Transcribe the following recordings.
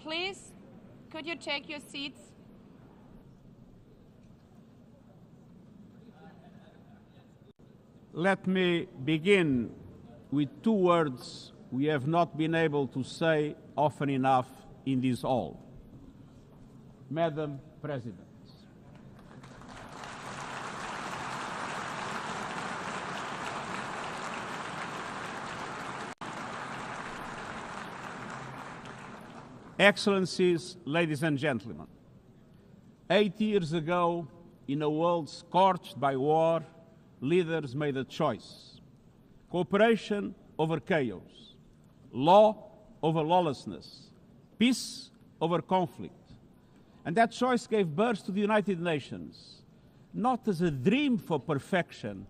Please, could you take your seats? Let me begin with two words we have not been able to say often enough in this hall. Madam President. Excellencies, ladies and gentlemen, 8 years ago, in a world scorched by war, leaders made a choice: cooperation over chaos, law over lawlessness, peace over conflict. And that choice gave birth to the United Nations, not as a dream for perfection,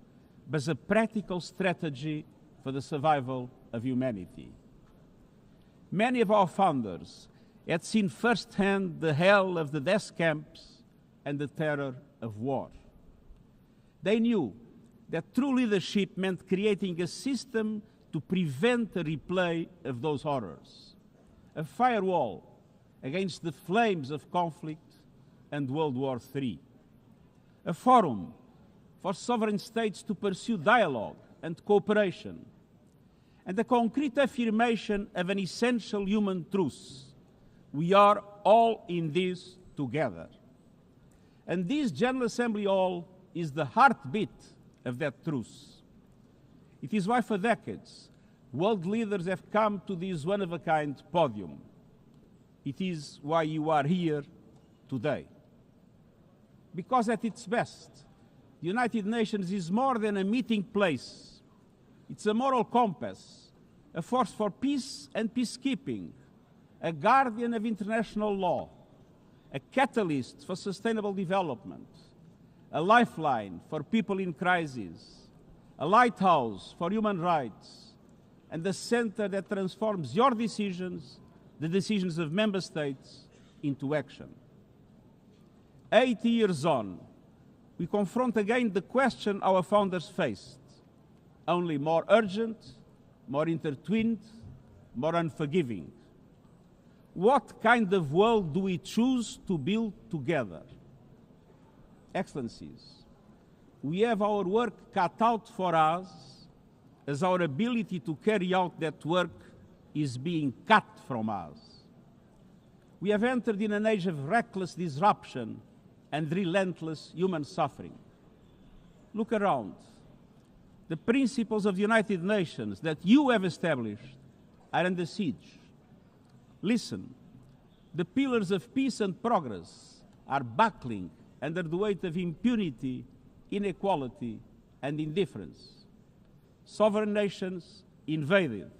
but as a practical strategy for the survival of humanity. Many of our founders had seen firsthand the hell of the death camps and the terror of war. They knew that true leadership meant creating a system to prevent a replay of those horrors, a firewall against the flames of conflict and World War III, a forum for sovereign states to pursue dialogue and cooperation, and the concrete affirmation of an essential human truth: we are all in this together. And this General Assembly Hall is the heartbeat of that truth. It is why for decades world leaders have come to this one-of-a-kind podium. It is why you are here today. Because at its best, the United Nations is more than a meeting place. It's a moral compass, a force for peace and peacekeeping, a guardian of international law, a catalyst for sustainable development, a lifeline for people in crisis, a lighthouse for human rights, and a center that transforms your decisions, the decisions of member states, into action. 80 years on, we confront again the question our founders faced, only more urgent, more intertwined, more unforgiving. What kind of world do we choose to build together? Excellencies, we have our work cut out for us, as our ability to carry out that work is being cut from us. We have entered in an age of reckless disruption and relentless human suffering. Look around. The principles of the United Nations that you have established are under siege. Listen, the pillars of peace and progress are buckling under the weight of impunity, inequality, and indifference. Sovereign nations invaded,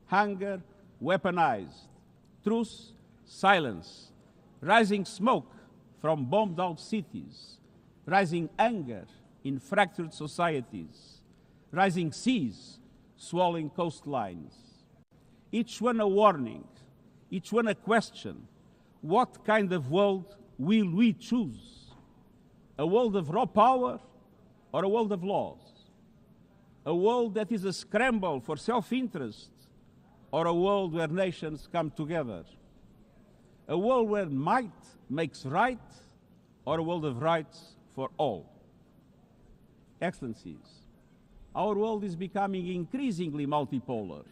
hunger weaponized, truth silence, rising smoke from bombed-out cities, rising anger in fractured societies, rising seas swallowing coastlines. Each one a warning, each one a question: what kind of world will we choose? A world of raw power or a world of laws? A world that is a scramble for self-interest or a world where nations come together? A world where might makes right or a world of rights for all? Excellencies, our world is becoming increasingly multipolar,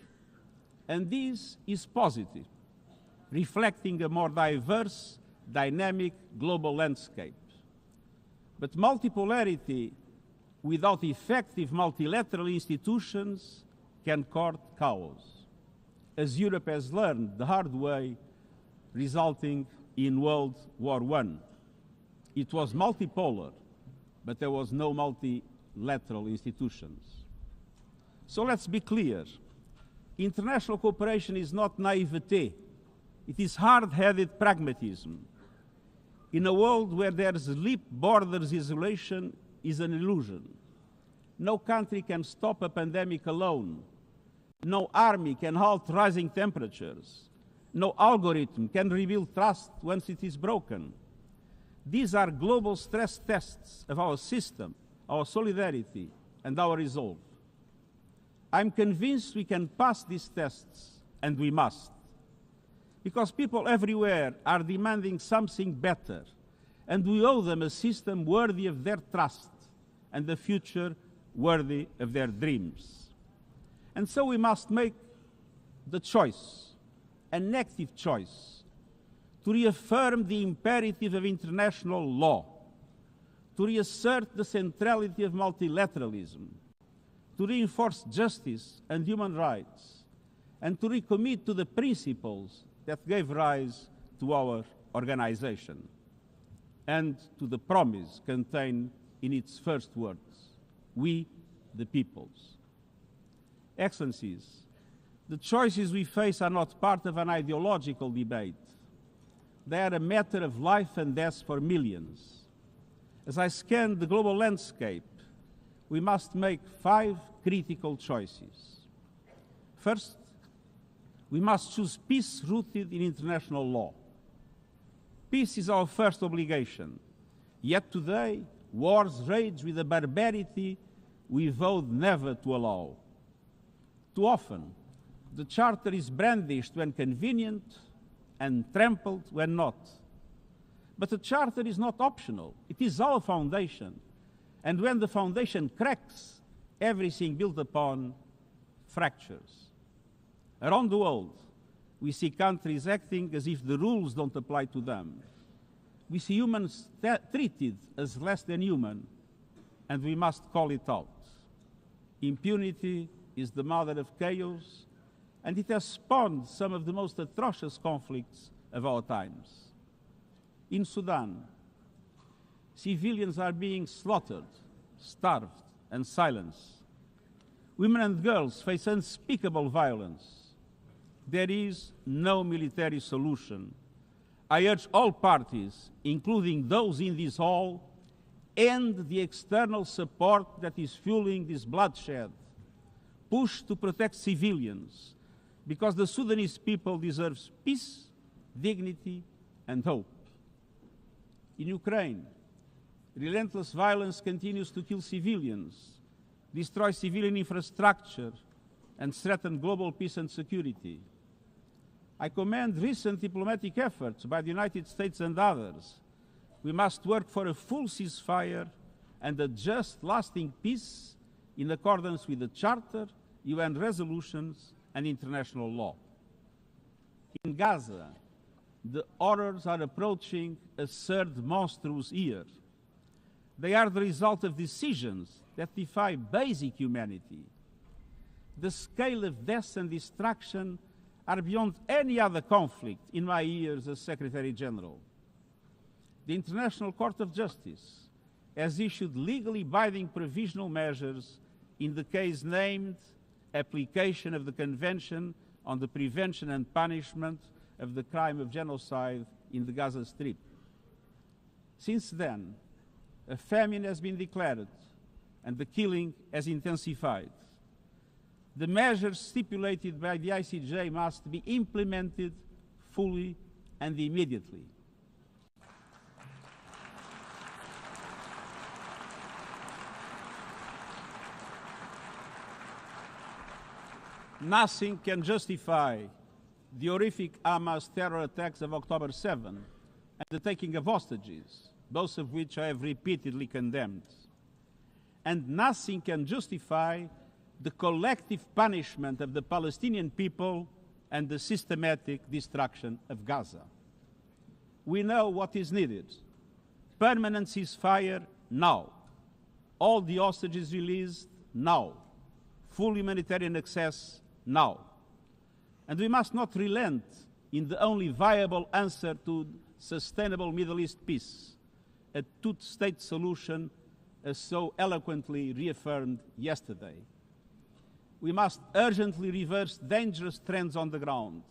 and this is positive, reflecting a more diverse, dynamic global landscape. But multipolarity without effective multilateral institutions can court chaos, as Europe has learned the hard way, resulting in World War I. It was multipolar, but there was no multilateral institutions. So let's be clear. International cooperation is not naivete. It is hard-headed pragmatism. In a world where there's leap borders, isolation is an illusion. No country can stop a pandemic alone. No army can halt rising temperatures. No algorithm can rebuild trust once it is broken. These are global stress tests of our system, our solidarity, and our resolve. I'm convinced we can pass these tests, and we must. because people everywhere are demanding something better, and we owe them a system worthy of their trust and a future worthy of their dreams. And so we must make the choice, an active choice, to reaffirm the imperative of international law, to reassert the centrality of multilateralism, to reinforce justice and human rights, and to recommit to the principles that gave rise to our organization, and to the promise contained in its first words, we the peoples. Excellencies, the choices we face are not part of an ideological debate. They are a matter of life and death for millions. As I scan the global landscape, we must make 5 critical choices. First, we must choose peace rooted in international law. Peace is our first obligation. Yet today, wars rage with a barbarity we vowed never to allow. Too often, the Charter is brandished when convenient and trampled when not. But the Charter is not optional. It is our foundation. And when the foundation cracks, everything built upon fractures. Around the world, we see countries acting as if the rules don't apply to them. We see humans treated as less than human, and we must call it out. Impunity is the mother of chaos, and it has spawned some of the most atrocious conflicts of our times. In Sudan, civilians are being slaughtered, starved, and silenced. Women and girls face unspeakable violence. There is no military solution. I urge all parties, including those in this hall, end the external support that is fueling this bloodshed. Push to protect civilians, because the Sudanese people deserve peace, dignity, and hope. In Ukraine, relentless violence continues to kill civilians, destroy civilian infrastructure, and threaten global peace and security. I commend recent diplomatic efforts by the United States and others. We must work for a full ceasefire and a just, lasting peace in accordance with the Charter, UN resolutions, and international law. In Gaza, the horrors are approaching a third monstrous year. They are the result of decisions that defy basic humanity. The scale of death and destruction are beyond any other conflict in my years as Secretary-General. The International Court of Justice has issued legally binding provisional measures in the case named application of the Convention on the Prevention and Punishment of the Crime of Genocide in the Gaza Strip. Since then, a famine has been declared and the killing has intensified. The measures stipulated by the ICJ must be implemented fully and immediately. Nothing can justify the horrific Hamas terror attacks of October 7 and the taking of hostages, both of which I have repeatedly condemned. And nothing can justify the collective punishment of the Palestinian people and the systematic destruction of Gaza. We know what is needed. Permanent ceasefire now. All the hostages released now. Full humanitarian access now. And we must not relent in the only viable answer to sustainable Middle East peace, a two-state solution as so eloquently reaffirmed yesterday. We must urgently reverse dangerous trends on the ground.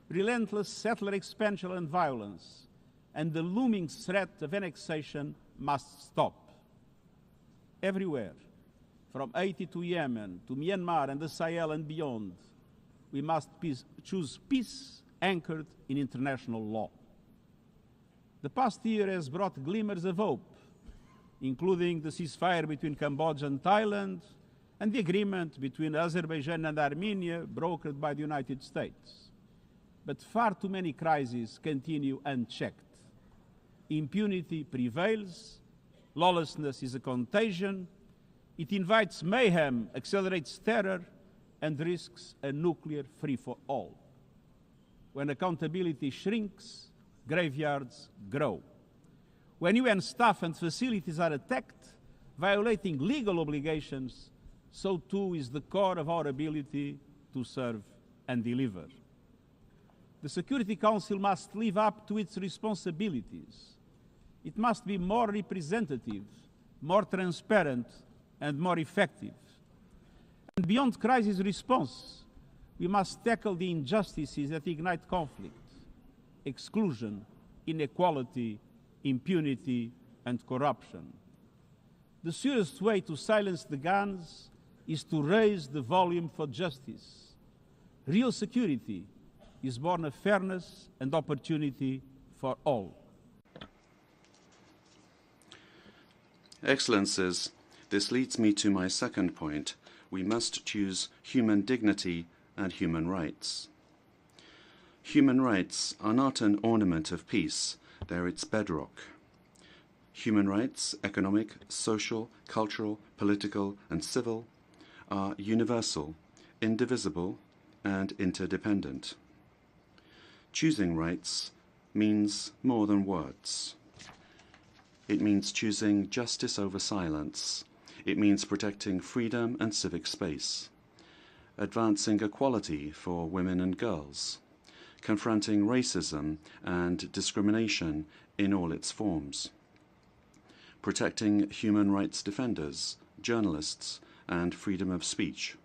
Relentless settler expansion and violence, and the looming threat of annexation must stop. Everywhere, from Haiti to Yemen, to Myanmar and the Sahel and beyond, we must choose peace anchored in international law. The past year has brought glimmers of hope, including the ceasefire between Cambodia and Thailand, and the agreement between Azerbaijan and Armenia brokered by the United States. but far too many crises continue unchecked. Impunity prevails, lawlessness is a contagion, it invites mayhem, accelerates terror, and risks a nuclear free-for-all. When accountability shrinks, graveyards grow. When UN staff and facilities are attacked, violating legal obligations, so too is the core of our ability to serve and deliver. The Security Council must live up to its responsibilities. It must be more representative, more transparent, and more effective. And beyond crisis response, we must tackle the injustices that ignite conflict: exclusion, inequality, impunity, and corruption. The surest way to silence the guns is to raise the volume for justice. Real security is born of fairness and opportunity for all. Excellencies, this leads me to my second point. We must choose human dignity and human rights. Human rights are not an ornament of peace, they're its bedrock. Human rights, economic, social, cultural, political, and civil, are universal, indivisible, and interdependent. Choosing rights means more than words. It means choosing justice over silence. It means protecting freedom and civic space, advancing equality for women and girls, confronting racism and discrimination in all its forms, protecting human rights defenders, journalists, and freedom of speech,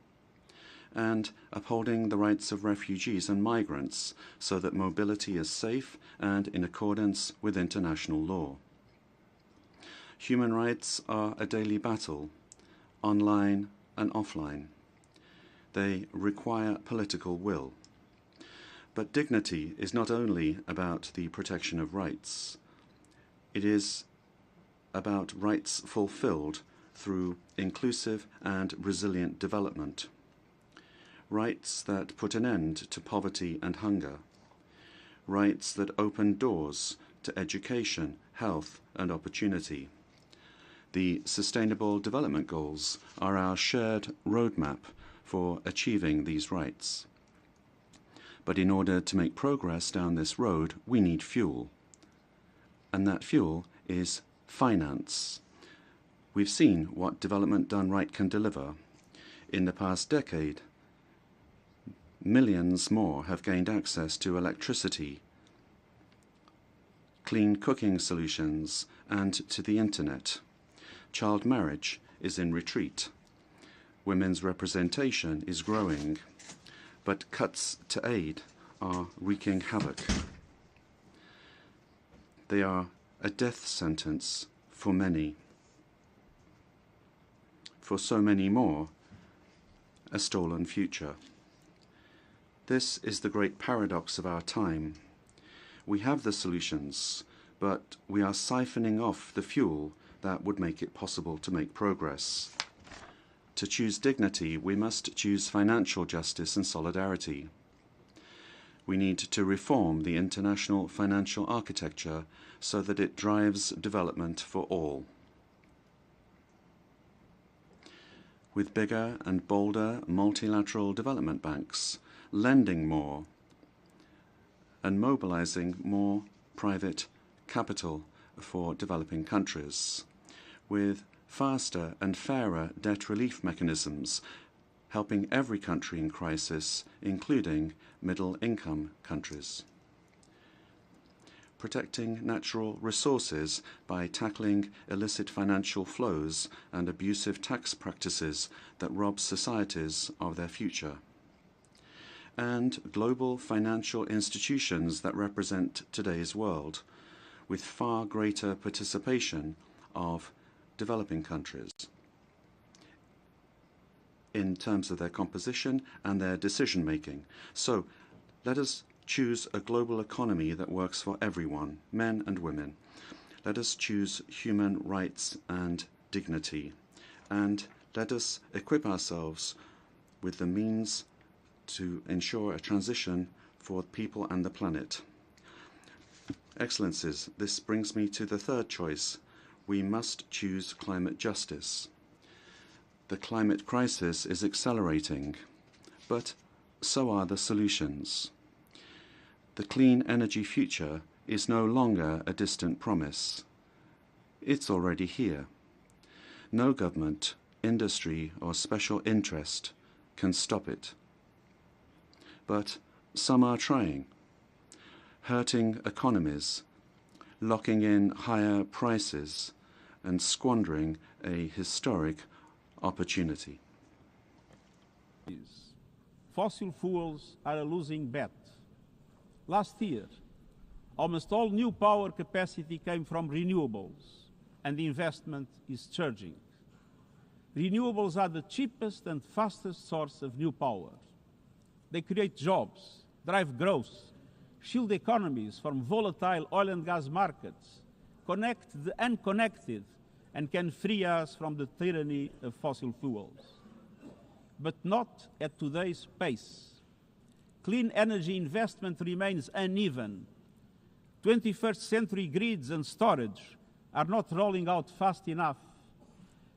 and upholding the rights of refugees and migrants so that mobility is safe and in accordance with international law. Human rights are a daily battle, online and offline. They require political will. But dignity is not only about the protection of rights. It is about rights fulfilled through inclusive and resilient development. Rights that put an end to poverty and hunger. Rights that open doors to education, health, and opportunity. The Sustainable Development Goals are our shared roadmap for achieving these rights. But in order to make progress down this road, we need fuel. And that fuel is finance. We've seen what development done right can deliver. In the past decade, millions more have gained access to electricity, clean cooking solutions, and to the internet. Child marriage is in retreat. Women's representation is growing, but cuts to aid are wreaking havoc. They are a death sentence for many. For so many more, a stolen future. This is the great paradox of our time. We have the solutions, but we are siphoning off the fuel that would make it possible to make progress. To choose dignity, we must choose financial justice and solidarity. We need to reform the international financial architecture so that it drives development for all. With bigger and bolder multilateral development banks, lending more, and mobilizing more private capital for developing countries, with faster and fairer debt relief mechanisms, helping every country in crisis, including middle-income countries. Protecting natural resources by tackling illicit financial flows and abusive tax practices that rob societies of their future. And global financial institutions that represent today's world, with far greater participation of developing countries in terms of their composition and their decision-making. So let us choose a global economy that works for everyone, men and women. Let us choose human rights and dignity. And let us equip ourselves with the means to ensure a transition for people and the planet. Excellencies, this brings me to the third choice. We must choose climate justice. The climate crisis is accelerating, but so are the solutions. The clean energy future is no longer a distant promise. It's already here. No government, industry, or special interest can stop it. But some are trying, hurting economies, locking in higher prices, and squandering a historic opportunity. Fossil fuels are a losing bet. Last year, almost all new power capacity came from renewables, and the investment is surging. Renewables are the cheapest and fastest source of new power. They create jobs, drive growth, shield economies from volatile oil and gas markets, connect the unconnected, and can free us from the tyranny of fossil fuels. But not at today's pace. Clean energy investment remains uneven. 21st century grids and storage are not rolling out fast enough.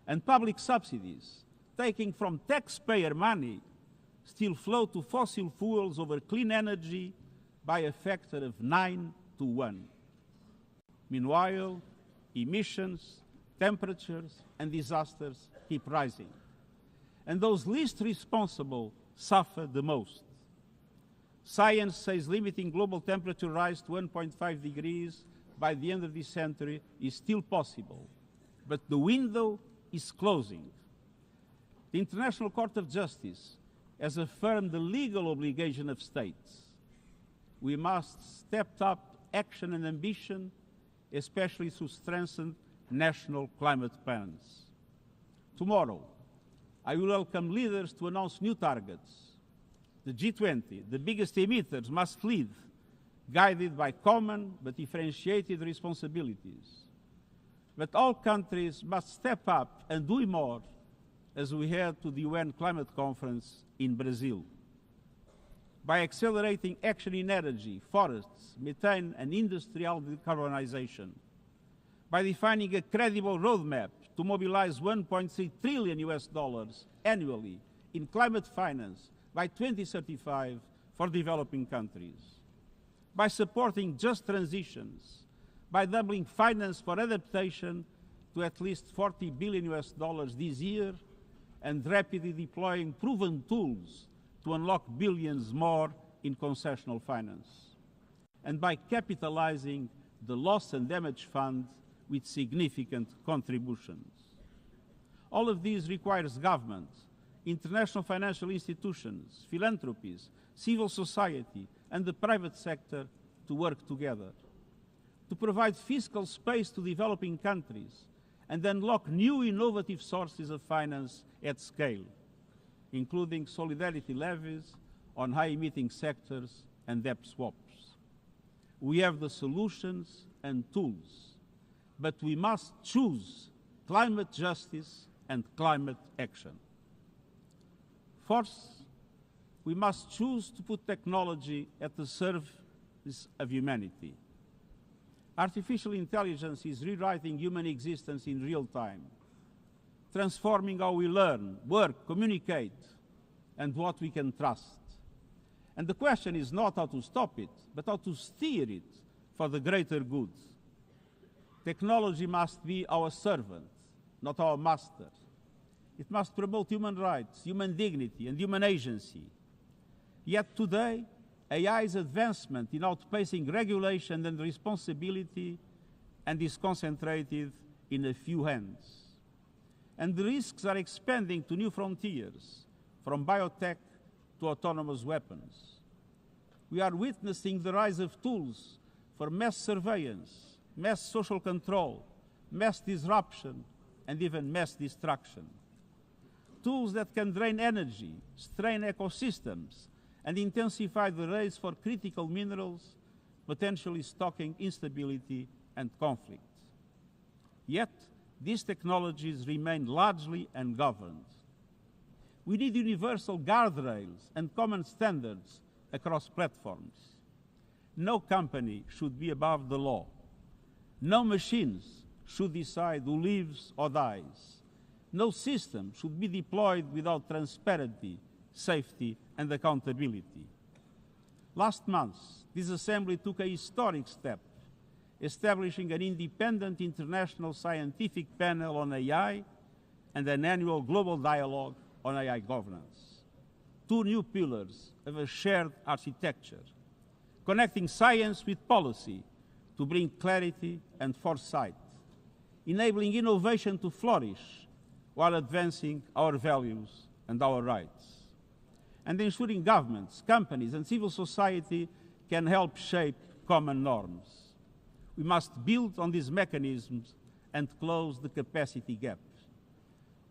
And public subsidies, taking from taxpayer money, still flow to fossil fuels over clean energy by a factor of 9 to 1. Meanwhile, emissions, temperatures, and disasters keep rising. And those least responsible suffer the most. Science says limiting global temperature rise to 1.5 degrees by the end of this century is still possible, but the window is closing. The International Court of Justice has affirmed the legal obligation of states. We must step up action and ambition, especially through strengthened national climate plans. Tomorrow, I will welcome leaders to announce new targets. The G20, the biggest emitters, must lead, guided by common but differentiated responsibilities. But all countries must step up and do more as we head to the UN Climate Conference in Brazil. By accelerating action in energy, forests, methane, and industrial decarbonization. By defining a credible roadmap to mobilize $1.3 trillion annually in climate finance by 2035 for developing countries. By supporting just transitions, by doubling finance for adaptation to at least $40 billion this year, and rapidly deploying proven tools to unlock billions more in concessional finance. And by capitalizing the Loss and Damage Fund with significant contributions. All of these requires government, international financial institutions, philanthropies, civil society, and the private sector to work together, to provide fiscal space to developing countries and unlock new innovative sources of finance at scale, including solidarity levies on high-emitting sectors and debt swaps. We have the solutions and tools, but we must choose climate justice and climate action. Fourth, we must choose to put technology at the service of humanity. Artificial intelligence is rewriting human existence in real time, transforming how we learn, work, communicate, and what we can trust. And the question is not how to stop it, but how to steer it for the greater good. Technology must be our servant, not our master. It must promote human rights, human dignity, and human agency. Yet today, AI's advancement in outpacing regulation and responsibility and is concentrated in a few hands. And the risks are expanding to new frontiers, from biotech to autonomous weapons. We are witnessing the rise of tools for mass surveillance, mass social control, mass disruption, and even mass destruction. Tools that can drain energy, strain ecosystems, and intensify the race for critical minerals, potentially stoking instability and conflict. Yet, these technologies remain largely ungoverned. We need universal guardrails and common standards across platforms. No company should be above the law. No machines should decide who lives or dies. No system should be deployed without transparency, safety, and accountability. Last month, this Assembly took a historic step, establishing an independent international scientific panel on AI and an annual global dialogue on AI governance. Two new pillars of a shared architecture, connecting science with policy to bring clarity and foresight, enabling innovation to flourish while advancing our values and our rights, and ensuring governments, companies, and civil society can help shape common norms. We must build on these mechanisms and close the capacity gap.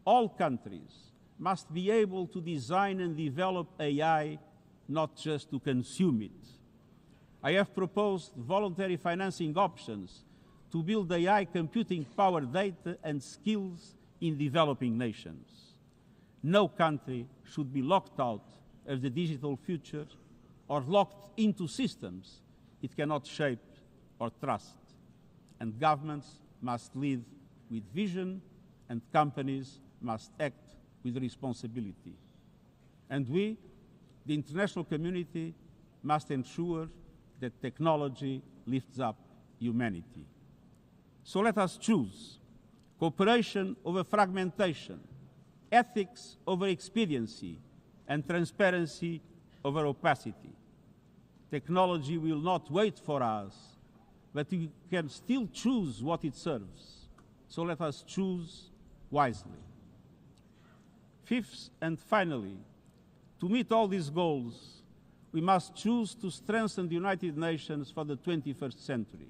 All countries must be able to design and develop AI, not just to consume it. I have proposed voluntary financing options to build AI computing power, data, and skills in developing nations. No country should be locked out of the digital future or locked into systems it cannot shape or trust. And governments must lead with vision, and companies must act with responsibility. And we, the international community, must ensure that technology lifts up humanity. So let us choose cooperation over fragmentation, ethics over expediency, and transparency over opacity. Technology will not wait for us, but we can still choose what it serves. So let us choose wisely. Fifth and finally, to meet all these goals, we must choose to strengthen the United Nations for the 21st century.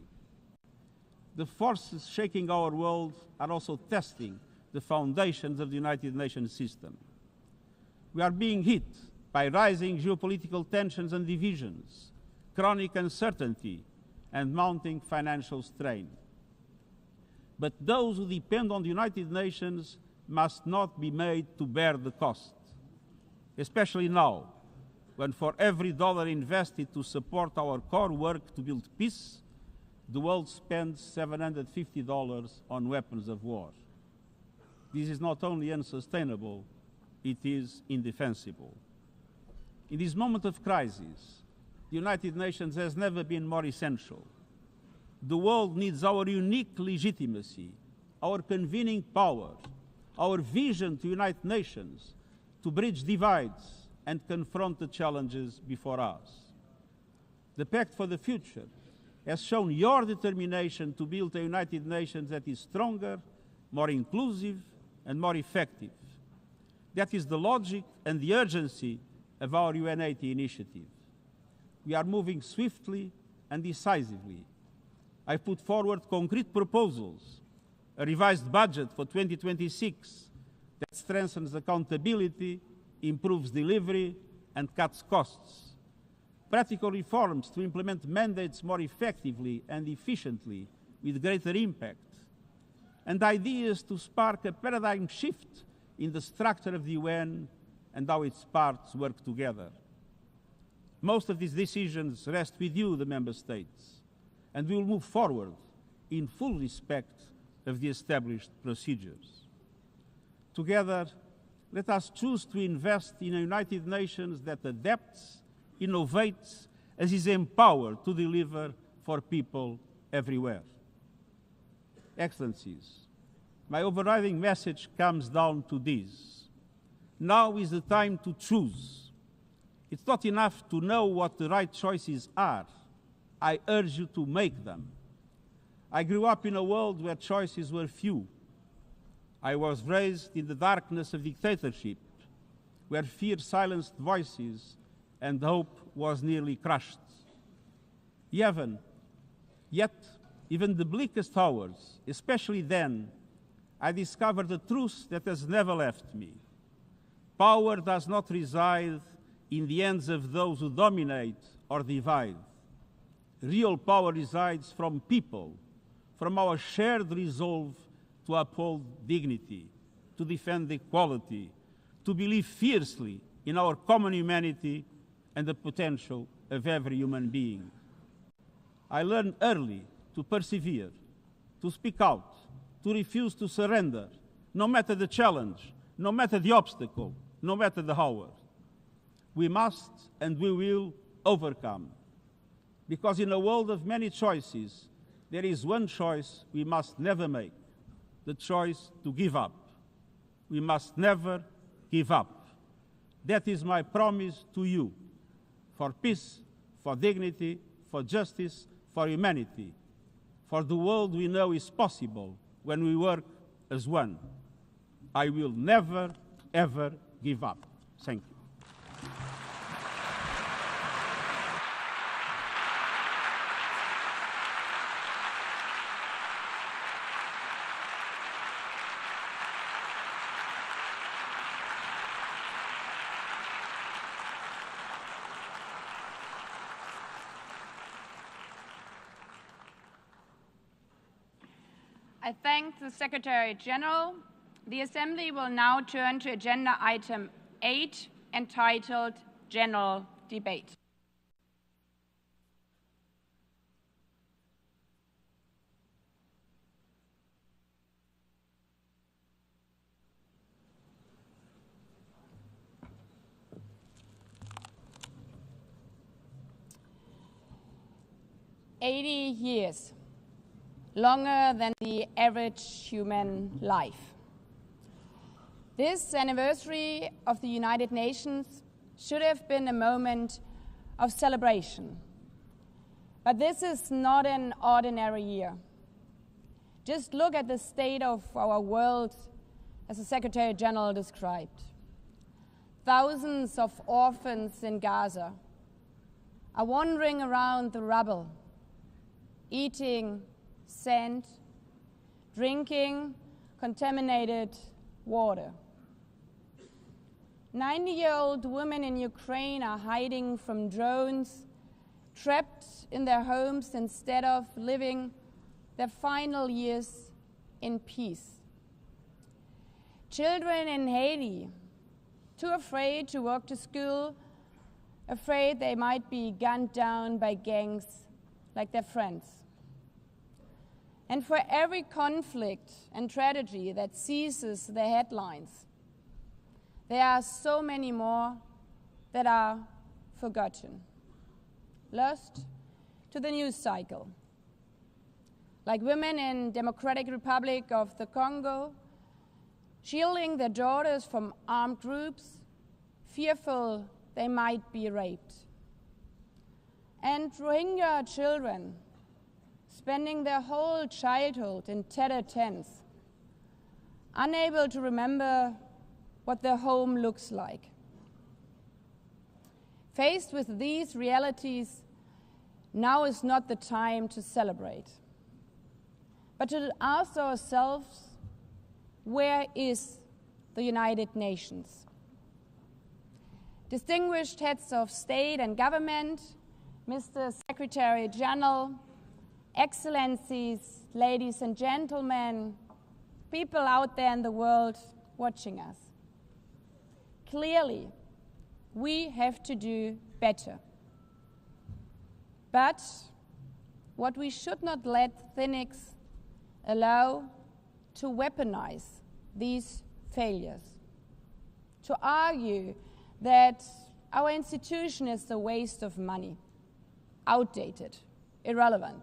The forces shaking our world are also testing the foundations of the United Nations system. We are being hit by rising geopolitical tensions and divisions, chronic uncertainty, and mounting financial strain. But those who depend on the United Nations must not be made to bear the cost, especially now, when for every dollar invested to support our core work to build peace, the world spends $750 on weapons of war. This is not only unsustainable, it is indefensible. In this moment of crisis, the United Nations has never been more essential. The world needs our unique legitimacy, our convening power, our vision to unite nations, to bridge divides and confront the challenges before us. The Pact for the Future has shown your determination to build a United Nations that is stronger, more inclusive, and more effective. That is the logic and the urgency of our UN80 initiative. We are moving swiftly and decisively. I put forward concrete proposals, a revised budget for 2026 that strengthens accountability, improves delivery, and cuts costs. Practical reforms to implement mandates more effectively and efficiently with greater impact. And ideas to spark a paradigm shift in the structure of the UN and how its parts work together. Most of these decisions rest with you, the Member States, and we will move forward in full respect of the established procedures. Together, let us choose to invest in a United Nations that adapts, innovates, and is empowered to deliver for people everywhere. Excellencies, my overriding message comes down to this. Now is the time to choose. It's not enough to know what the right choices are. I urge you to make them. I grew up in a world where choices were few. I was raised in the darkness of dictatorship, where fear silenced voices and hope was nearly crushed. Yet, even the bleakest hours, especially then, I discovered a truth that has never left me. Power does not reside in the hands of those who dominate or divide. Real power resides from people, from our shared resolve to uphold dignity, to defend equality, to believe fiercely in our common humanity, and the potential of every human being. I learned early to persevere, to speak out, to refuse to surrender, no matter the challenge, no matter the obstacle, no matter the hour. We must and we will overcome. Because in a world of many choices, there is one choice we must never make, the choice to give up. We must never give up. That is my promise to you, for peace, for dignity, for justice, for humanity, for the world we know is possible when we work as one. I will never, ever give up. Thank you. I thank the Secretary-General. The Assembly will now turn to Agenda Item 8, entitled General Debate. "80 years. Longer than the average human life. This anniversary of the United Nations should have been a moment of celebration. But this is not an ordinary year. Just look at the state of our world, as the Secretary-General described. Thousands of orphans in Gaza are wandering around the rubble, eating sand, drinking contaminated water. 90-year-old women in Ukraine are hiding from drones, trapped in their homes instead of living their final years in peace. Children in Haiti, too afraid to walk to school, afraid they might be gunned down by gangs like their friends. And for every conflict and tragedy that seizes the headlines, there are so many more that are forgotten, lost to the news cycle. Like women in Democratic Republic of the Congo, shielding their daughters from armed groups, fearful they might be raped. And Rohingya children, spending their whole childhood in tattered tents, unable to remember what their home looks like. Faced with these realities, now is not the time to celebrate, but to ask ourselves, where is the United Nations? Distinguished heads of state and government, Mr. Secretary-General, Excellencies, ladies and gentlemen, people out there in the world watching us. Clearly, we have to do better. But what we should not let cynics allow to weaponize these failures, to argue that our institution is a waste of money, outdated, irrelevant.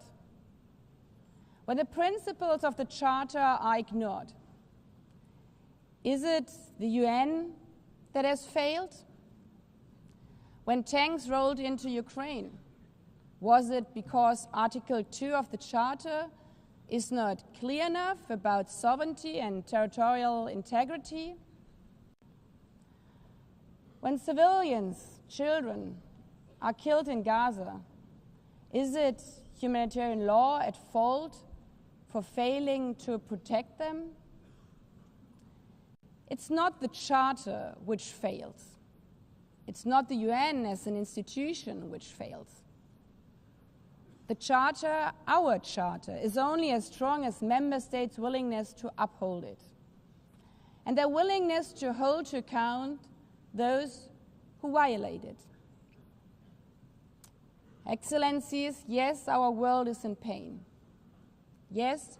When the principles of the Charter are ignored, is it the UN that has failed? When tanks rolled into Ukraine, was it because Article 2 of the Charter is not clear enough about sovereignty and territorial integrity? When civilians, children, are killed in Gaza, is it humanitarian law at fault for failing to protect them? It's not the Charter which fails. It's not the UN as an institution which fails. The Charter, our Charter, is only as strong as member states' willingness to uphold it, and their willingness to hold to account those who violate it. Excellencies, yes, our world is in pain. Yes,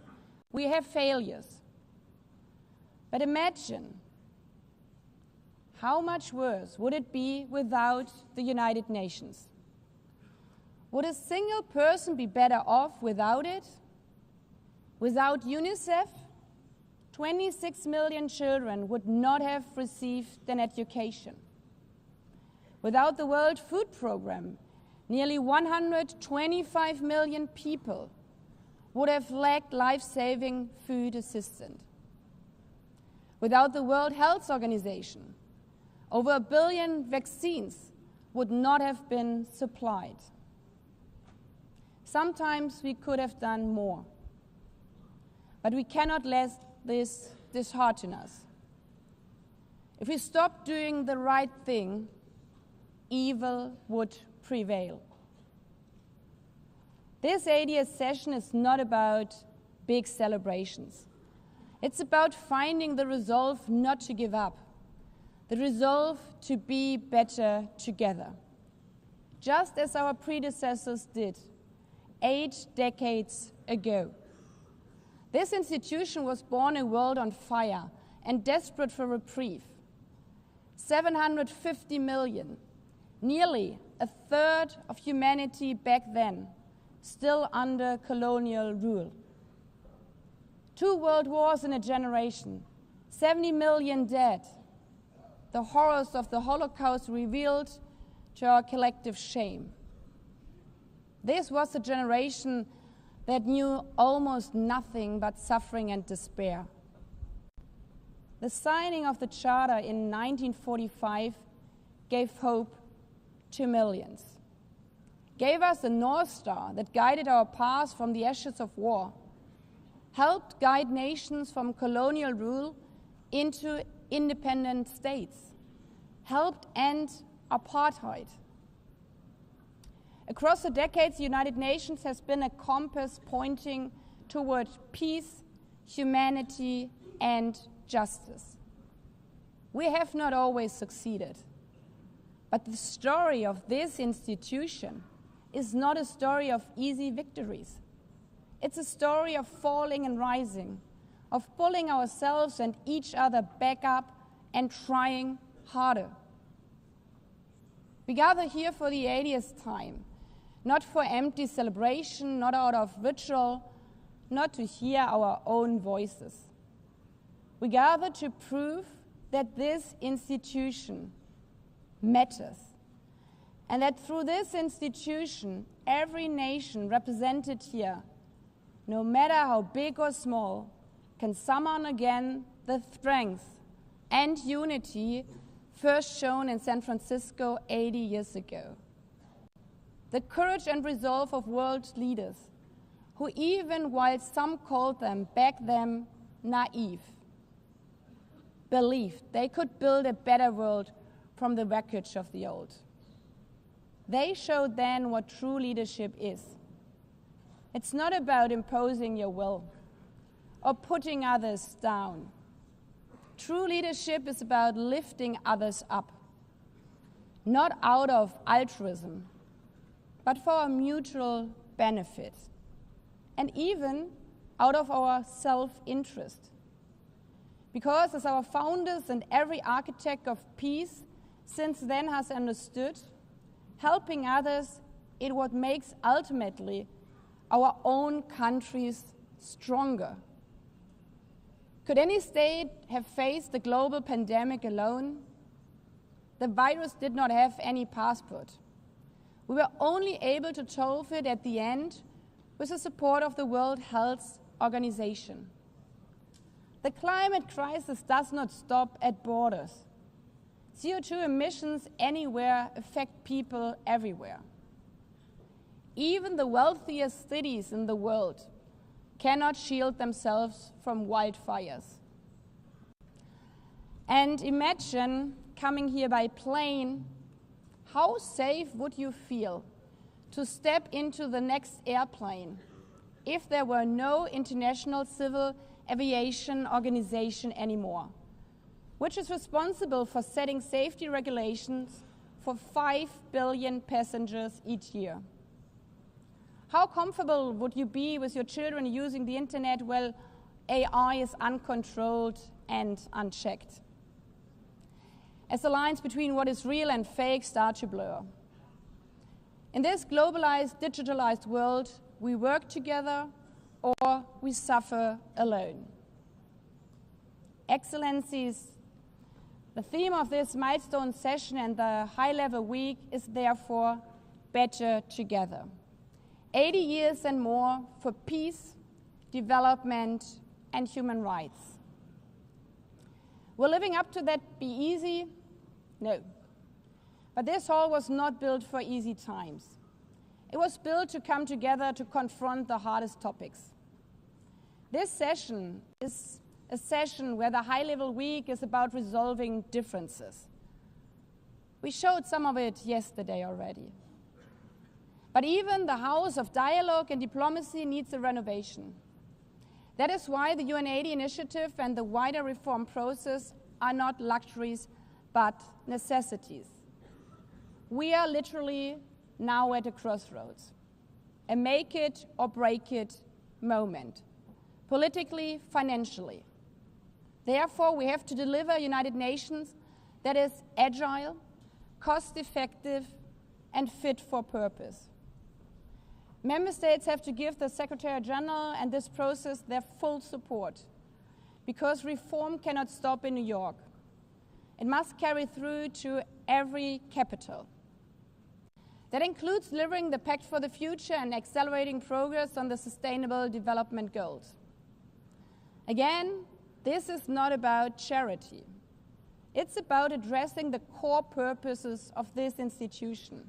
we have failures. But imagine how much worse would it be without the United Nations? Would a single person be better off without it? Without UNICEF, 26 million children would not have received an education. Without the World Food Programme, nearly 125 million people would have lacked life-saving food assistance. Without the World Health Organization, over 1 billion vaccines would not have been supplied. Sometimes we could have done more, but we cannot let this dishearten us. If we stop doing the right thing, evil would prevail. This 80th session is not about big celebrations. It's about finding the resolve not to give up, the resolve to be better together, just as our predecessors did 8 decades ago. This institution was born a world on fire and desperate for reprieve. 750 million, nearly a third of humanity back then, still under colonial rule. 2 world wars in a generation, 70 million dead. The horrors of the Holocaust revealed to our collective shame. This was a generation that knew almost nothing but suffering and despair. The signing of the Charter in 1945 gave hope to millions, gave us a North Star that guided our path from the ashes of war, helped guide nations from colonial rule into independent states, helped end apartheid. Across the decades, the United Nations has been a compass pointing toward peace, humanity, and justice. We have not always succeeded, but the story of this institution is not a story of easy victories. It's a story of falling and rising, of pulling ourselves and each other back up and trying harder. We gather here for the 80th time, not for empty celebration, not out of ritual, not to hear our own voices. We gather to prove that this institution matters, and that through this institution, every nation represented here, no matter how big or small, can summon again the strength and unity first shown in San Francisco 80 years ago. The courage and resolve of world leaders who, even while some called them back then naive, believed they could build a better world from the wreckage of the old. They showed then what true leadership is. It's not about imposing your will or putting others down. True leadership is about lifting others up, not out of altruism, but for our mutual benefit, and even out of our self-interest. Because as our founders and every architect of peace since then has understood, helping others is what makes ultimately our own countries stronger. Could any state have faced the global pandemic alone? The virus did not have any passport. We were only able to solve it at the end with the support of the World Health Organization. The climate crisis does not stop at borders. CO2 emissions anywhere affect people everywhere. Even the wealthiest cities in the world cannot shield themselves from wildfires. And imagine coming here by plane. How safe would you feel to step into the next airplane if there were no International Civil Aviation Organization anymore, which is responsible for setting safety regulations for 5 billion passengers each year? How comfortable would you be with your children using the internet while AI is uncontrolled and unchecked? As the lines between what is real and fake start to blur. In this globalized, digitalized world, we work together or we suffer alone. Excellencies, the theme of this milestone session and the high-level week is therefore better together. 80 years and more for peace, development, and human rights. Will living up to that be easy? No. But this hall was not built for easy times. It was built to come together to confront the hardest topics. This session is a session where the high-level week is about resolving differences. We showed some of it yesterday already. But even the house of dialogue and diplomacy needs a renovation. That is why the UN80 initiative and the wider reform process are not luxuries, but necessities. We are literally now at a crossroads, a make it or break it moment, politically, financially. Therefore, we have to deliver a United Nations that is agile, cost-effective, and fit for purpose. Member States have to give the Secretary-General and this process their full support, because reform cannot stop in New York. It must carry through to every capital. That includes delivering the Pact for the Future and accelerating progress on the Sustainable Development Goals. Again, this is not about charity. It's about addressing the core purposes of this institution,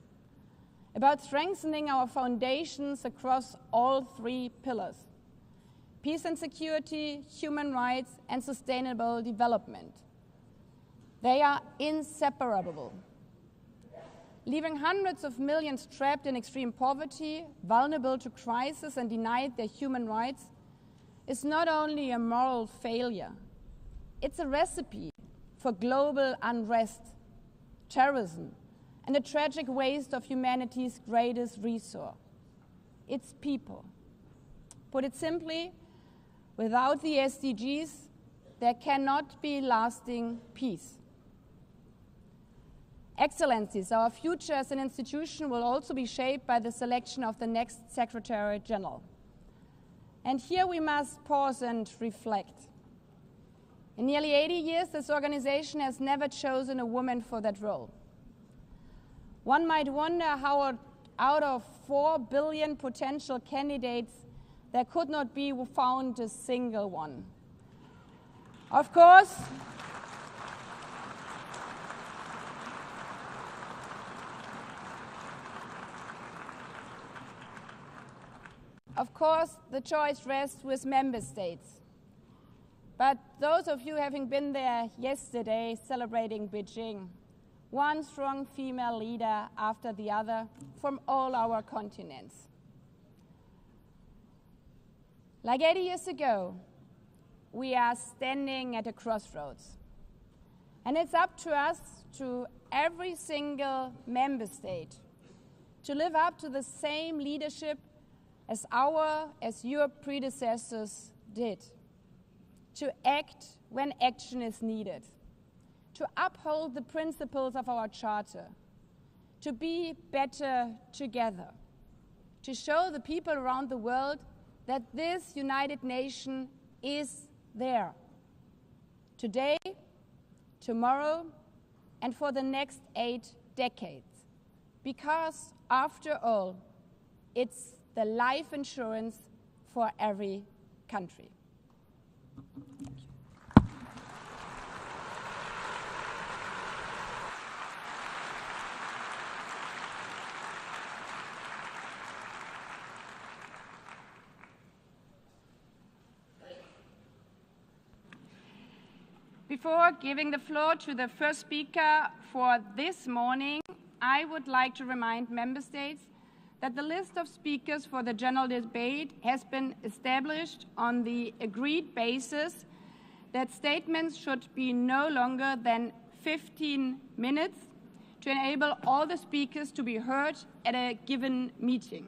about strengthening our foundations across all three pillars: peace and security, human rights, and sustainable development. They are inseparable. Leaving hundreds of millions trapped in extreme poverty, vulnerable to crisis, and denied their human rights is not only a moral failure, it's a recipe for global unrest, terrorism, and a tragic waste of humanity's greatest resource, its people. Put it simply, without the SDGs, there cannot be lasting peace. Excellencies, our future as an institution will also be shaped by the selection of the next Secretary-General. And here we must pause and reflect. In nearly 80 years, this organization has never chosen a woman for that role. One might wonder how out of 4 billion potential candidates, there could not be found a single one. Of course, the choice rests with member states. But those of you having been there yesterday celebrating Beijing, one strong female leader after the other from all our continents. Like 80 years ago, we are standing at a crossroads. And it's up to us, to every single member state, to live up to the same leadership as your predecessors did, to act when action is needed, to uphold the principles of our charter, to be better together, to show the people around the world that this United Nation is there, today, tomorrow, and for the next 8 decades. Because, after all, it's the life insurance for every country. Before giving the floor to the first speaker for this morning, I would like to remind member states that the list of speakers for the general debate has been established on the agreed basis that statements should be no longer than 15 minutes to enable all the speakers to be heard at a given meeting.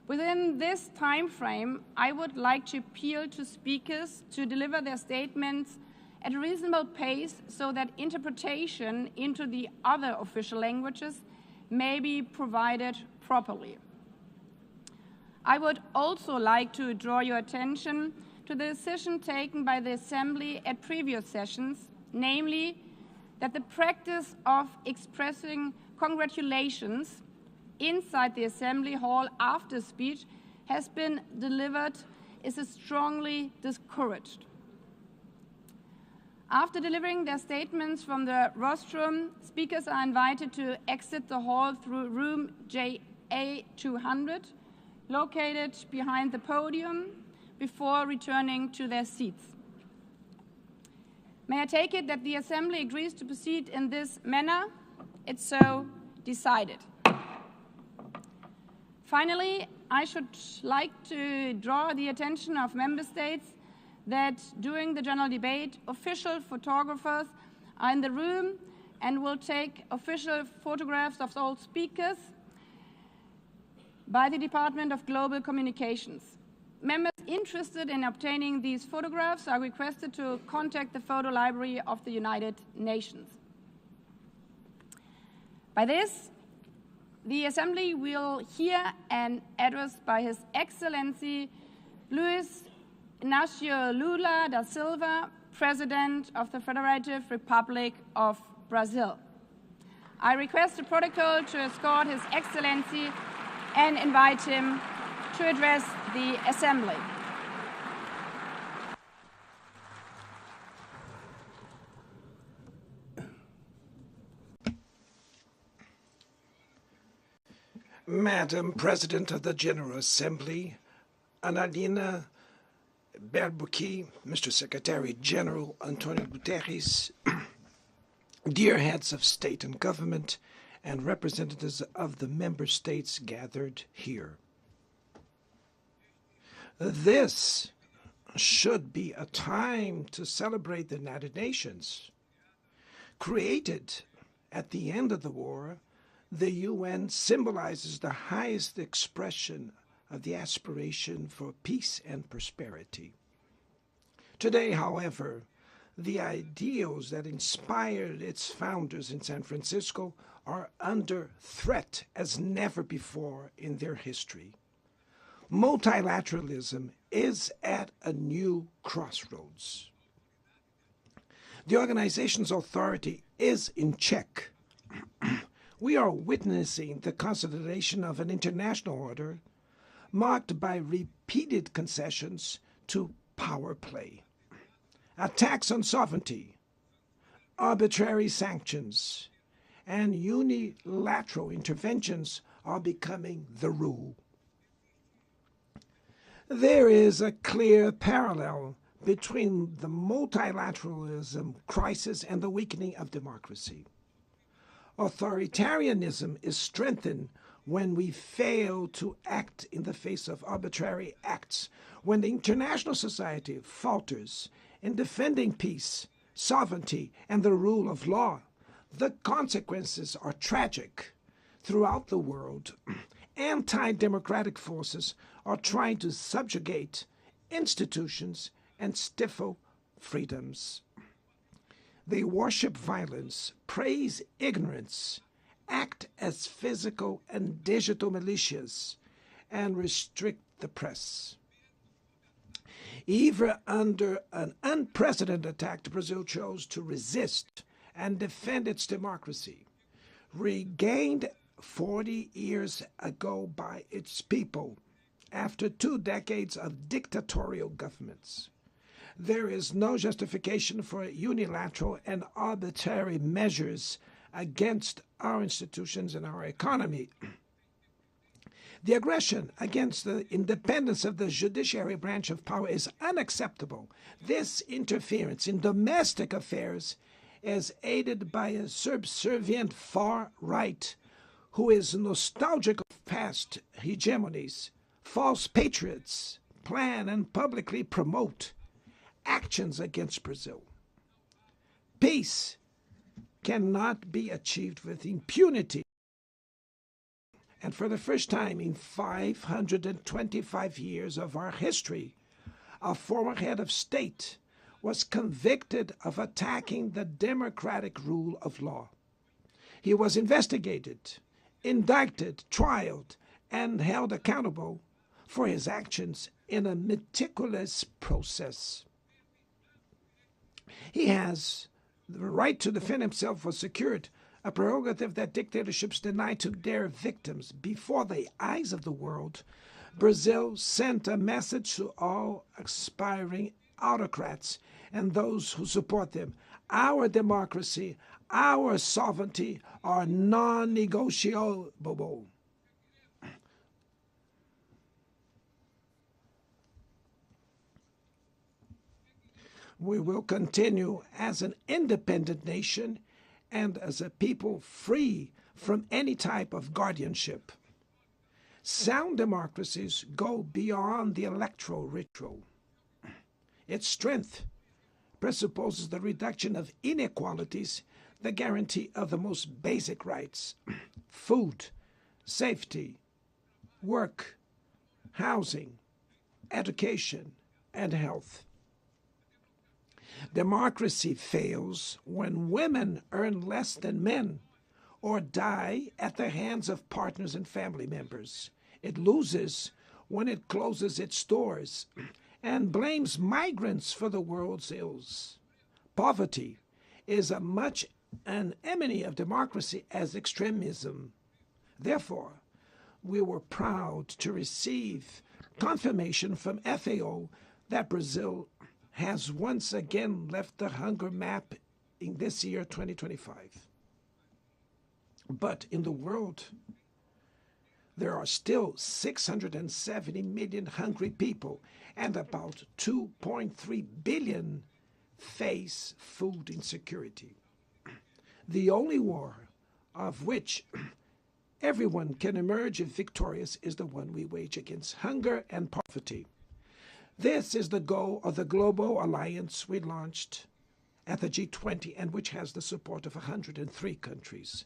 Within this time frame, I would like to appeal to speakers to deliver their statements at a reasonable pace so that interpretation into the other official languages may be provided properly. I would also like to draw your attention to the decision taken by the Assembly at previous sessions, namely that the practice of expressing congratulations inside the Assembly Hall after speech has been delivered is strongly discouraged. After delivering their statements from the rostrum, speakers are invited to exit the hall through room JA200, located behind the podium, before returning to their seats. May I take it that the Assembly agrees to proceed in this manner? It's so decided. Finally, I should like to draw the attention of Member States that during the general debate, official photographers are in the room and will take official photographs of all speakers by the Department of Global Communications. Members interested in obtaining these photographs are requested to contact the Photo Library of the United Nations. By this, the Assembly will hear an address by His Excellency Luiz Inácio Lula da Silva, President of the Federative Republic of Brazil. I request the protocol to escort His Excellency and invite him to address the Assembly. Madam President of the General Assembly, Annalena Baerbock, Mr. Secretary-General Antonio Guterres, dear heads of state and government, and representatives of the member states gathered here. This should be a time to celebrate the United Nations. Created at the end of the war, the UN symbolizes the highest expression of the aspiration for peace and prosperity. Today, however, the ideals that inspired its founders in San Francisco are under threat as never before in their history. Multilateralism is at a new crossroads. The organization's authority is in check. We are witnessing the consolidation of an international order marked by repeated concessions to power play, attacks on sovereignty, arbitrary sanctions, and unilateral interventions are becoming the rule. There is a clear parallel between the multilateralism crisis and the weakening of democracy. Authoritarianism is strengthened when we fail to act in the face of arbitrary acts, when the international society falters in defending peace, sovereignty, and the rule of law. The consequences are tragic. Throughout the world, anti-democratic forces are trying to subjugate institutions and stifle freedoms. They worship violence, praise ignorance, act as physical and digital militias, and restrict the press. Even under an unprecedented attack, Brazil chose to resist and defend its democracy, regained 40 years ago by its people after 2 decades of dictatorial governments. There is no justification for unilateral and arbitrary measures against our institutions and our economy. The aggression against the independence of the judiciary branch of power is unacceptable. This interference in domestic affairs is aided by a subservient far right who is nostalgic of past hegemonies. False patriots plan and publicly promote actions against Brazil. Peace cannot be achieved with impunity And for the first time in 525 years of our history, a former head of state was convicted of attacking the democratic rule of law. He was investigated, indicted, trialed, and held accountable for his actions in a meticulous process. He has the right to defend himself was secured, a prerogative that dictatorships deny to their victims. Before the eyes of the world, Brazil sent a message to all aspiring autocrats and those who support them. Our democracy, our sovereignty are non-negotiable. We will continue as an independent nation and as a people free from any type of guardianship. Sound democracies go beyond the electoral ritual. Its strength presupposes the reduction of inequalities, the guarantee of the most basic rights: food, safety, work, housing, education, and health. Democracy fails when women earn less than men or die at the hands of partners and family members. It loses when it closes its doors and blames migrants for the world's ills. Poverty is as much an enemy of democracy as extremism. Therefore, we were proud to receive confirmation from FAO that Brazil has once again left the hunger map in this year, 2025. But in the world, there are still 670 million hungry people, and about 2.3 billion face food insecurity. The only war of which everyone can emerge victorious is the one we wage against hunger and poverty. This is the goal of the global alliance we launched at the G20 and which has the support of 103 countries.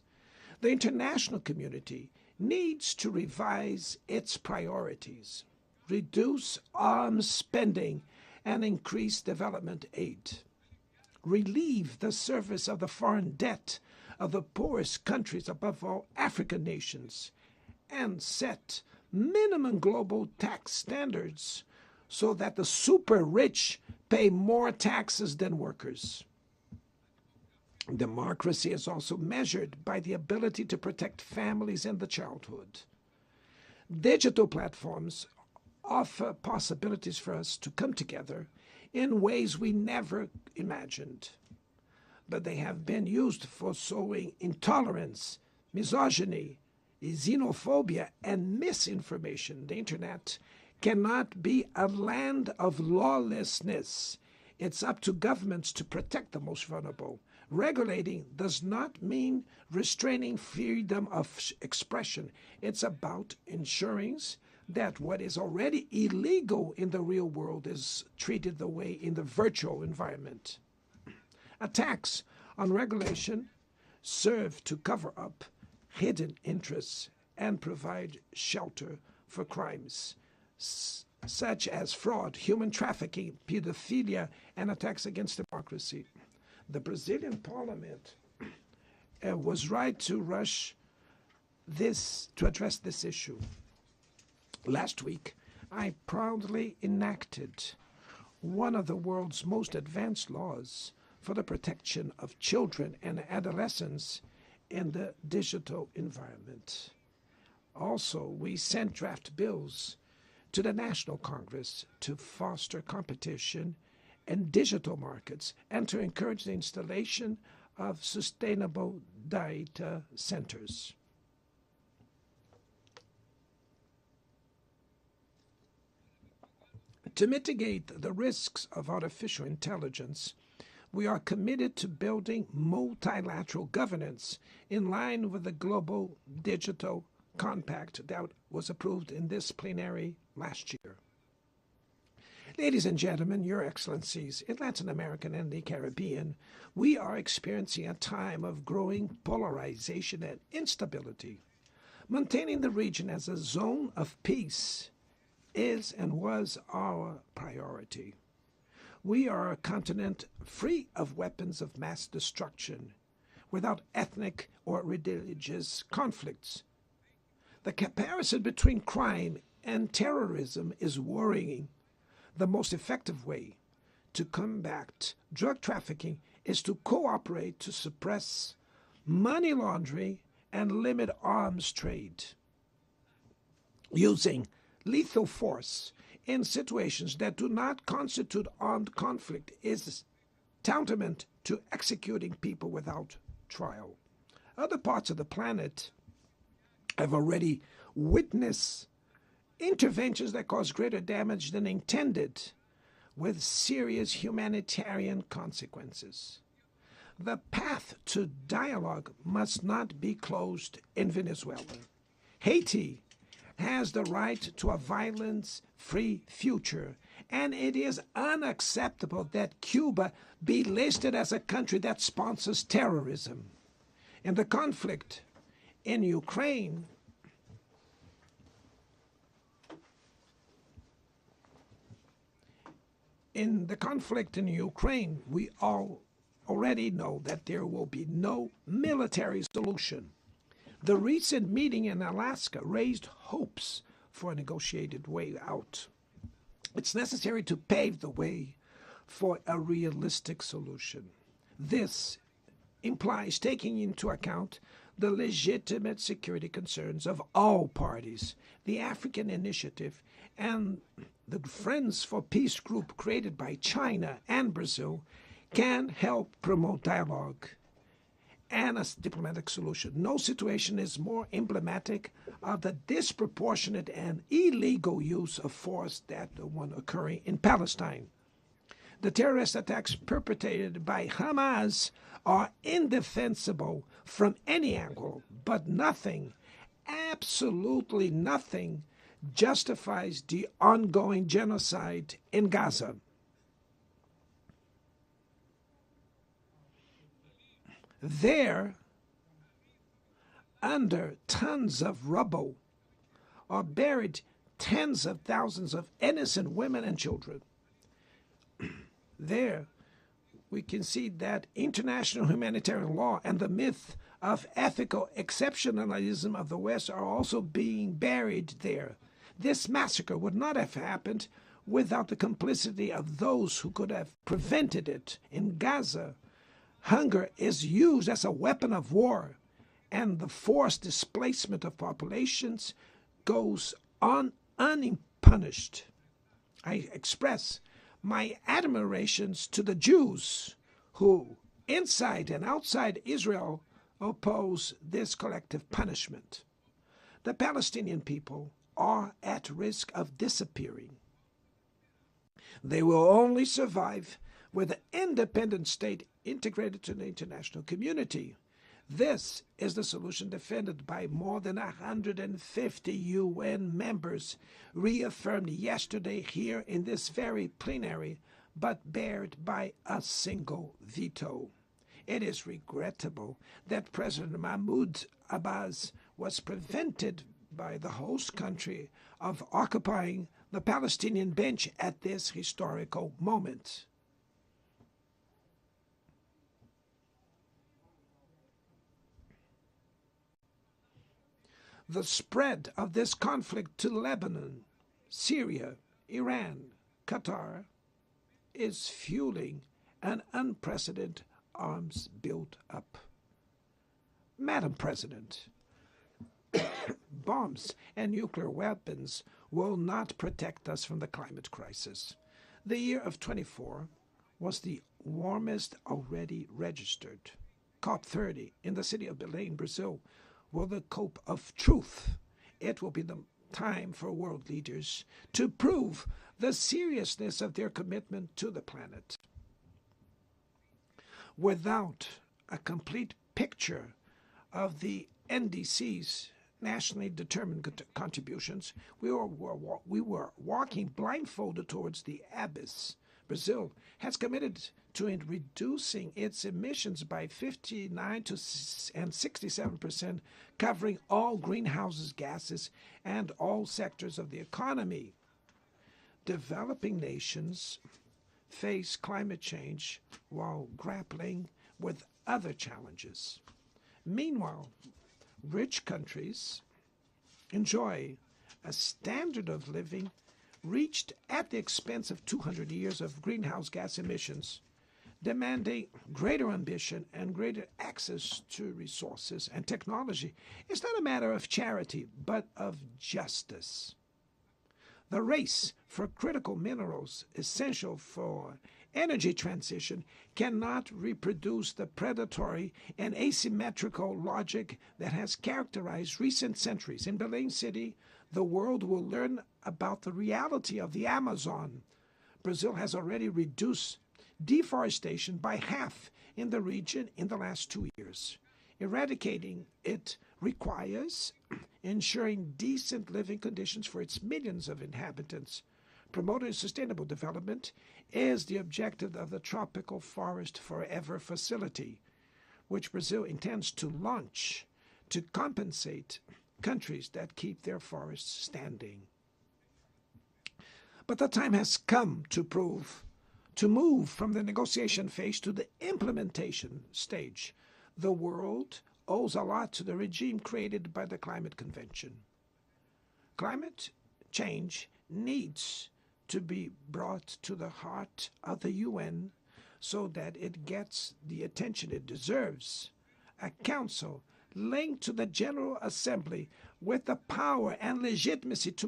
The international community needs to revise its priorities, reduce arms spending, and increase development aid. Relieve the service of the foreign debt of the poorest countries, above all African nations, and set minimum global tax standards so that the super rich pay more taxes than workers. Democracy is also measured by the ability to protect families and the childhood. Digital platforms offer possibilities for us to come together in ways we never imagined. But they have been used for sowing intolerance, misogyny, xenophobia, and misinformation. The internet cannot be a land of lawlessness. It's up to governments to protect the most vulnerable. Regulating does not mean restraining freedom of expression. It's about ensuring that what is already illegal in the real world is treated the way in the virtual environment. Attacks on regulation serve to cover up hidden interests and provide shelter for crimes such as fraud, human trafficking, pedophilia, and attacks against democracy. The Brazilian parliament was right to rush to address this issue. Last week, I proudly enacted one of the world's most advanced laws for the protection of children and adolescents in the digital environment. Also, we sent draft bills to the National Congress to foster competition in digital markets and to encourage the installation of sustainable data centers. To mitigate the risks of artificial intelligence, we are committed to building multilateral governance in line with the Global Digital Compact that was approved in this plenary last year. Ladies and gentlemen, Your Excellencies, in Latin America and the Caribbean, we are experiencing a time of growing polarization and instability. Maintaining the region as a zone of peace is and was our priority. We are a continent free of weapons of mass destruction, without ethnic or religious conflicts. The comparison between crime and terrorism is worrying. The most effective way to combat drug trafficking is to cooperate to suppress money laundering and limit arms trade. Using lethal force in situations that do not constitute armed conflict is tantamount to executing people without trial. Other parts of the planet have already witnessed interventions that cause greater damage than intended, with serious humanitarian consequences. The path to dialogue must not be closed in Venezuela. Haiti has the right to a violence-free future, and it is unacceptable that Cuba be listed as a country that sponsors terrorism. In the conflict in Ukraine, we all already know that there will be no military solution. The recent meeting in Alaska raised hopes for a negotiated way out. It's necessary to pave the way for a realistic solution. This implies taking into account the legitimate security concerns of all parties. The African Initiative and the Friends for Peace group created by China and Brazil can help promote dialogue and a diplomatic solution. No situation is more emblematic of the disproportionate and illegal use of force than the one occurring in Palestine. The terrorist attacks perpetrated by Hamas are indefensible from any angle, but nothing, absolutely nothing, justifies the ongoing genocide in Gaza. There, under tons of rubble, are buried tens of thousands of innocent women and children. There, we can see that international humanitarian law and the myth of ethical exceptionalism of the West are also being buried there. This massacre would not have happened without the complicity of those who could have prevented it. In Gaza, hunger is used as a weapon of war, and the forced displacement of populations goes on unpunished. I express my admirations to the Jews who, inside and outside Israel, oppose this collective punishment. The Palestinian people are at risk of disappearing. They will only survive with an independent state integrated to the international community. This is the solution defended by more than 150 UN members, reaffirmed yesterday here in this very plenary, but bared by a single veto. It is regrettable that President Mahmoud Abbas was prevented by the host country of occupying the Palestinian bench at this historical moment. The spread of this conflict to Lebanon, Syria, Iran, Qatar is fueling an unprecedented arms build-up. Madam President, bombs and nuclear weapons will not protect us from the climate crisis. The year of 24 was the warmest already registered. COP30 in the city of Belém, Brazil, will the cope of truth. It will be the time for world leaders to prove the seriousness of their commitment to the planet. Without a complete picture of the NDC's nationally determined contributions, we were walking blindfolded towards the abyss. Brazil has committed to reducing its emissions by 59 and 67%, covering all greenhouse gases and all sectors of the economy. Developing nations face climate change while grappling with other challenges. Meanwhile, rich countries enjoy a standard of living reached at the expense of 200 years of greenhouse gas emissions, demanding greater ambition and greater access to resources and technology. Is not a matter of charity, but of justice. The race for critical minerals essential for energy transition cannot reproduce the predatory and asymmetrical logic that has characterized recent centuries. In Belém City, the world will learn about the reality of the Amazon. Brazil has already reduced deforestation by half in the region in the last 2 years. Eradicating it requires ensuring decent living conditions for its millions of inhabitants. Promoting sustainable development is the objective of the Tropical Forest Forever facility, which Brazil intends to launch to compensate countries that keep their forests standing. But the time has come to move from the negotiation phase to the implementation stage. The world owes a lot to the regime created by the Climate Convention. Climate change needs to be brought to the heart of the UN so that it gets the attention it deserves. A council linked to the General Assembly with the power and legitimacy to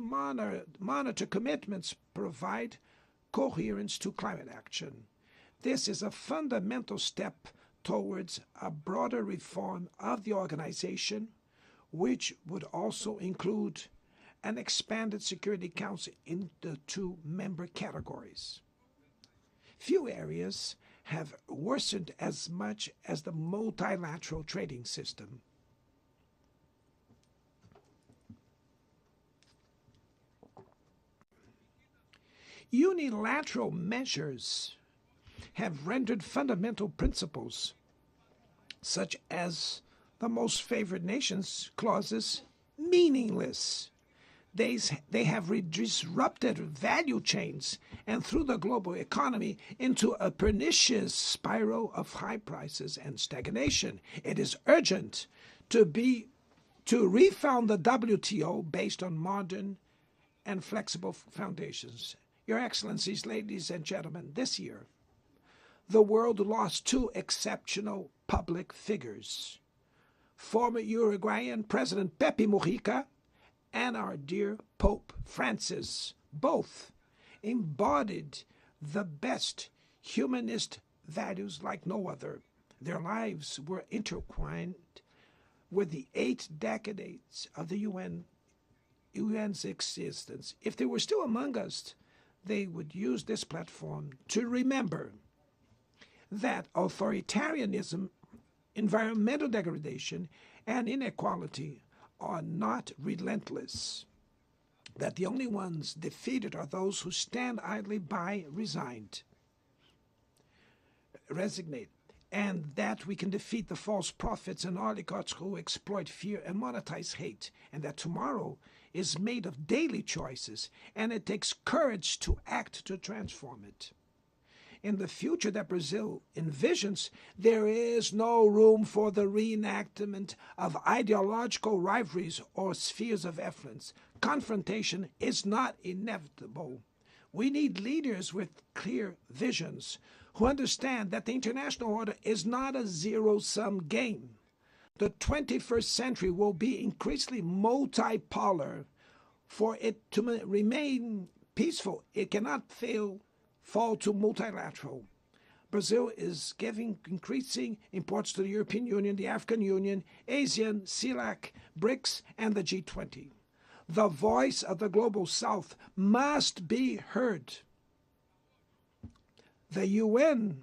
monitor commitments provide coherence to climate action. This is a fundamental step towards a broader reform of the organization, which would also include an expanded Security Council in the 2 member categories. Few areas have worsened as much as the multilateral trading system. Unilateral measures have rendered fundamental principles, such as the most favored nations clauses, meaningless. They have disrupted value chains and threw the global economy into a pernicious spiral of high prices and stagnation. It is urgent to refound the WTO based on modern and flexible foundations. Your Excellencies, ladies and gentlemen, this year, the world lost 2 exceptional public figures. Former Uruguayan President Pepe Mujica and our dear Pope Francis. Both embodied the best humanist values like no other. Their lives were intertwined with the 8 decades of the UN's existence. If they were still among us, they would use this platform to remember that authoritarianism, environmental degradation, and inequality are not relentless, that the only ones defeated are those who stand idly by, resignate, and that we can defeat the false prophets and oligarchs who exploit fear and monetize hate, and that tomorrow is made of daily choices, and it takes courage to act to transform it. In the future that Brazil envisions, there is no room for the reenactment of ideological rivalries or spheres of influence. Confrontation is not inevitable. We need leaders with clear visions who understand that the international order is not a zero-sum game. The 21st century will be increasingly multipolar. For it to remain peaceful, it cannot fall to multilateral. Brazil is giving increasing importance to the European Union, the African Union, ASEAN, CELAC, BRICS, and the G20. The voice of the Global South must be heard. The UN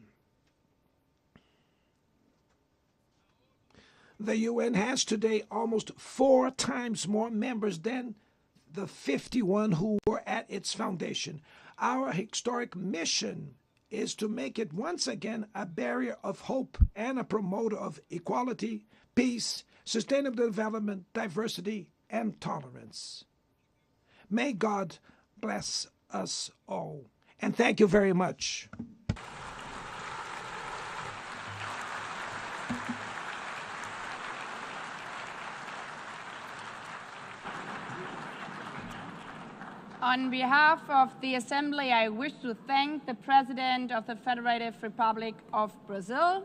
has today almost 4 times more members than the 51 who were at its foundation. Our historic mission is to make it once again a barrier of hope and a promoter of equality, peace, sustainable development, diversity, and tolerance. May God bless us all. And thank you very much. On behalf of the Assembly, I wish to thank the President of the Federative Republic of Brazil,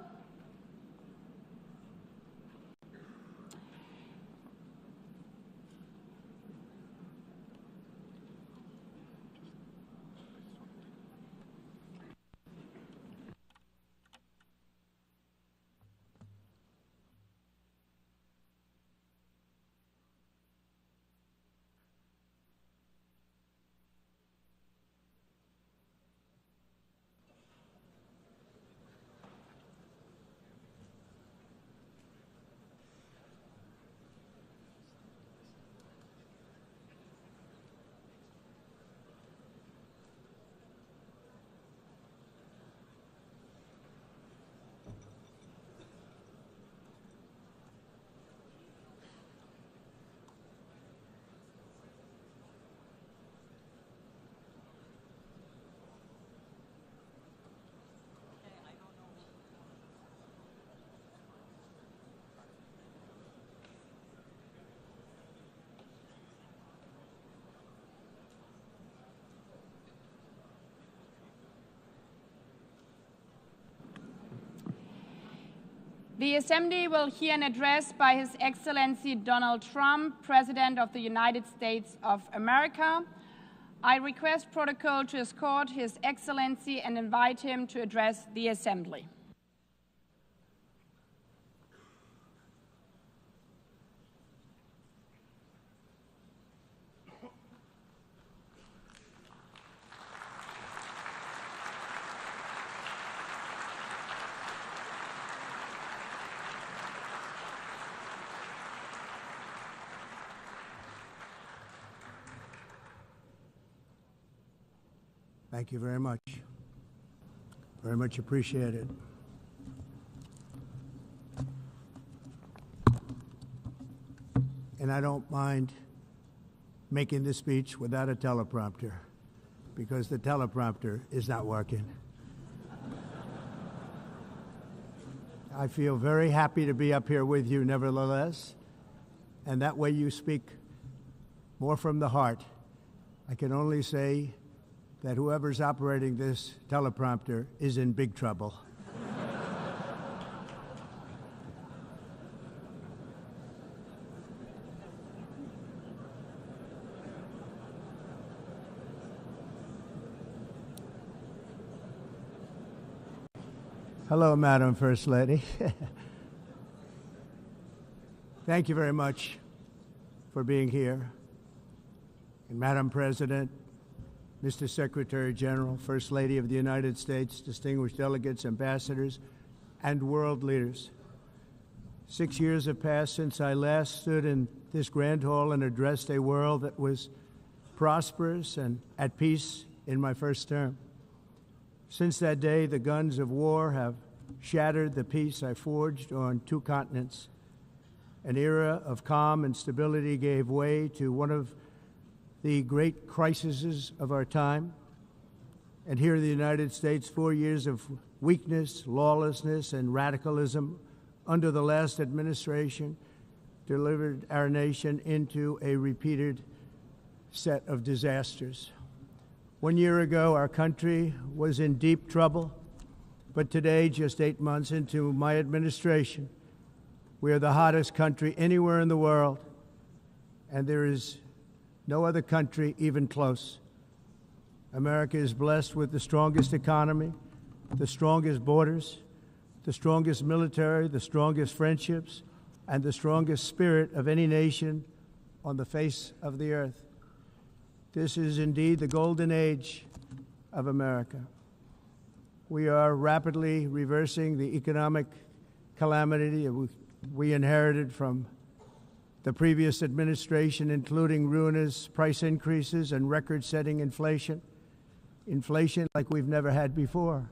The Assembly will hear an address by His Excellency Donald Trump, President of the United States of America. I request protocol to escort His Excellency and invite him to address the Assembly. Thank you very much. Very much appreciated. And I don't mind making this speech without a teleprompter, because the teleprompter is not working. I feel very happy to be up here with you nevertheless, and that way you speak more from the heart. I can only say that whoever's operating this teleprompter is in big trouble. Hello, Madam First Lady. Thank you very much for being here. And Madam President, Mr. Secretary-General, First Lady of the United States, distinguished delegates, ambassadors, and world leaders. 6 years have passed since I last stood in this grand hall and addressed a world that was prosperous and at peace in my first term. Since that day, the guns of war have shattered the peace I forged on 2 continents. An era of calm and stability gave way to one of the great crises of our time. And here in the United States, 4 years of weakness, lawlessness, and radicalism under the last administration delivered our nation into a repeated set of disasters. 1 year ago, our country was in deep trouble, but today, just 8 months into my administration, we are the hottest country anywhere in the world, and there is no other country even close. America is blessed with the strongest economy, the strongest borders, the strongest military, the strongest friendships, and the strongest spirit of any nation on the face of the earth. This is indeed the golden age of America. We are rapidly reversing the economic calamity we inherited from the previous administration, including ruinous price increases and record-setting inflation like we've never had before.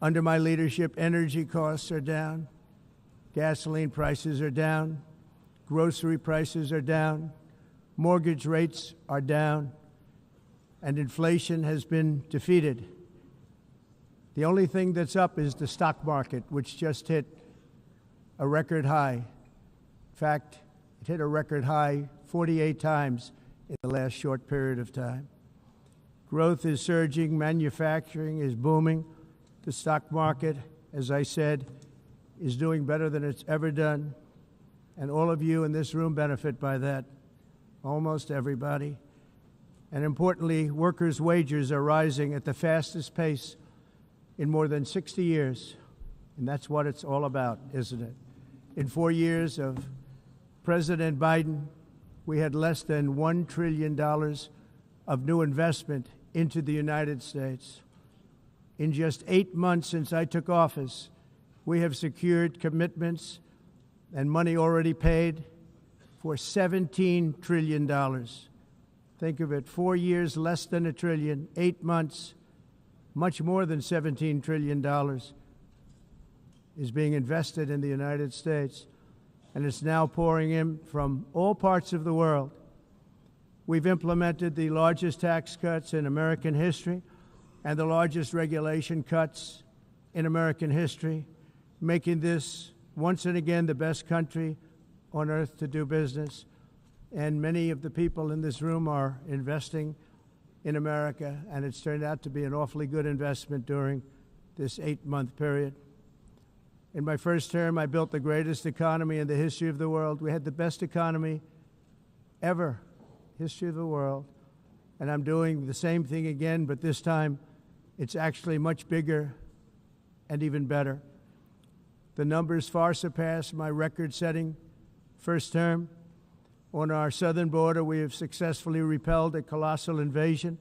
Under my leadership, energy costs are down, gasoline prices are down, grocery prices are down, mortgage rates are down, and inflation has been defeated. The only thing that's up is the stock market, which just hit a record high. In fact, it hit a record high 48 times in the last short period of time. Growth is surging, manufacturing is booming. The stock market, as I said, is doing better than it's ever done. And all of you in this room benefit by that, almost everybody. And importantly, workers' wages are rising at the fastest pace in more than 60 years. And that's what it's all about, isn't it? In 4 years of President Biden, we had less than $1 trillion of new investment into the United States. In just 8 months since I took office, we have secured commitments and money already paid for $17 trillion. Think of it, 4 years, less than $1 trillion, 8 months, much more than $17 trillion is being invested in the United States, and it's now pouring in from all parts of the world. We've implemented the largest tax cuts in American history and the largest regulation cuts in American history, making this once and again the best country on earth to do business. And many of the people in this room are investing in America, and it's turned out to be an awfully good investment during this 8-month period. In my first term, I built the greatest economy in the history of the world. We had the best economy ever, history of the world. And I'm doing the same thing again, but this time it's actually much bigger and even better. The numbers far surpass my record-setting first term. On our southern border, we have successfully repelled a colossal invasion,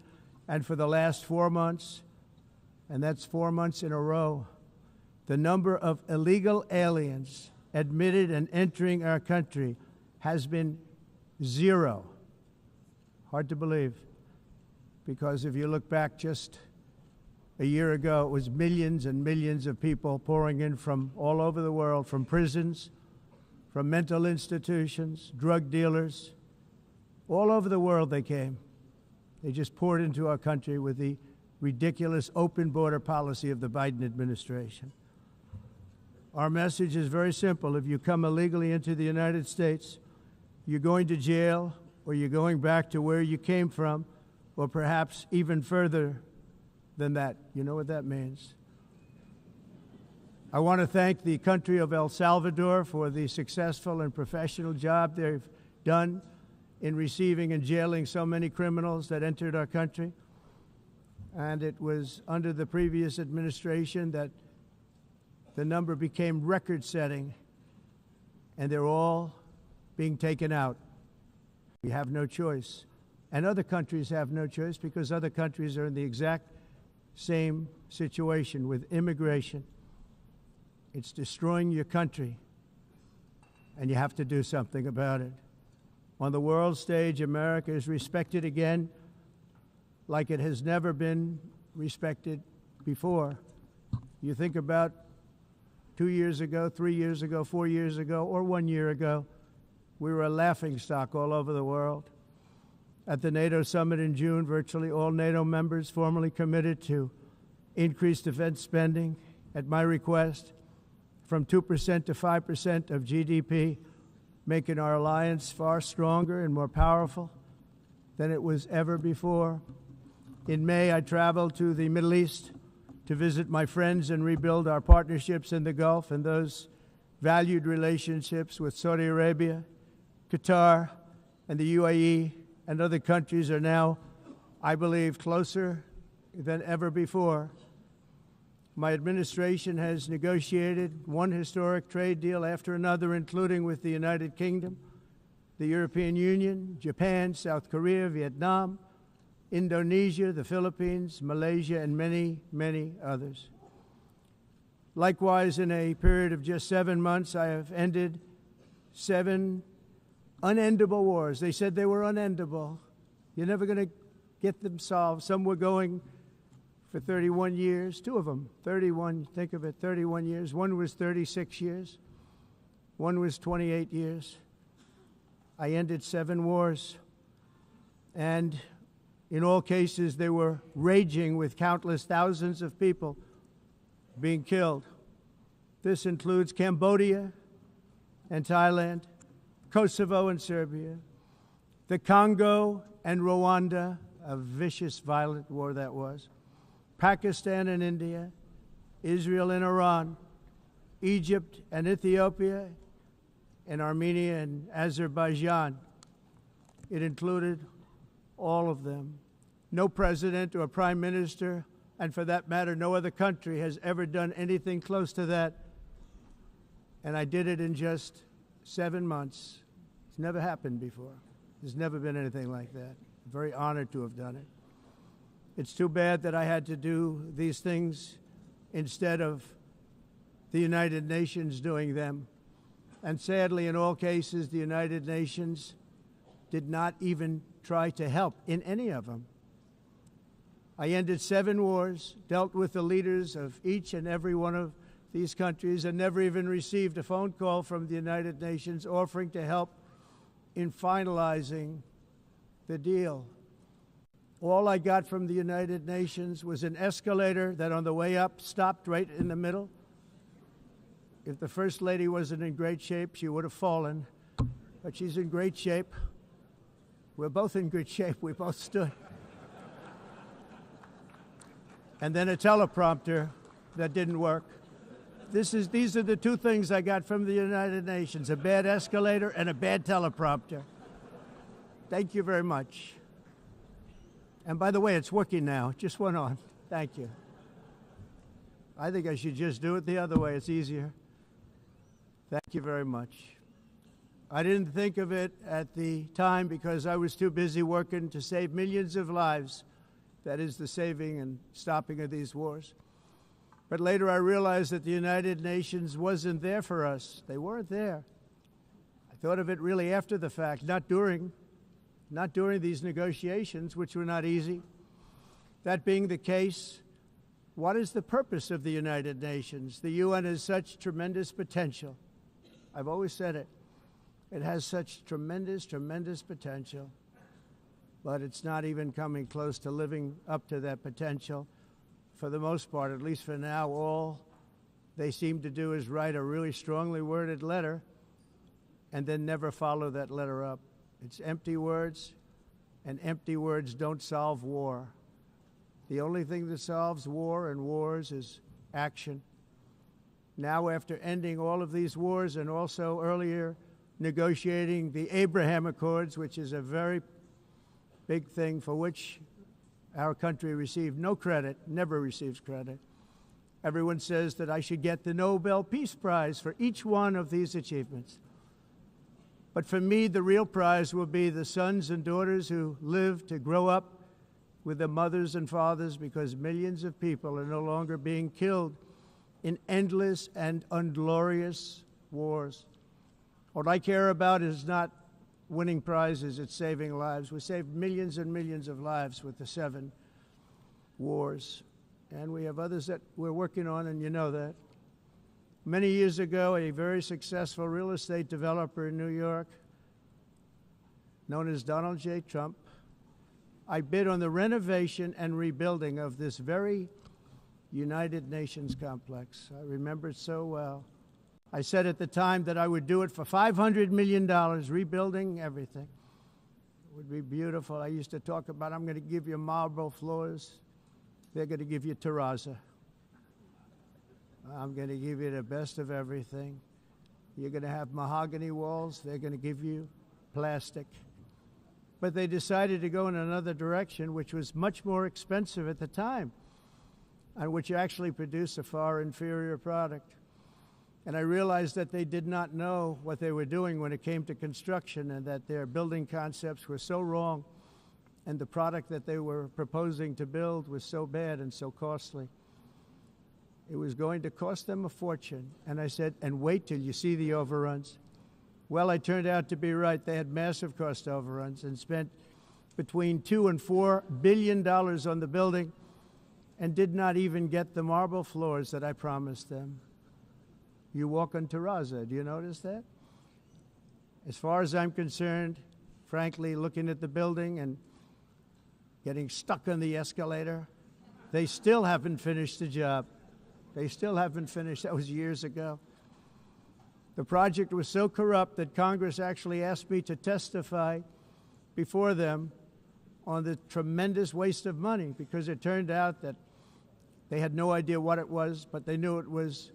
and for the last 4 months, and that's 4 months in a row, the number of illegal aliens admitted and entering our country has been 0. Hard to believe, because if you look back just a year ago, it was millions and millions of people pouring in from all over the world, from prisons, from mental institutions, drug dealers. All over the world they came. They just poured into our country with the ridiculous open border policy of the Biden administration. Our message is very simple. If you come illegally into the United States, you're going to jail, or you're going back to where you came from, or perhaps even further than that. You know what that means. I want to thank the country of El Salvador for the successful and professional job they've done in receiving and jailing so many criminals that entered our country. And it was under the previous administration that the number became record-setting, and they're all being taken out. We have no choice. And other countries have no choice, because other countries are in the exact same situation with immigration. It's destroying your country, and you have to do something about it. On the world stage, America is respected again like it has never been respected before. You think about 2 years ago, 3 years ago, 4 years ago, or 1 year ago, we were a laughingstock all over the world. At the NATO summit in June, virtually all NATO members formally committed to increase defense spending at my request from 2% to 5% of GDP, making our alliance far stronger and more powerful than it was ever before. In May, I traveled to the Middle East to visit my friends and rebuild our partnerships in the Gulf and those valued relationships with Saudi Arabia, Qatar, and the UAE, and other countries are now, I believe, closer than ever before. My administration has negotiated one historic trade deal after another, including with the United Kingdom, the European Union, Japan, South Korea, Vietnam, Indonesia, the Philippines, Malaysia, and many, many others. Likewise, in a period of just 7 months, I have ended 7 unendable wars. They said they were unendable. You're never going to get them solved. Some were going for 31 years, two of them, 31, think of it, 31 years. One was 36 years. One was 28 years. I ended 7 wars. And in all cases, they were raging with countless thousands of people being killed. This includes Cambodia and Thailand, Kosovo and Serbia, the Congo and Rwanda, a vicious, violent war that was, Pakistan and India, Israel and Iran, Egypt and Ethiopia, and Armenia and Azerbaijan. It included all of them. No president or prime minister, and for that matter, no other country has ever done anything close to that. And I did it in just 7 months. It's never happened before. There's never been anything like that. I'm very honored to have done it. It's too bad that I had to do these things instead of the United Nations doing them. And sadly, in all cases, the United Nations did not even try to help in any of them. I ended 7 wars, dealt with the leaders of each and every one of these countries, and never even received a phone call from the United Nations offering to help in finalizing the deal. All I got from the United Nations was an escalator that on the way up stopped right in the middle. If the First Lady wasn't in great shape, she would have fallen, but she's in great shape. We're both in good shape. We both stood. And then a teleprompter that didn't work. These are the 2 things I got from the United Nations, a bad escalator and a bad teleprompter. Thank you very much. And by the way, it's working now. It just went on. Thank you. I think I should just do it the other way. It's easier. Thank you very much. I didn't think of it at the time because I was too busy working to save millions of lives. That is the saving and stopping of these wars. But later I realized that the United Nations wasn't there for us. They weren't there. I thought of it really after the fact, not during these negotiations, which were not easy. That being the case, what is the purpose of the United Nations? The UN has such tremendous potential. I've always said it. It has such tremendous, tremendous potential, but it's not even coming close to living up to that potential. For the most part, at least for now, all they seem to do is write a really strongly worded letter and then never follow that letter up. It's empty words, and empty words don't solve war. The only thing that solves war and wars is action. Now, after ending all of these wars and also earlier negotiating the Abraham Accords, which is a very big thing for which our country received no credit, never receives credit. Everyone says that I should get the Nobel Peace Prize for each one of these achievements. But for me, the real prize will be the sons and daughters who live to grow up with their mothers and fathers, because millions of people are no longer being killed in endless and unglorious wars. What I care about is not winning prizes, it's saving lives. We saved millions and millions of lives with the 7 wars. And we have others that we're working on, and you know that. Many years ago, a very successful real estate developer in New York, known as Donald J. Trump, I bid on the renovation and rebuilding of this very United Nations complex. I remember it so well. I said at the time that I would do it for $500 million, rebuilding everything. It would be beautiful. I used to talk about, I'm going to give you marble floors. They're going to give you terrazzo. I'm going to give you the best of everything. You're going to have mahogany walls. They're going to give you plastic. But they decided to go in another direction, which was much more expensive at the time, and which actually produced a far inferior product. And I realized that they did not know what they were doing when it came to construction, and that their building concepts were so wrong, and the product that they were proposing to build was so bad and so costly. It was going to cost them a fortune. And I said, and wait till you see the overruns. Well, I turned out to be right. They had massive cost overruns and spent between $2 and $4 billion on the building. and did not even get the marble floors that I promised them. You walk on terrazzo. Do you notice that? As far as I'm concerned, frankly, looking at the building and getting stuck on the escalator, they still haven't finished the job. They still haven't finished. That was years ago. The project was so corrupt that Congress actually asked me to testify before them on the tremendous waste of money, because it turned out that they had no idea what it was, but they knew it was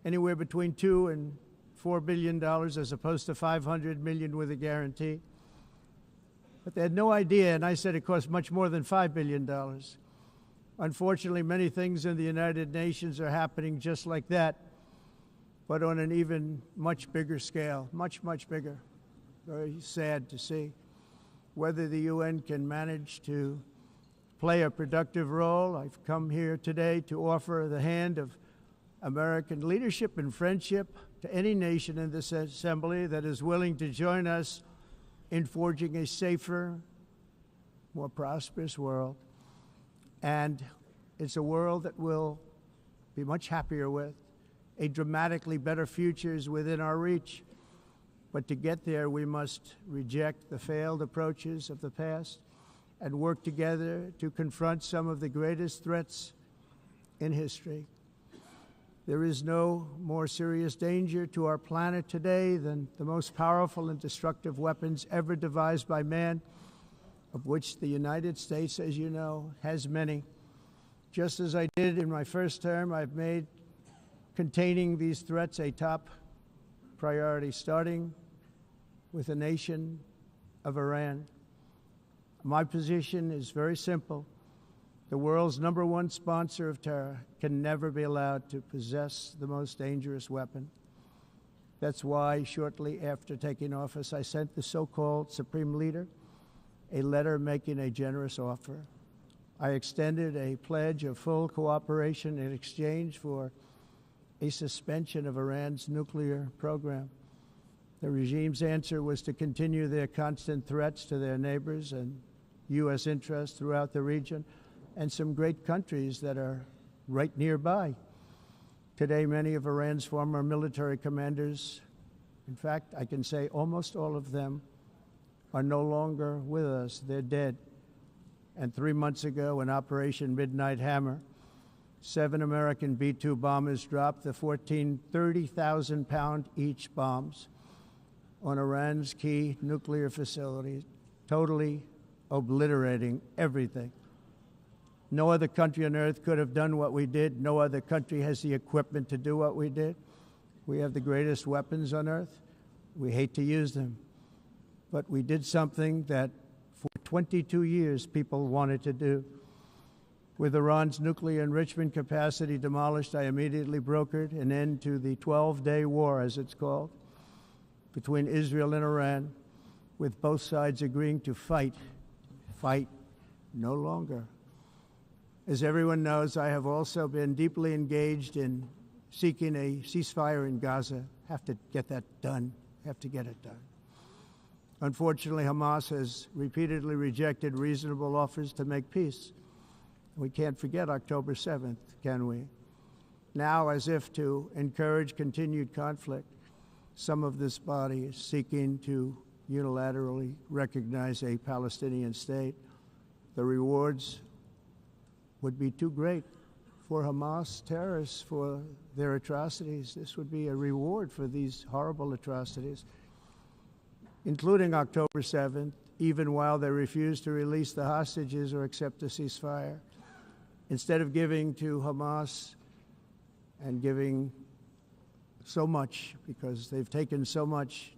anywhere between $2 and $4 billion as opposed to $500 million with a guarantee. But they had no idea, and I said it cost much more than $5 billion. Unfortunately, many things in the United Nations are happening just like that, but on an even much bigger scale, much, much bigger. Very sad to see. Whether the UN can manage to play a productive role, I've come here today to offer the hand of American leadership and friendship to any nation in this assembly that is willing to join us in forging a safer, more prosperous world. And it's a world that we'll be much happier with. A dramatically better future is within our reach. But to get there, we must reject the failed approaches of the past and work together to confront some of the greatest threats in history. There is no more serious danger to our planet today than the most powerful and destructive weapons ever devised by man, of which the United States, as you know, has many. Just as I did in my first term, I've made containing these threats a top priority, starting with the nation of Iran. My position is very simple. The world's #1 sponsor of terror can never be allowed to possess the most dangerous weapon. That's why, shortly after taking office, I sent the so-called Supreme Leader a letter making a generous offer. I extended a pledge of full cooperation in exchange for a suspension of Iran's nuclear program. The regime's answer was to continue their constant threats to their neighbors and U.S. interests throughout the region and some great countries that are right nearby. Today, many of Iran's former military commanders, in fact, I can say almost all of them, are no longer with us. They're dead. And 3 months ago, in Operation Midnight Hammer, 7 American B-2 bombers dropped the 14 30,000-pound each bombs on Iran's key nuclear facilities, totally obliterating everything. No other country on earth could have done what we did. No other country has the equipment to do what we did. We have the greatest weapons on earth. We hate to use them. But we did something that for 22 years people wanted to do. With Iran's nuclear enrichment capacity demolished, I immediately brokered an end to the 12-day war, as it's called, between Israel and Iran, with both sides agreeing to fight no longer. As everyone knows, I have also been deeply engaged in seeking a ceasefire in Gaza. Have to get that done. Have to get it done. Unfortunately, Hamas has repeatedly rejected reasonable offers to make peace. We can't forget October 7th, can we? Now, as if to encourage continued conflict, some of this body is seeking to unilaterally recognize a Palestinian state. The rewards would be too great for Hamas terrorists for their atrocities. This would be a reward for these horrible atrocities, including October 7th, even while they refuse to release the hostages or accept a ceasefire. Instead of giving to Hamas and giving so much, because they've taken so much,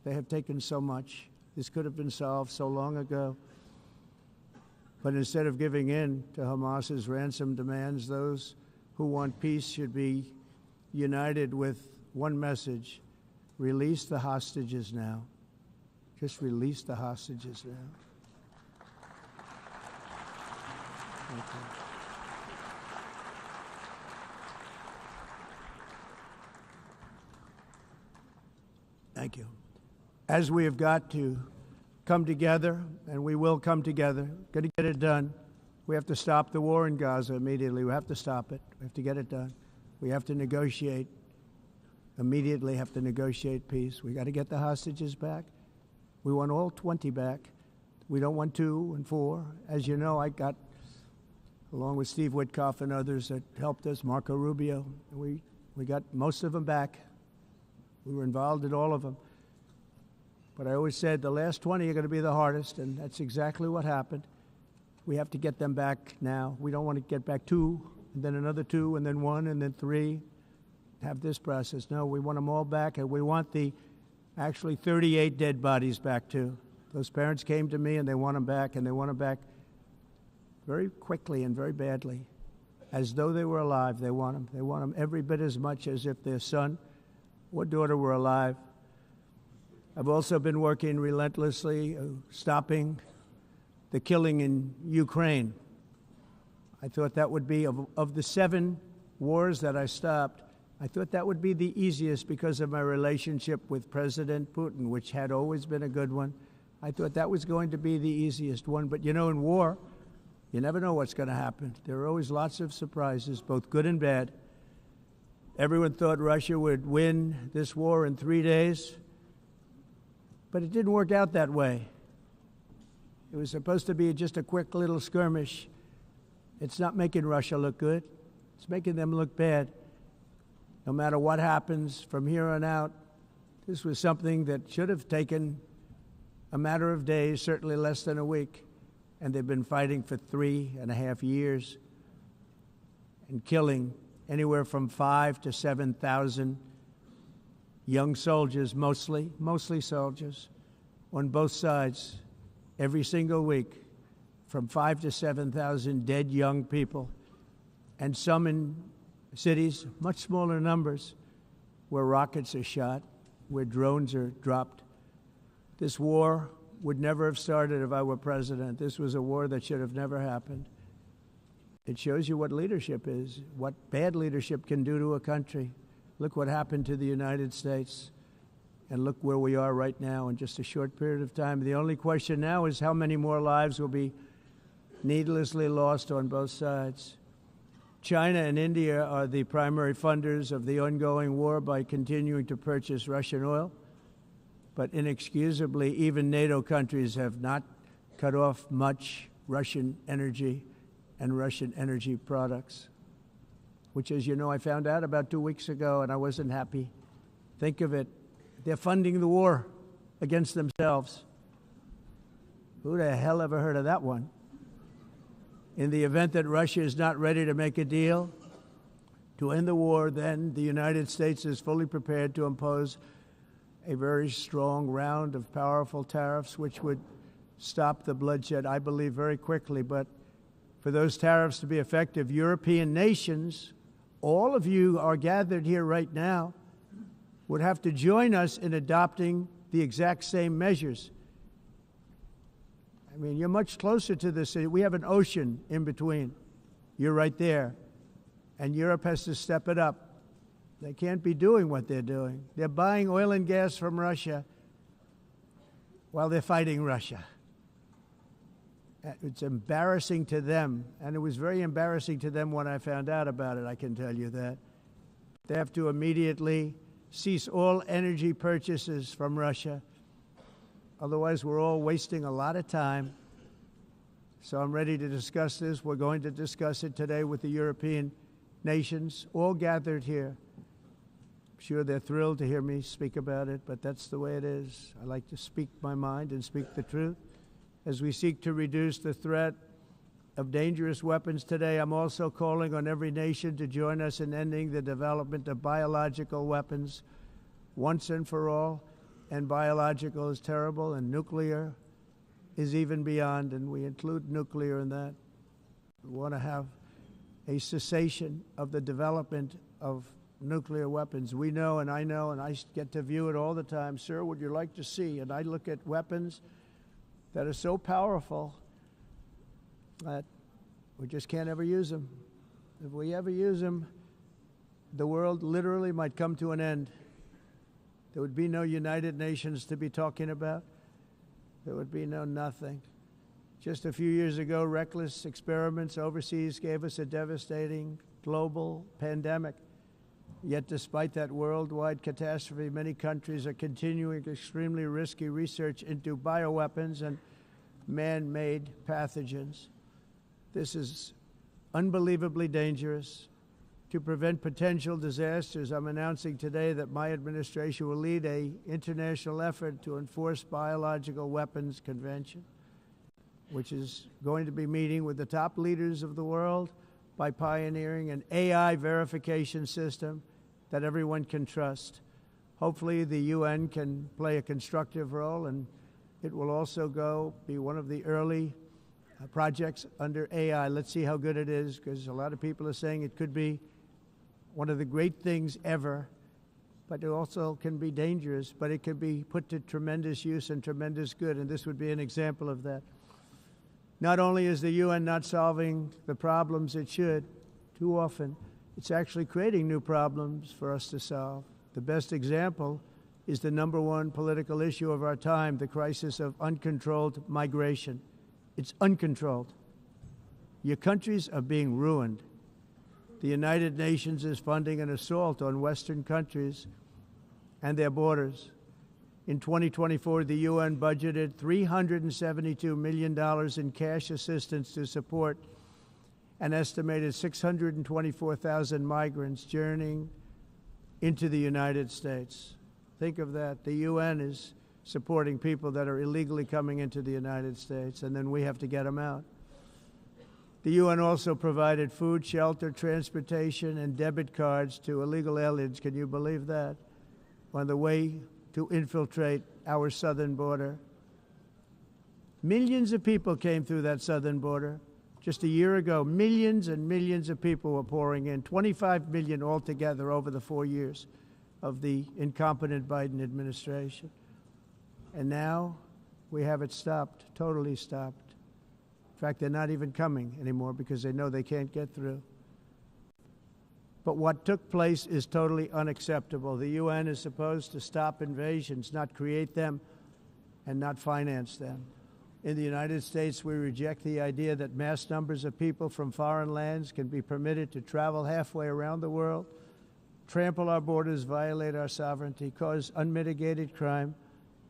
this could have been solved so long ago. But instead of giving in to Hamas's ransom demands, those who want peace should be united with one message: release the hostages now. Just release the hostages now. Thank you. Thank you. As we have got to come together, and we will come together, going to get it done We have to stop the war in Gaza immediately. We have to stop it. We have to get it done. We have to negotiate. Immediately have to negotiate peace. We got to get the hostages back. We want all 20 back. We don't want 2 and 4. As you know, I got, along with Steve Witkoff and others that helped us, Marco Rubio, we got most of them back. We were involved in all of them. But I always said the last 20 are going to be the hardest, and that's exactly what happened. We have to get them back now. We don't want to get back 2, and then another 2, and then 1, and then 3. Have this process. No, we want them all back, and we want the actually 38 dead bodies back too. Those parents came to me and they want them back, and they want them back very quickly and very badly. As though they were alive, they want them. They want them every bit as much as if their son or daughter were alive. I've also been working relentlessly, stopping the killing in Ukraine. I thought that would be, of the 7 wars that I stopped, I thought that would be the easiest because of my relationship with President Putin, which had always been a good one. I thought that was going to be the easiest one. But, you know, in war, you never know what's going to happen. There are always lots of surprises, both good and bad. Everyone thought Russia would win this war in 3 days, but it didn't work out that way. It was supposed to be just a quick little skirmish. It's not making Russia look good. It's making them look bad. No matter what happens from here on out, this was something that should have taken a matter of days, certainly less than a week. And they've been fighting for 3.5 years and killing anywhere from 5,000 to 7,000 young soldiers, mostly soldiers, on both sides, every single week, from 5,000 to 7,000 dead young people, and some in cities, much smaller numbers, where rockets are shot, where drones are dropped. This war would never have started if I were president. This was a war that should have never happened. It shows you what leadership is, what bad leadership can do to a country. Look what happened to the United States, and look where we are right now in just a short period of time. The only question now is how many more lives will be needlessly lost on both sides. China and India are the primary funders of the ongoing war by continuing to purchase Russian oil. But inexcusably, even NATO countries have not cut off much Russian energy and Russian energy products, which, as you know, I found out about 2 weeks ago, and I wasn't happy. Think of it. They're funding the war against themselves. Who the hell ever heard of that one? In the event that Russia is not ready to make a deal to end the war, then the United States is fully prepared to impose a very strong round of powerful tariffs, which would stop the bloodshed, I believe, very quickly. But for those tariffs to be effective, European nations, all of you are gathered here right now, would have to join us in adopting the exact same measures. I mean, you're much closer to this. We have an ocean in between. You're right there. And Europe has to step it up. They can't be doing what they're doing. They're buying oil and gas from Russia while they're fighting Russia. It's embarrassing to them, and it was very embarrassing to them when I found out about it, I can tell you that. They have to immediately cease all energy purchases from Russia. Otherwise, we're all wasting a lot of time. So I'm ready to discuss this. We're going to discuss it today with the European nations, all gathered here. I'm sure they're thrilled to hear me speak about it, but that's the way it is. I like to speak my mind and speak the truth. As we seek to reduce the threat of dangerous weapons today, I'm also calling on every nation to join us in ending the development of biological weapons once and for all. And biological is terrible, and nuclear is even beyond, and we include nuclear in that. We want to have a cessation of the development of nuclear weapons. We know, and I get to view it all the time. Sir, would you like to see? And I look at weapons that are so powerful that we just can't ever use them. If we ever use them, the world literally might come to an end. There would be no United Nations to be talking about. There would be no nothing. Just a few years ago, reckless experiments overseas gave us a devastating global pandemic. Yet despite that worldwide catastrophe, many countries are continuing extremely risky research into bioweapons and man-made pathogens. This is unbelievably dangerous. To prevent potential disasters, I'm announcing today that my administration will lead an international effort to enforce Biological Weapons Convention, which is going to be meeting with the top leaders of the world by pioneering an AI verification system that everyone can trust. Hopefully the UN can play a constructive role, and it will also be one of the early projects under AI. Let's see how good it is, because a lot of people are saying it could be one of the great things ever, but it also can be dangerous, but it can be put to tremendous use and tremendous good, and this would be an example of that. Not only is the UN not solving the problems it should, too often, it's actually creating new problems for us to solve. The best example is the #1 political issue of our time, the crisis of uncontrolled migration. It's uncontrolled. Your countries are being ruined. The United Nations is funding an assault on Western countries and their borders. In 2024, the UN budgeted $372 million in cash assistance to support an estimated 624,000 migrants journeying into the United States. Think of that. The UN is supporting people that are illegally coming into the United States, and then we have to get them out. The UN also provided food, shelter, transportation, and debit cards to illegal aliens. Can you believe that? On the way to infiltrate our southern border. Millions of people came through that southern border. Just a year ago, millions and millions of people were pouring in, 25 million altogether over the 4 years of the incompetent Biden administration. And now we have it stopped, totally stopped. In fact, they're not even coming anymore because they know they can't get through. But what took place is totally unacceptable. The UN is supposed to stop invasions, not create them and not finance them. In the United States, we reject the idea that mass numbers of people from foreign lands can be permitted to travel halfway around the world, trample our borders, violate our sovereignty, cause unmitigated crime,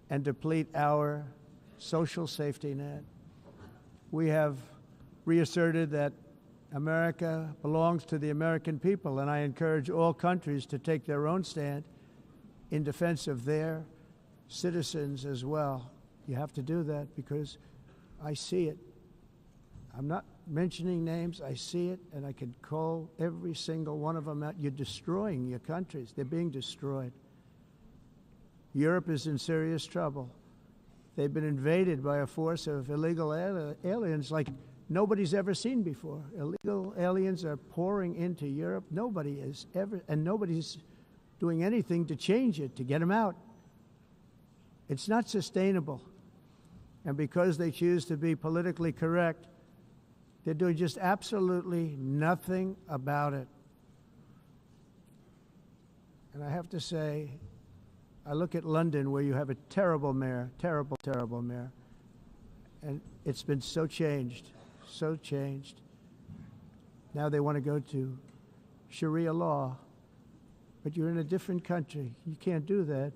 and deplete our social safety net. We have reasserted that America belongs to the American people, and I encourage all countries to take their own stand in defense of their citizens as well. You have to do that because I see it. I'm not mentioning names. I see it, and I can call every single one of them out. You're destroying your countries. They're being destroyed. Europe is in serious trouble. They've been invaded by a force of illegal aliens like nobody's ever seen before. Illegal aliens are pouring into Europe. Nobody is ever, and nobody's doing anything to change it, to get them out. It's not sustainable. And because they choose to be politically correct, they're doing just absolutely nothing about it. And I have to say, I look at London, where you have a terrible mayor, terrible, terrible mayor, and it's been so changed, so changed. Now they want to go to Sharia law, but you're in a different country. You can't do that.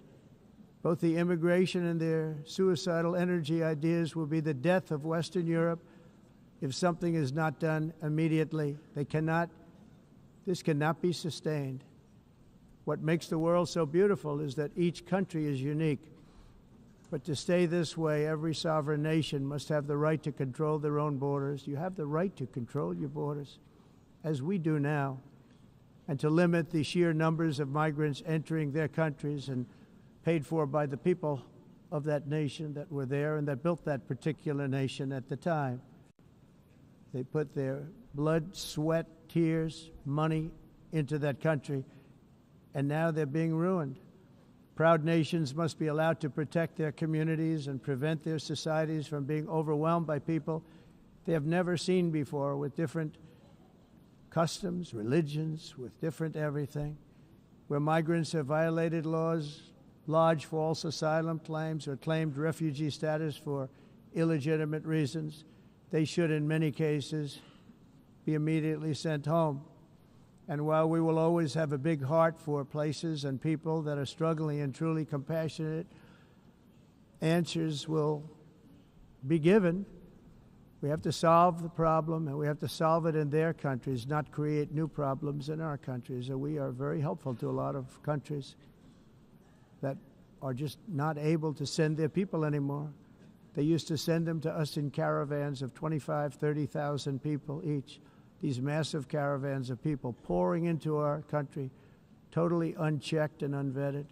Both the immigration and their suicidal energy ideas will be the death of Western Europe if something is not done immediately. This cannot be sustained. What makes the world so beautiful is that each country is unique. But to stay this way, every sovereign nation must have the right to control their own borders. You have the right to control your borders, as we do now, and to limit the sheer numbers of migrants entering their countries and paid for by the people of that nation that were there and that built that particular nation at the time. They put their blood, sweat, tears, money into that country, and now they're being ruined. Proud nations must be allowed to protect their communities and prevent their societies from being overwhelmed by people they have never seen before, with different customs, religions, with different everything. Where migrants have violated laws, lodged false asylum claims, or claimed refugee status for illegitimate reasons, they should, in many cases, be immediately sent home. And while we will always have a big heart for places and people that are struggling and truly compassionate, answers will be given. We have to solve the problem, and we have to solve it in their countries, not create new problems in our countries. And we are very helpful to a lot of countries that are just not able to send their people anymore. They used to send them to us in caravans of 25,000, 30,000 people each. These massive caravans of people pouring into our country, totally unchecked and unvetted.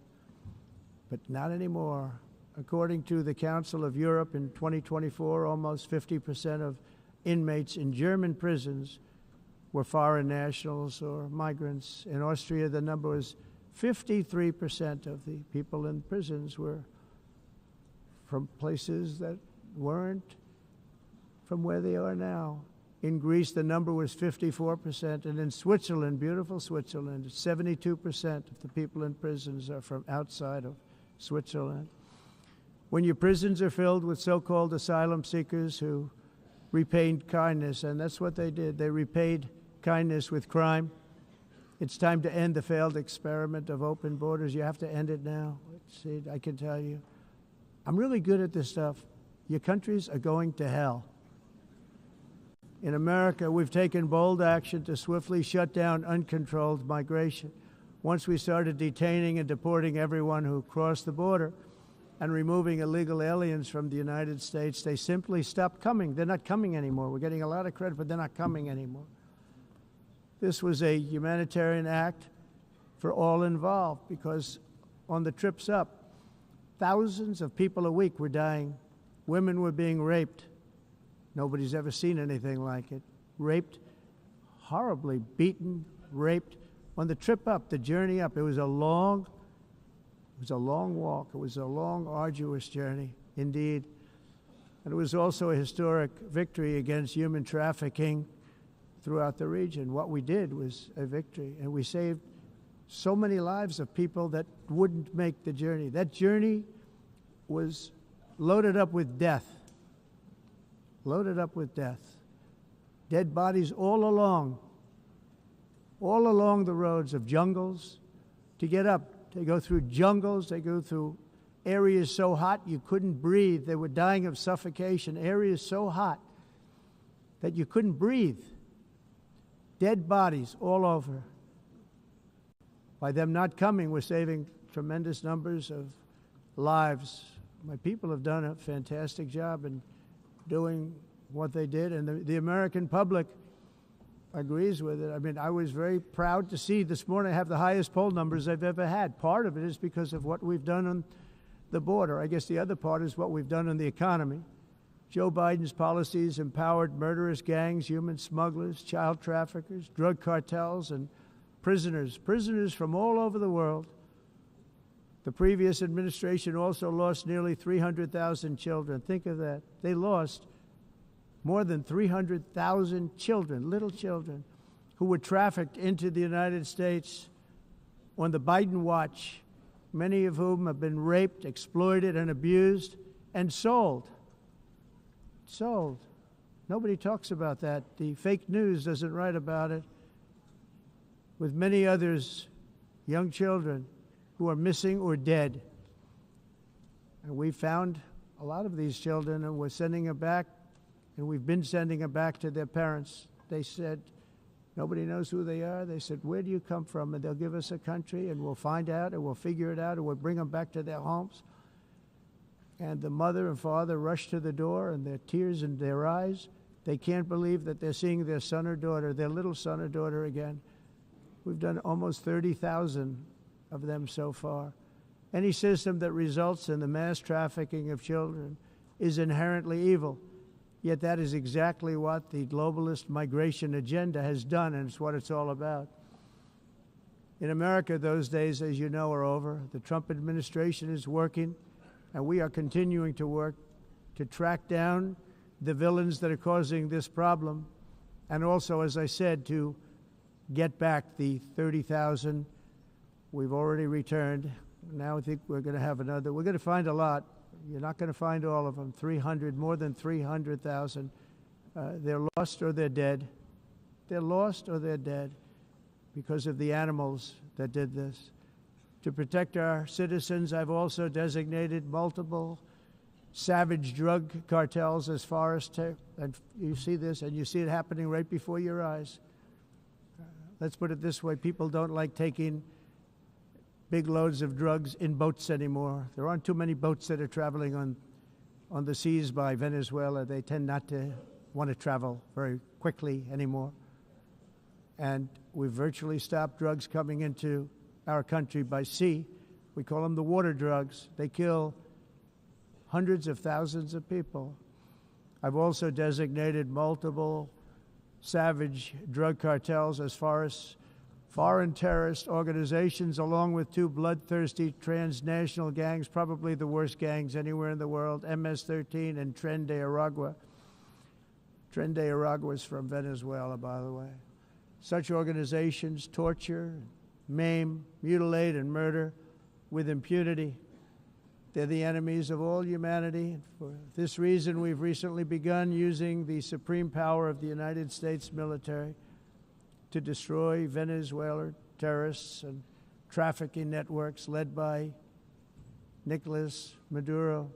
But not anymore. According to the Council of Europe in 2024, almost 50% of inmates in German prisons were foreign nationals or migrants. In Austria, the number was 53% of the people in prisons were from places that weren't from where they are now. In Greece, the number was 54%, and in Switzerland, beautiful Switzerland, 72% of the people in prisons are from outside of Switzerland. When your prisons are filled with so-called asylum seekers who repaid kindness, and that's what they did, they repaid kindness with crime. It's time to end the failed experiment of open borders. You have to end it now. See, I can tell you. I'm really good at this stuff. Your countries are going to hell. In America, we've taken bold action to swiftly shut down uncontrolled migration. Once we started detaining and deporting everyone who crossed the border and removing illegal aliens from the United States, they simply stopped coming. They're not coming anymore. We're getting a lot of credit, but they're not coming anymore. This was a humanitarian act for all involved because on the trips up, thousands of people a week were dying. Women were being raped. Nobody's ever seen anything like it. Raped, horribly beaten, raped. On the trip up, the journey up, it was a long walk. It was a long, arduous journey, indeed. And it was also a historic victory against human trafficking throughout the region. What we did was a victory, and we saved so many lives of people that wouldn't make the journey. That journey was loaded up with death. Loaded up with death. Dead bodies all along the roads of jungles to get up. They go through jungles, they go through areas so hot you couldn't breathe. They were dying of suffocation, areas so hot that you couldn't breathe. Dead bodies all over. By them not coming, we're saving tremendous numbers of lives. My people have done a fantastic job in doing what they did, and the American public agrees with it. I mean, I was very proud to see this morning I have the highest poll numbers I've ever had. Part of it is because of what we've done on the border. I guess the other part is what we've done on the economy. Joe Biden's policies empowered murderous gangs, human smugglers, child traffickers, drug cartels, and prisoners from all over the world. The previous administration also lost nearly 300,000 children. Think of that. They lost more than 300,000 children, little children, who were trafficked into the United States on the Biden watch, many of whom have been raped, exploited, and abused, and sold. Sold. Nobody talks about that. The fake news doesn't write about it. With many others, young children who are missing or dead. And we found a lot of these children, and we're sending them back, and we've been sending them back to their parents. They said, nobody knows who they are. They said, where do you come from? And they'll give us a country, and we'll find out, and we'll figure it out, and we'll bring them back to their homes. And the mother and father rush to the door, and their tears in their eyes. They can't believe that they're seeing their son or daughter, their little son or daughter again. We've done almost 30,000 of them so far. Any system that results in the mass trafficking of children is inherently evil. Yet that is exactly what the globalist migration agenda has done, and it's what it's all about. In America, those days, as you know, are over. The Trump administration is working, and we are continuing to work to track down the villains that are causing this problem, and also, as I said, to get back the 30,000 we've already returned. Now I think we're going to have another. We're going to find a lot. You're not going to find all of them. 300, more than 300,000 They're lost or they're dead. They're lost or they're dead because of the animals that did this. To protect our citizens, I've also designated multiple savage drug cartels as far as and you see this, and you see it happening right before your eyes. Let's put it this way, people don't like taking big loads of drugs in boats anymore. There aren't too many boats that are traveling on the seas by Venezuela. They tend not to want to travel very quickly anymore. And we've virtually stopped drugs coming into our country by sea. We call them the water drugs. They kill hundreds of thousands of people. I've also designated multiple savage drug cartels as far as foreign terrorist organizations, along with two bloodthirsty transnational gangs, probably the worst gangs anywhere in the world, MS-13 and Tren de Aragua. Tren de Aragua is from Venezuela, by the way. Such organizations torture, maim, mutilate, and murder with impunity. They're the enemies of all humanity. For this reason, we've recently begun using the supreme power of the United States military to destroy Venezuelan terrorists and trafficking networks led by Nicolas Maduro.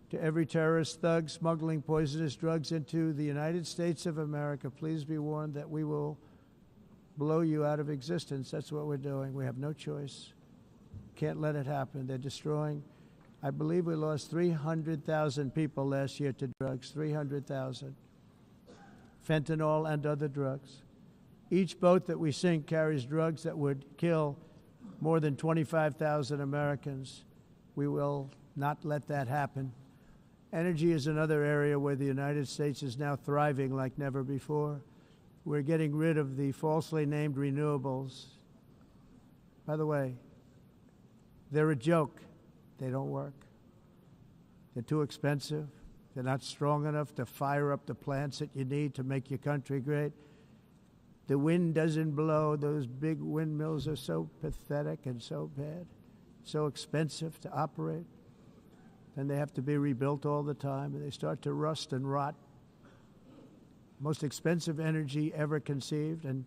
To every terrorist thug smuggling poisonous drugs into the United States of America, please be warned that we will blow you out of existence. That's what we're doing. We have no choice. Can't let it happen. They're destroying. I believe we lost 300,000 people last year to drugs, 300,000. Fentanyl and other drugs. Each boat that we sink carries drugs that would kill more than 25,000 Americans. We will not let that happen. Energy is another area where the United States is now thriving like never before. We're getting rid of the falsely named renewables. By the way, they're a joke. They don't work. They're too expensive. They're not strong enough to fire up the plants that you need to make your country great. The wind doesn't blow. Those big windmills are so pathetic and so bad, so expensive to operate. And they have to be rebuilt all the time, and they start to rust and rot. Most expensive energy ever conceived, and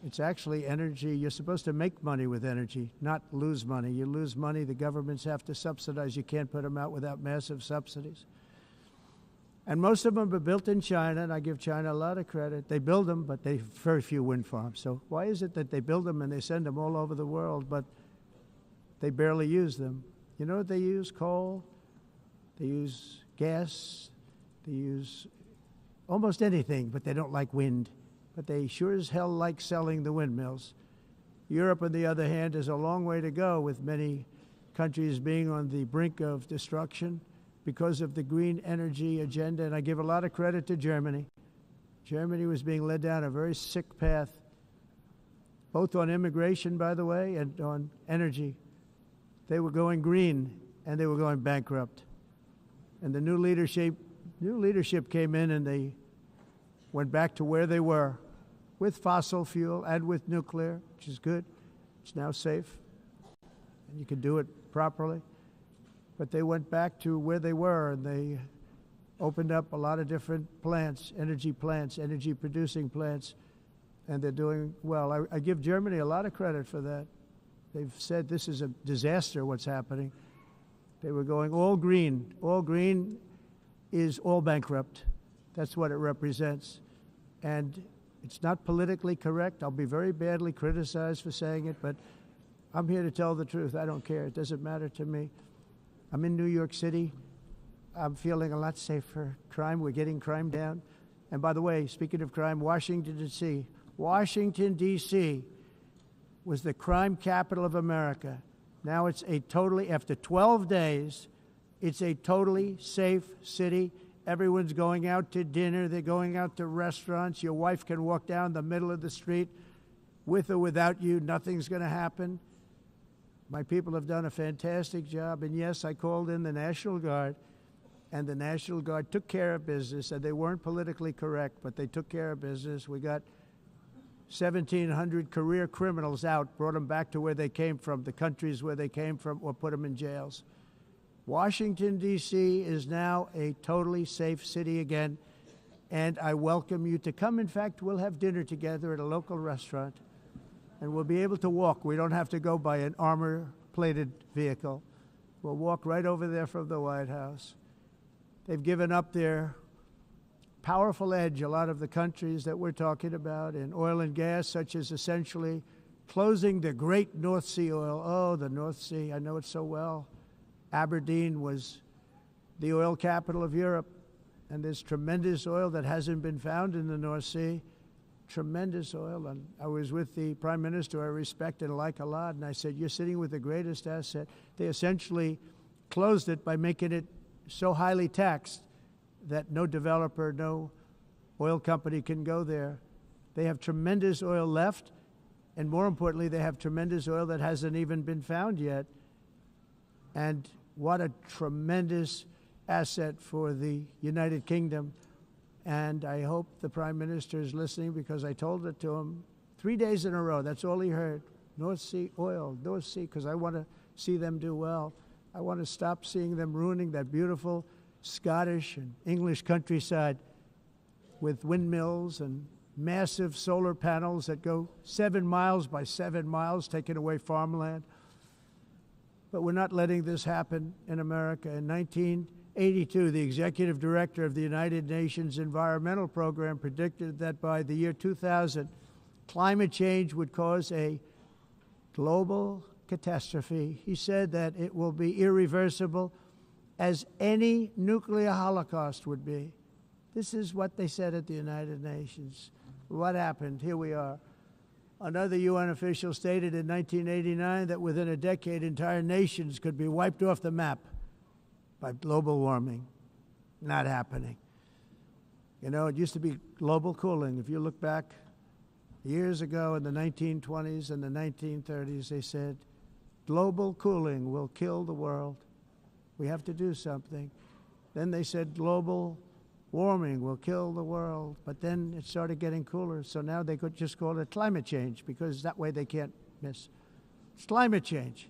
it's actually energy. You're supposed to make money with energy, not lose money. You lose money, the governments have to subsidize. You can't put them out without massive subsidies. And most of them are built in China, and I give China a lot of credit. They build them, but they have very few wind farms. So why is it that they build them and they send them all over the world, but they barely use them? You know what they use? Coal. They use gas. They use almost anything, but they don't like wind. But they sure as hell like selling the windmills. Europe, on the other hand, has a long way to go, with many countries being on the brink of destruction because of the green energy agenda. And I give a lot of credit to Germany. Germany was being led down a very sick path, both on immigration, by the way, and on energy. They were going green, and they were going bankrupt. And the new leadership came in, and they went back to where they were, with fossil fuel and with nuclear, which is good. It's now safe, and you can do it properly. But they went back to where they were, and they opened up a lot of different plants, energy-producing plants, and they're doing well. I give Germany a lot of credit for that. They've said this is a disaster, what's happening. They were going all green. All green is all bankrupt. That's what it represents. And it's not politically correct. I'll be very badly criticized for saying it, but I'm here to tell the truth. I don't care. It doesn't matter to me. I'm in New York City. I'm feeling a lot safer. Crime, we're getting crime down. And by the way, speaking of crime, Washington, D.C. was the crime capital of America. Now it's after 12 days, it's a totally safe city. Everyone's going out to dinner. They're going out to restaurants. Your wife can walk down the middle of the street with or without you. Nothing's going to happen. My people have done a fantastic job. And yes, I called in the National Guard, and the National Guard took care of business. And they weren't politically correct, but they took care of business. We got 1,700 career criminals out, brought them back to where they came from, the countries where they came from, or put them in jails. Washington, D.C. is now a totally safe city again, and I welcome you to come. In fact, we'll have dinner together at a local restaurant, and we'll be able to walk. We don't have to go by an armor-plated vehicle. We'll walk right over there from the White House. They've given up their powerful edge, a lot of the countries that we're talking about, in oil and gas, such as essentially closing the great North Sea oil. Oh, the North Sea, I know it so well. Aberdeen was the oil capital of Europe, and there's tremendous oil that hasn't been found in the North Sea. Tremendous oil. And I was with the Prime Minister I respect and like a lot, and I said, you're sitting with the greatest asset. They essentially closed it by making it so highly taxed that no developer, no oil company can go there. They have tremendous oil left, and more importantly, they have tremendous oil that hasn't even been found yet. And what a tremendous asset for the United Kingdom. And I hope the Prime Minister is listening, because I told it to him 3 days in a row. That's all he heard. North Sea oil, North Sea, because I want to see them do well. I want to stop seeing them ruining that beautiful Scottish and English countryside with windmills and massive solar panels that go 7 miles by 7 miles, taking away farmland. But we're not letting this happen in America. In 1982, the executive director of the United Nations Environmental Program predicted that by the year 2000, climate change would cause a global catastrophe. He said that it will be irreversible, as any nuclear holocaust would be. This is what they said at the United Nations. What happened? Here we are. Another UN official stated in 1989 that within a decade, entire nations could be wiped off the map by global warming. Not happening. You know, it used to be global cooling. If you look back years ago in the 1920s and the 1930s, they said, global cooling will kill the world. We have to do something. Then they said global warming will kill the world. But then it started getting cooler. So now they could just call it climate change, because that way they can't miss. It's climate change.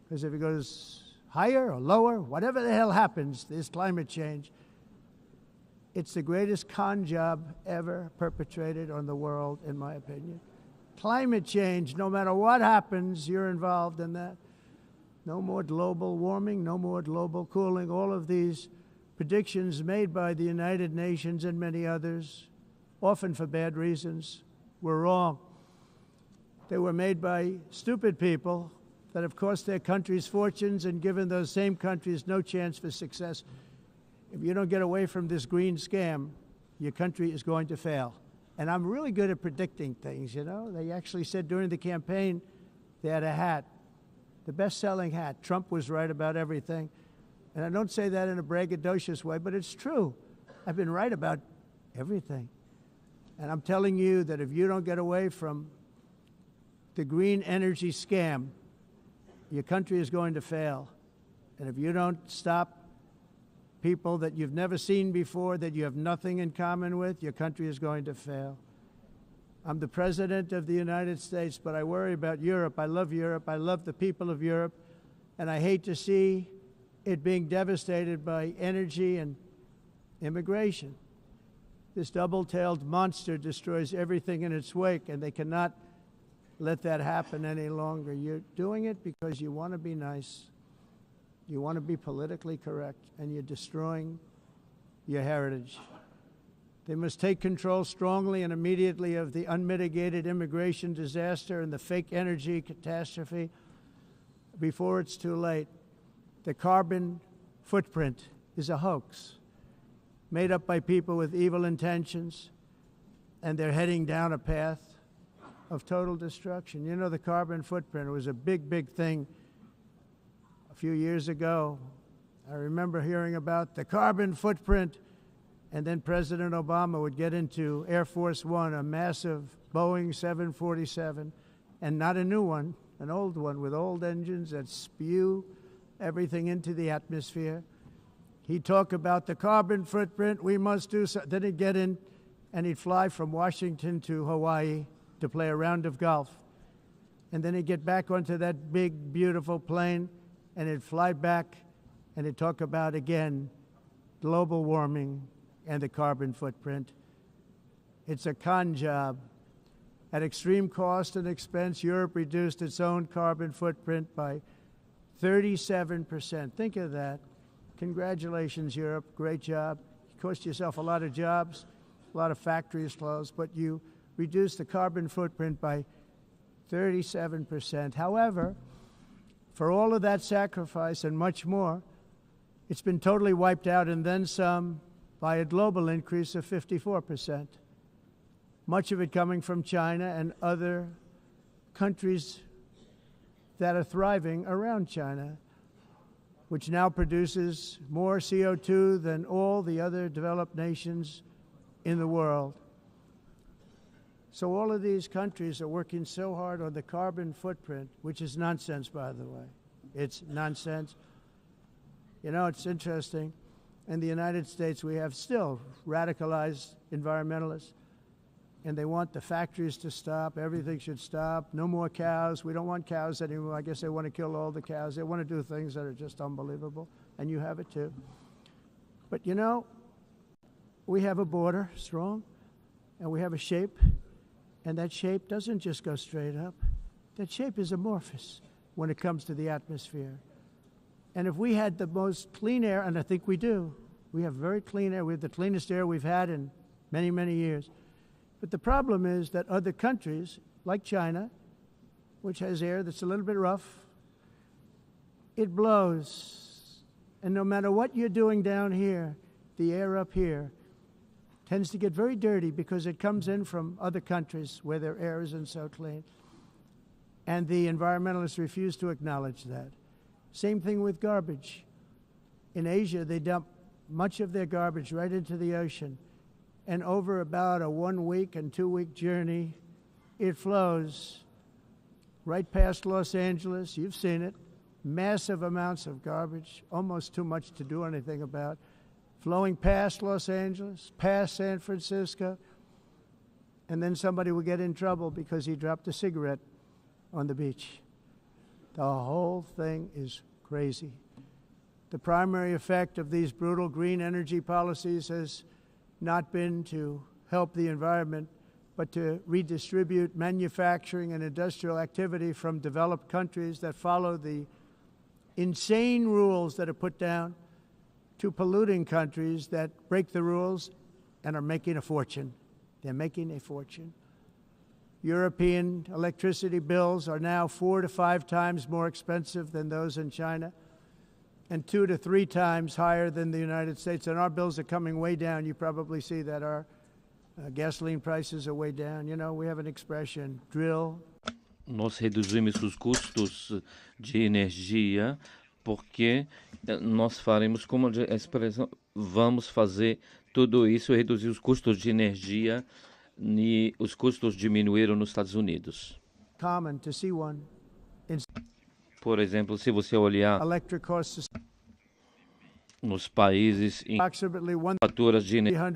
Because if it goes higher or lower, whatever the hell happens, there's climate change. It's the greatest con job ever perpetrated on the world, in my opinion. Climate change, no matter what happens, you're involved in that. No more global warming, no more global cooling. All of these predictions made by the United Nations and many others, often for bad reasons, were wrong. They were made by stupid people that have cost their countries fortunes and given those same countries no chance for success. If you don't get away from this green scam, your country is going to fail. And I'm really good at predicting things, you know. They actually said during the campaign they had a hat, the best-selling hat. Trump was right about everything. And I don't say that in a braggadocious way, but it's true. I've been right about everything. And I'm telling you that if you don't get away from the green energy scam, your country is going to fail. And if you don't stop people that you've never seen before, that you have nothing in common with, your country is going to fail. I'm the President of the United States, but I worry about Europe. I love Europe. I love the people of Europe. And I hate to see it being devastated by energy and immigration. This double-tailed monster destroys everything in its wake, and they cannot let that happen any longer. You're doing it because you want to be nice. You want to be politically correct, and you're destroying your heritage. They must take control strongly and immediately of the unmitigated immigration disaster and the fake energy catastrophe before it's too late. The carbon footprint is a hoax made up by people with evil intentions, and they're heading down a path of total destruction. You know, the carbon footprint, it was a big, big thing a few years ago. I remember hearing about the carbon footprint, and then President Obama would get into Air Force One, a massive Boeing 747, and not a new one, an old one with old engines that spew everything into the atmosphere. He'd talk about the carbon footprint, we must do so. Then he'd get in and he'd fly from Washington to Hawaii to play a round of golf. And then he'd get back onto that big, beautiful plane and he'd fly back and he'd talk about, again, global warming and the carbon footprint. It's a con job. At extreme cost and expense, Europe reduced its own carbon footprint by 37%. Think of that. Congratulations, Europe. Great job. You cost yourself a lot of jobs, a lot of factories closed, but you reduced the carbon footprint by 37%. However, for all of that sacrifice and much more, it's been totally wiped out and then some by a global increase of 54%. Much of it coming from China and other countries that are thriving around China, which now produces more CO2 than all the other developed nations in the world. So all of these countries are working so hard on the carbon footprint, which is nonsense, by the way. It's nonsense. You know, it's interesting. In the United States, we have still radicalized environmentalists, and they want the factories to stop. Everything should stop. No more cows. We don't want cows anymore. I guess they want to kill all the cows. They want to do things that are just unbelievable, and you have it too. But, you know, we have a border, strong, and we have a shape, and that shape doesn't just go straight up. That shape is amorphous when it comes to the atmosphere. And if we had the most clean air, and I think we do, we have very clean air. We have the cleanest air we've had in many, many years. But the problem is that other countries, like China, which has air that's a little bit rough, it blows. And no matter what you're doing down here, the air up here tends to get very dirty because it comes in from other countries where their air isn't so clean. And the environmentalists refuse to acknowledge that. Same thing with garbage. In Asia, they dump much of their garbage right into the ocean. And over about a 1 week and 2 week journey, it flows right past Los Angeles. You've seen it. Massive amounts of garbage, almost too much to do anything about, flowing past Los Angeles, past San Francisco, and then somebody will get in trouble because he dropped a cigarette on the beach. The whole thing is crazy. The primary effect of these brutal green energy policies has not been to help the environment, but to redistribute manufacturing and industrial activity from developed countries that follow the insane rules that are put down to polluting countries that break the rules and are making a fortune. They're making a fortune. European electricity bills are now 4 to 5 times more expensive than those in China, and 2 to 3 times higher than the United States. And our bills are coming way down. You probably see that our gasoline prices are way down. You know, we have an expression, drill. Nós reduzimos os custos de energia porque nós faremos, como a expressão, vamos fazer tudo isso, reduzir os custos de energia, e os custos diminuíram nos Estados Unidos. Common to see one. Por exemplo, se você olhar nos países em faturas de energia,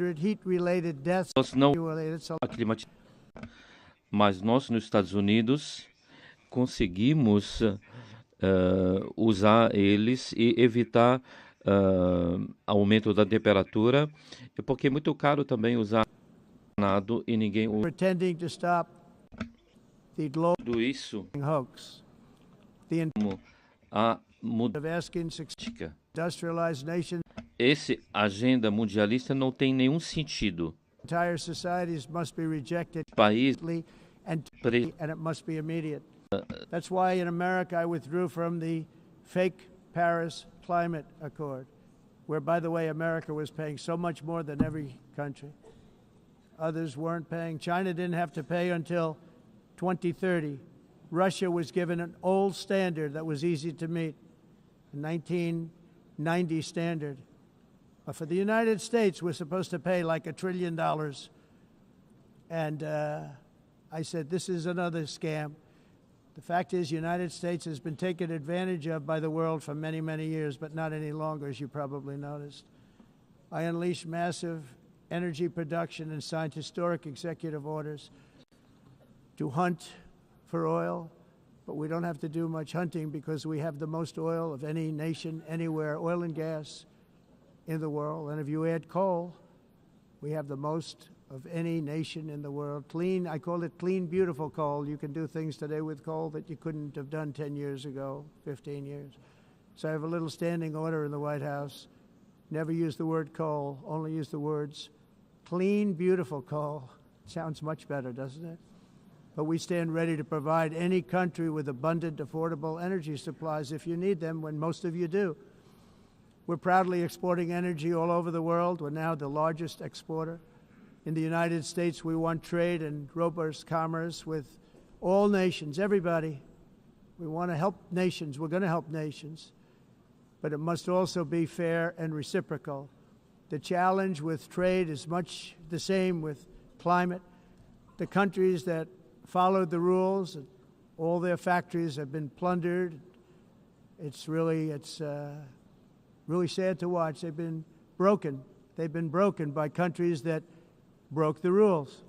nós não mas nós nos Estados Unidos conseguimos usar eles e evitar aumento da temperatura, porque é muito caro também usar nada e ninguém usa. Tudo isso a mudança. Essa agenda mundialista não tem nenhum sentido. País and it must be immediate. That's why in America I withdrew from the fake Paris Climate Accord, where, by the way, America was paying so much more than every country. Others weren't paying. China didn't have to pay until 2030. Russia was given an old standard that was easy to meet, a 1990 standard. But for the United States, we're supposed to pay like $1 trillion. And I said, this is another scam. The fact is, the United States has been taken advantage of by the world for many, many years, but not any longer, as you probably noticed. I unleashed massive energy production and signed historic executive orders to hunt for oil, but we don't have to do much hunting because we have the most oil of any nation, anywhere, oil and gas in the world. And if you add coal, We have the most of any nation in the world. Clean, I call it clean, beautiful coal. You can do things today with coal that you couldn't have done 10 years ago, 15 years. So I have a little standing order in the White House. Never use the word coal, only use the words clean, beautiful coal. Sounds much better, doesn't it? But we stand ready to provide any country with abundant, affordable energy supplies if you need them, when most of you do. We're proudly exporting energy all over the world. We're now the largest exporter. In the United States, we want trade and robust commerce with all nations, everybody. We want to help nations. We're going to help nations. But it must also be fair and reciprocal. The challenge with trade is much the same with climate. The countries that followed the rules, all their factories have been plundered. It's really sad to watch. They've been broken. They've been broken by countries that broke the rules.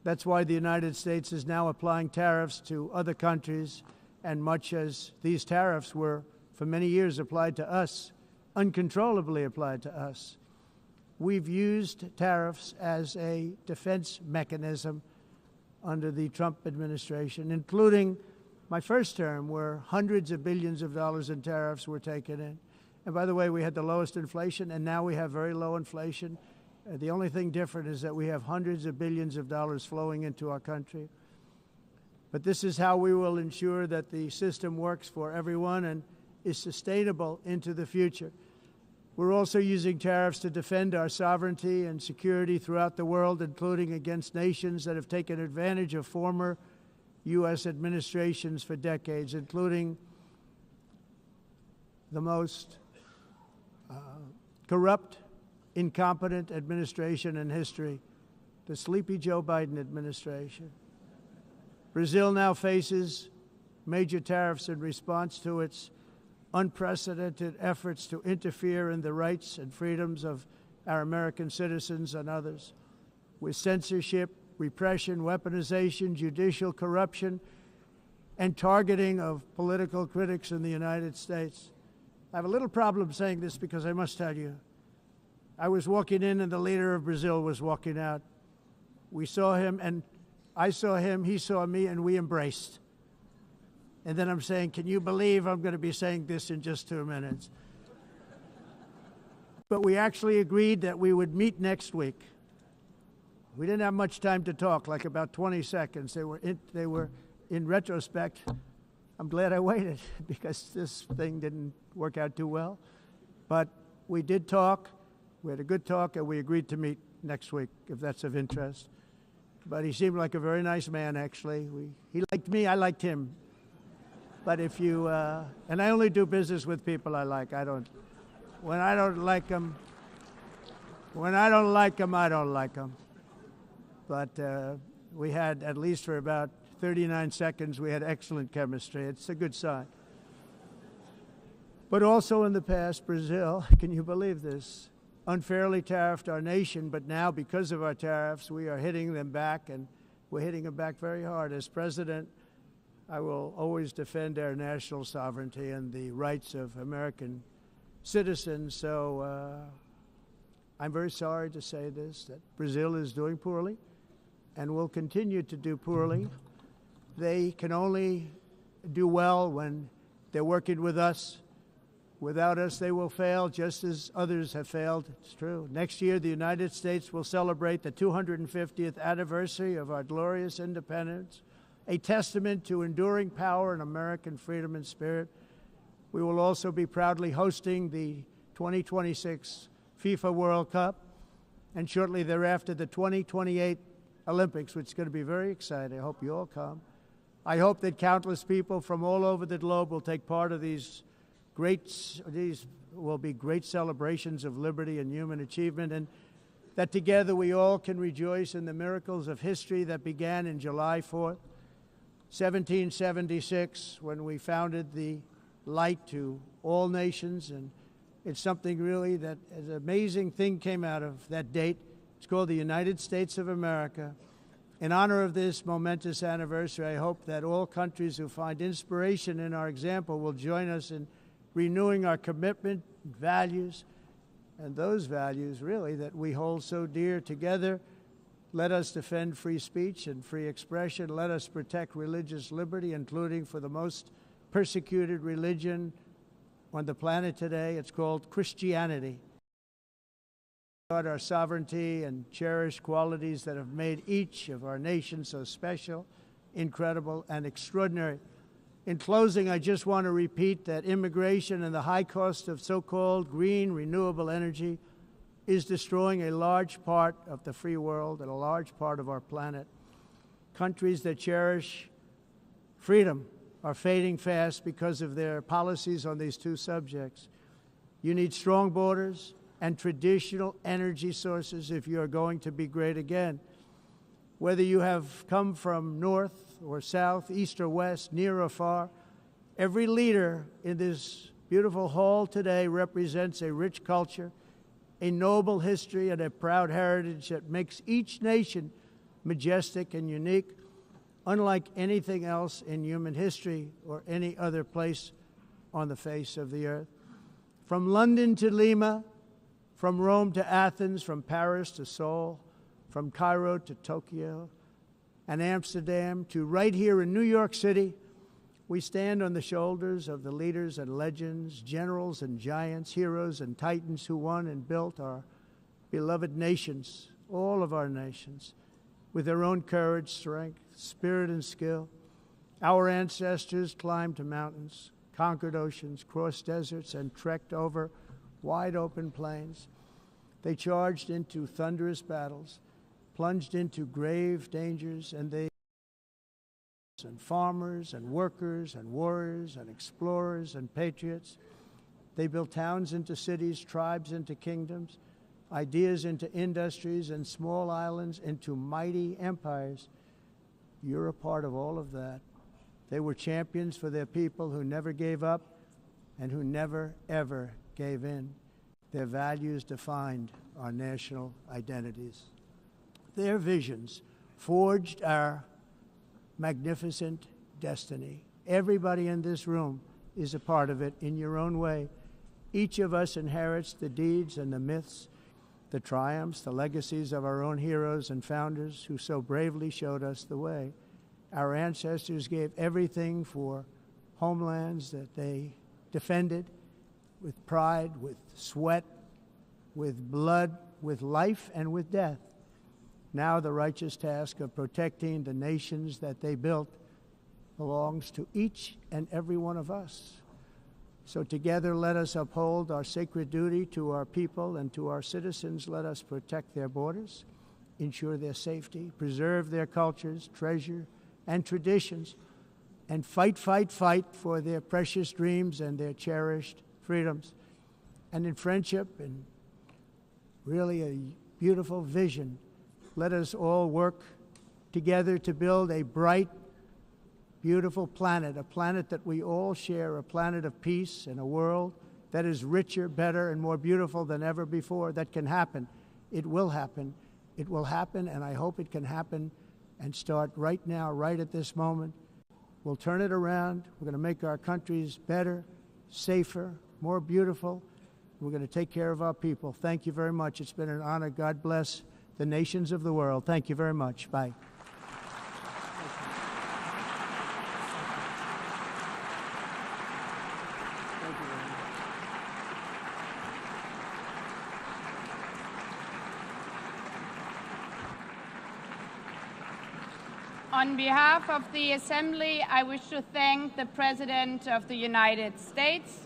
That's why the United States is now applying tariffs to other countries, and much as these tariffs were for many years applied to us, uncontrollably applied to us. We've used tariffs as a defense mechanism under the Trump administration, including my first term, where hundreds of billions of dollars in tariffs were taken in. And by the way, we had the lowest inflation, and now we have very low inflation. The only thing different is that we have hundreds of billions of dollars flowing into our country. But this is how we will ensure that the system works for everyone and is sustainable into the future. We're also using tariffs to defend our sovereignty and security throughout the world, including against nations that have taken advantage of former U.S. administrations for decades, including the most corrupt, incompetent administration in history, the sleepy Joe Biden administration. Brazil now faces major tariffs in response to its unprecedented efforts to interfere in the rights and freedoms of our American citizens and others, with censorship, repression, weaponization, judicial corruption, and targeting of political critics in the United States. I have a little problem saying this because I must tell you, I was walking in and the leader of Brazil was walking out. We saw him, and I saw him, he saw me, and we embraced. And then I'm saying, can you believe I'm going to be saying this in just 2 minutes? But we actually agreed that we would meet next week. We didn't have much time to talk, like about 20 seconds. They were in retrospect, I'm glad I waited because this thing didn't work out too well. But we did talk. We had a good talk, and we agreed to meet next week, if that's of interest. But he seemed like a very nice man, actually. He liked me, I liked him. But if you, and I only do business with people I like. When I don't like them, I don't like them. But we had, at least for about 39 seconds, we had excellent chemistry. It's a good sign. But also in the past, Brazil, can you believe this, unfairly tariffed our nation, but now because of our tariffs, we are hitting them back, and we're hitting them back very hard. As president, I will always defend our national sovereignty and the rights of American citizens. So I'm very sorry to say this, that Brazil is doing poorly and will continue to do poorly. They can only do well when they're working with us. Without us, they will fail, just as others have failed. It's true. Next year, the United States will celebrate the 250th anniversary of our glorious independence, a testament to enduring power and American freedom and spirit. We will also be proudly hosting the 2026 FIFA World Cup, and shortly thereafter, the 2028 Olympics, which is going to be very exciting. I hope you all come. I hope that countless people from all over the globe will take part of these will be great celebrations of liberty and human achievement, and that together we all can rejoice in the miracles of history that began in July 4th, 1776, when we founded the light to all nations. And it's something really that an amazing thing came out of that date. It's called the United States of America. In honor of this momentous anniversary, I hope that all countries who find inspiration in our example will join us in renewing our commitment, values, and those values, really, that we hold so dear together. Let us defend free speech and free expression. Let us protect religious liberty, including for the most persecuted religion on the planet today. It's called Christianity. Our sovereignty and cherish qualities that have made each of our nations so special, incredible, and extraordinary. In closing, I just want to repeat that immigration and the high cost of so-called green renewable energy is destroying a large part of the free world and a large part of our planet. Countries that cherish freedom are fading fast because of their policies on these two subjects. You need strong borders and traditional energy sources if you are going to be great again. Whether you have come from north or south, east or west, near or far, every leader in this beautiful hall today represents a rich culture, a noble history, and a proud heritage that makes each nation majestic and unique, unlike anything else in human history or any other place on the face of the earth. From London to Lima, from Rome to Athens, from Paris to Seoul, from Cairo to Tokyo and Amsterdam to right here in New York City, we stand on the shoulders of the leaders and legends, generals and giants, heroes and titans who won and built our beloved nations, all of our nations, with their own courage, strength, spirit, and skill. Our ancestors climbed mountains, conquered oceans, crossed deserts, and trekked over wide open plains. They charged into thunderous battles, plunged into grave dangers, and farmers and workers and warriors and explorers and patriots. They built towns into cities, tribes into kingdoms, ideas into industries, and small islands into mighty empires. You're a part of all of that. They were champions for their people who never gave up and who never, ever gave in. Their values defined our national identities. Their visions forged our magnificent destiny. Everybody in this room is a part of it in your own way. Each of us inherits the deeds and the myths, the triumphs, the legacies of our own heroes and founders who so bravely showed us the way. Our ancestors gave everything for homelands that they defended with pride, with sweat, with blood, with life, and with death. Now the righteous task of protecting the nations that they built belongs to each and every one of us. So together let us uphold our sacred duty to our people and to our citizens. Let us protect their borders, ensure their safety, preserve their cultures, treasure, and traditions, and fight for their precious dreams and their cherished freedoms. And in friendship and really a beautiful vision, let us all work together to build a bright, beautiful planet, a planet that we all share, a planet of peace and a world that is richer, better, and more beautiful than ever before. That can happen. It will happen. It will happen, and I hope it can happen and start right now, right at this moment. We'll turn it around. We're going to make our countries better, safer, more beautiful. We're going to take care of our people. Thank you very much. It's been an honor. God bless the nations of the world. Thank you very much. Bye. On behalf of the Assembly, I wish to thank the President of the United States,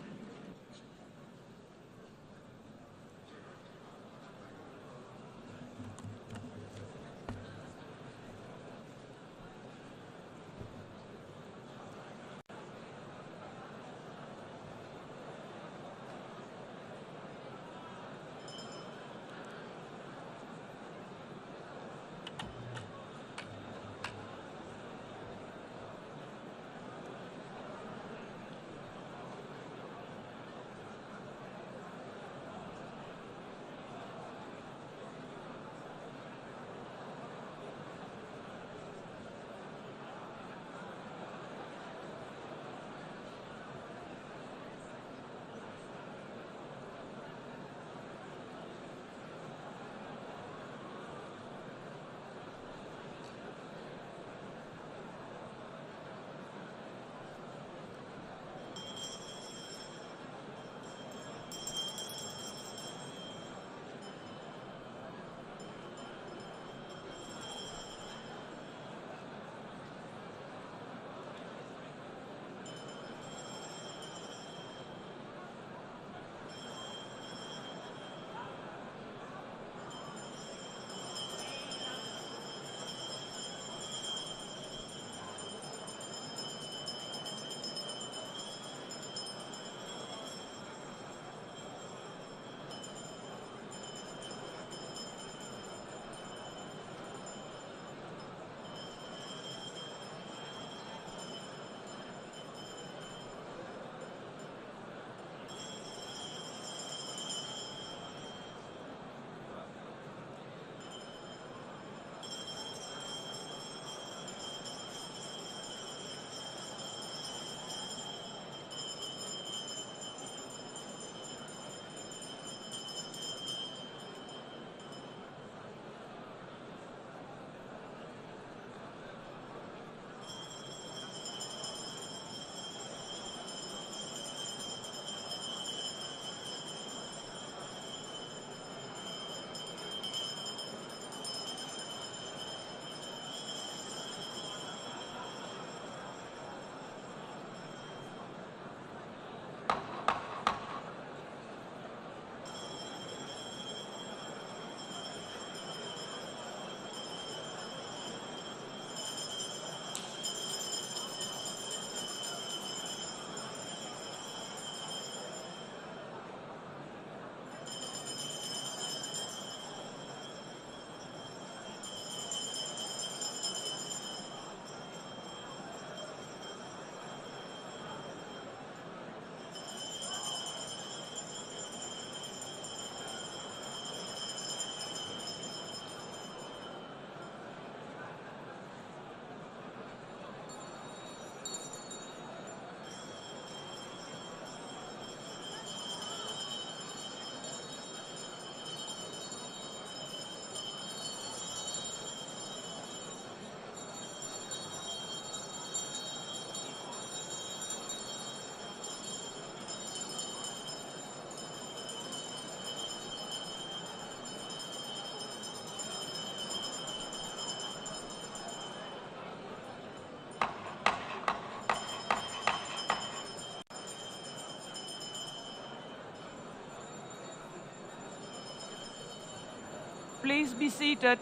Please be seated.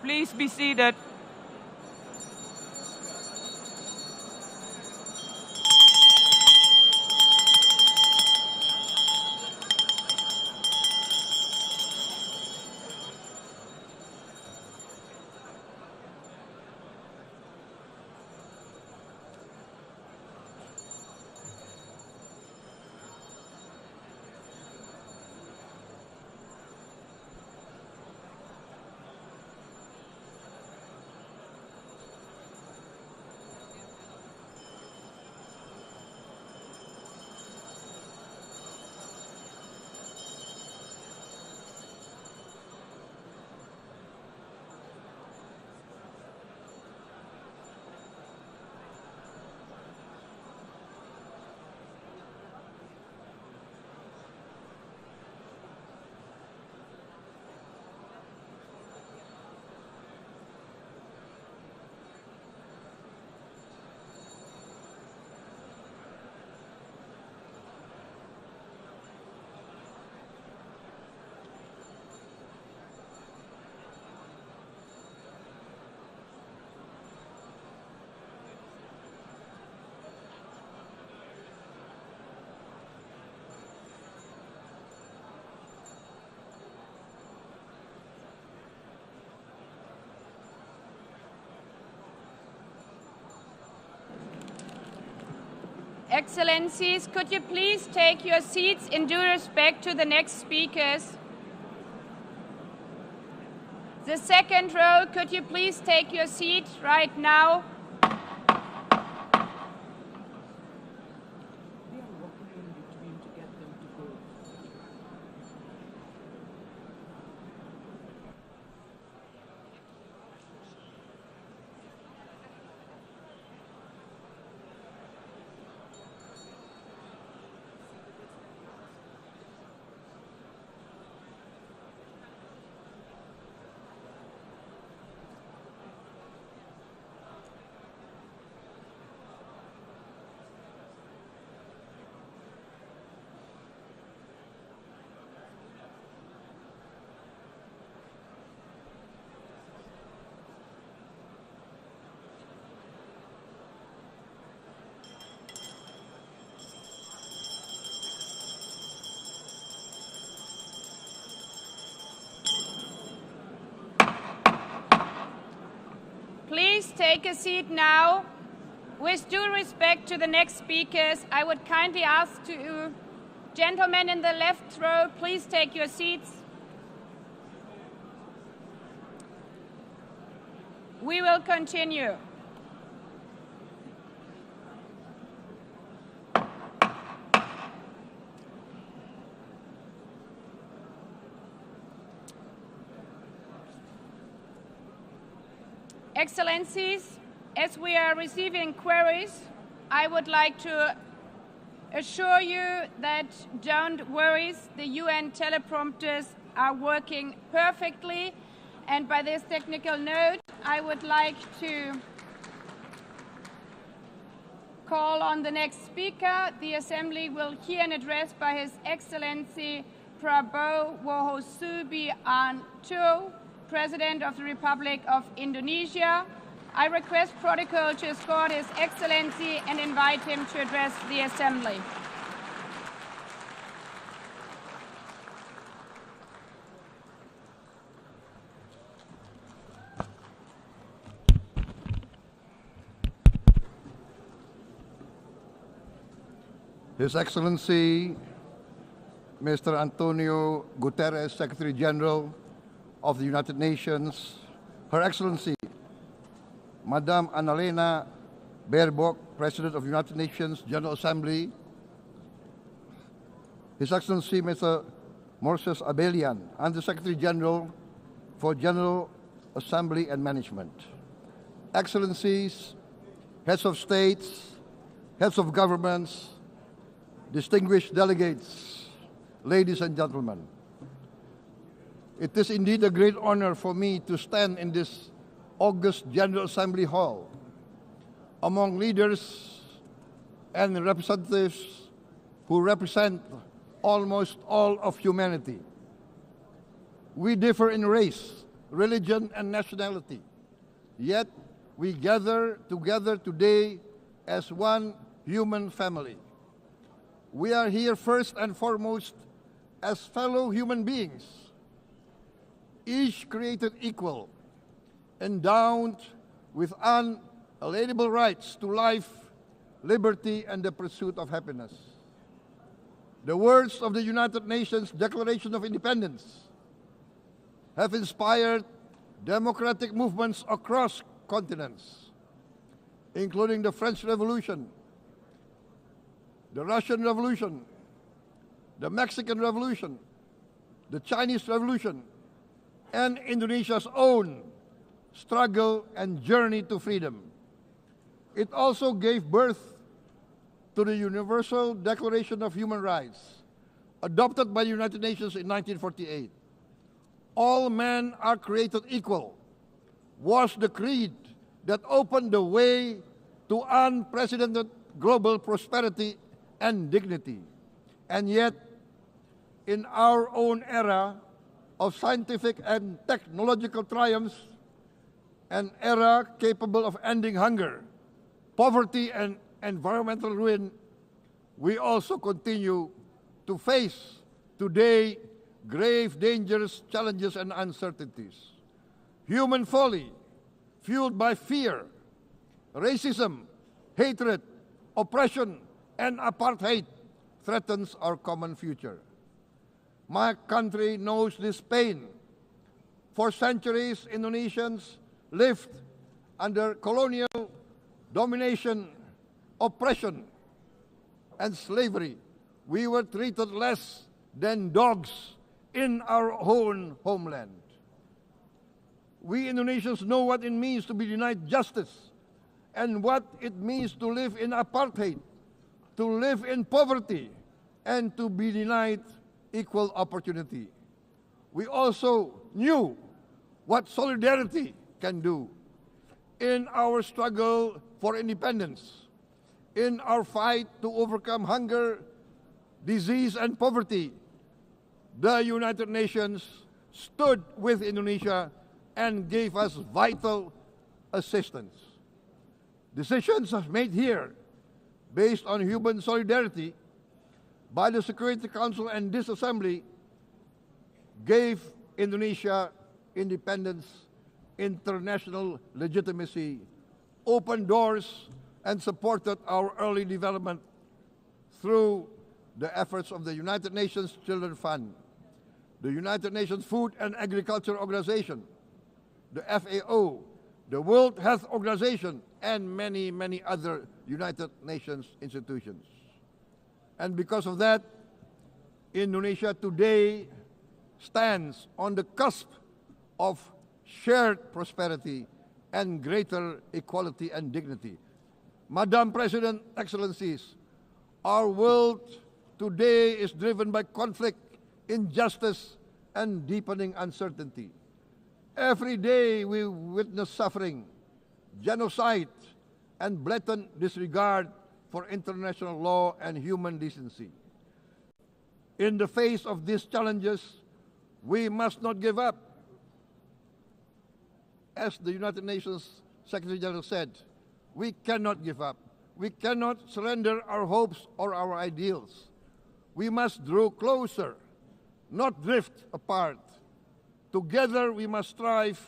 Please be seated. Excellencies, could you please take your seats in due respect to the next speakers? The second row, could you please take your seat right now? Please take a seat now. With due respect to the next speakers, I would kindly ask you, gentlemen in the left row, please take your seats. We will continue. Excellencies, as we are receiving queries, I would like to assure you that don't worry, the UN teleprompters are working perfectly. And by this technical note, I would like to call on the next speaker. The Assembly will hear an address by His Excellency Prabowo Subianto, President of the Republic of Indonesia. I request protocol to escort His Excellency and invite him to address the Assembly. His Excellency Mr. Antonio Guterres, Secretary-General of the United Nations, Her Excellency Madame Annalena Baerbock, President of the United Nations General Assembly, His Excellency Mr. Moses Abelian, Under-Secretary-General for General Assembly and Management, Excellencies, Heads of States, Heads of Governments, distinguished delegates, ladies and gentlemen. It is indeed a great honor for me to stand in this august General Assembly Hall among leaders and representatives who represent almost all of humanity. We differ in race, religion, and nationality, yet we gather together today as one human family. We are here first and foremost as fellow human beings, each created equal, endowed with unalienable rights to life, liberty, and the pursuit of happiness. The words of the United Nations Declaration of Independence have inspired democratic movements across continents, including the French Revolution, the Russian Revolution, the Mexican Revolution, the Chinese Revolution, and Indonesia's own struggle and journey to freedom. It also gave birth to the Universal Declaration of Human Rights, adopted by the United Nations in 1948. All men are created equal was the creed that opened the way to unprecedented global prosperity and dignity. And yet, in our own era of scientific and technological triumphs, an era capable of ending hunger, poverty, and environmental ruin, we also continue to face today grave dangers, challenges, and uncertainties. Human folly, fueled by fear, racism, hatred, oppression, and apartheid, threatens our common future. My country knows this pain. For centuries, Indonesians lived under colonial domination, oppression, and slavery. We were treated less than dogs in our own homeland. We Indonesians know what it means to be denied justice and what it means to live in apartheid, to live in poverty, and to be denied equal opportunity. We also knew what solidarity can do in our struggle for independence, in our fight to overcome hunger, disease, and poverty. The United Nations stood with Indonesia and gave us vital assistance. Decisions made here based on human solidarity by the Security Council and this Assembly gave Indonesia independence, international legitimacy, opened doors, and supported our early development through the efforts of the United Nations Children Fund, the United Nations Food and Agriculture Organization, the FAO, the World Health Organization, and many, many other United Nations institutions. And because of that, Indonesia today stands on the cusp of shared prosperity and greater equality and dignity. Madam President, Excellencies, our world today is driven by conflict, injustice, and deepening uncertainty. Every day we witness suffering, genocide, and blatant disregard for international law and human decency. In the face of these challenges, we must not give up. As the United Nations Secretary-General said, we cannot give up. We cannot surrender our hopes or our ideals. We must draw closer, not drift apart. Together we must strive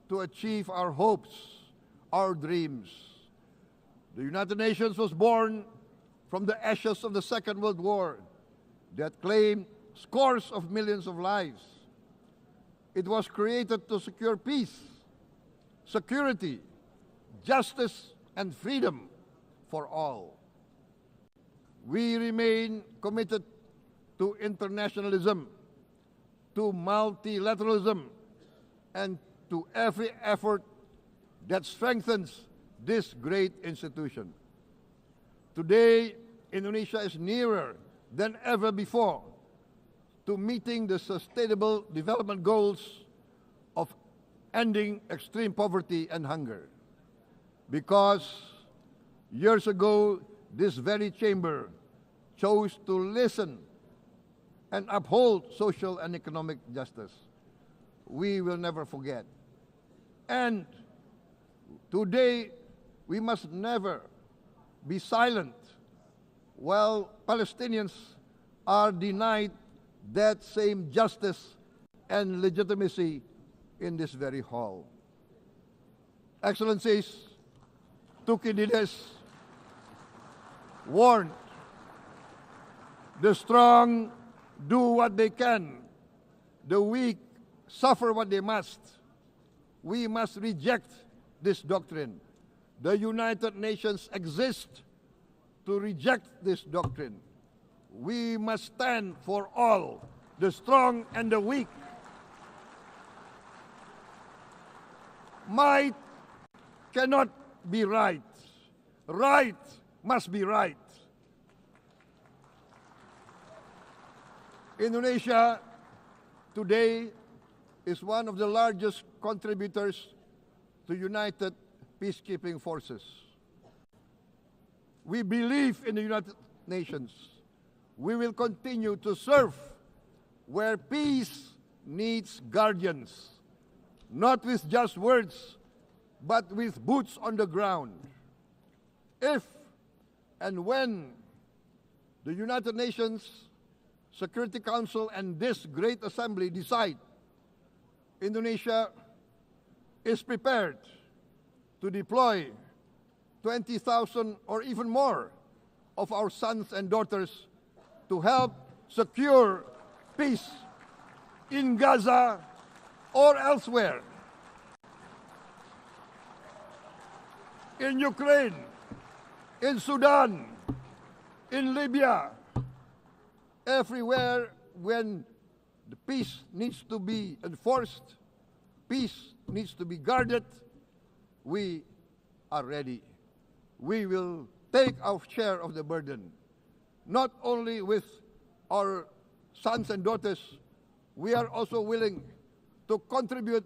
to achieve our hopes, our dreams. The United Nations was born from the ashes of the Second World War that claimed scores of millions of lives. It was created to secure peace, security, justice, and freedom for all. We remain committed to internationalism, to multilateralism, and to every effort that strengthens this great institution. Today, Indonesia is nearer than ever before to meeting the sustainable development goals of ending extreme poverty and hunger. Because years ago, this very chamber chose to listen and uphold social and economic justice, we will never forget. And today, we must never be silent while Palestinians are denied that same justice and legitimacy in this very hall. Excellencies, Thucydides warned, the strong do what they can, the weak suffer what they must. We must reject this doctrine. The United Nations exist to reject this doctrine. We must stand for all, the strong and the weak. Might cannot be right. Right must be right. Indonesia today is one of the largest contributors to United Peacekeeping Forces. We believe in the United Nations. We will continue to serve where peace needs guardians, not with just words, but with boots on the ground. If and when the United Nations Security Council and this great assembly decide Indonesia is prepared to deploy 20,000 or even more of our sons and daughters to help secure peace in Gaza or elsewhere, in Ukraine, in Sudan, in Libya, everywhere when the peace needs to be enforced, peace needs to be guarded, we are ready. We will take our share of the burden, not only with our sons and daughters, we are also willing to contribute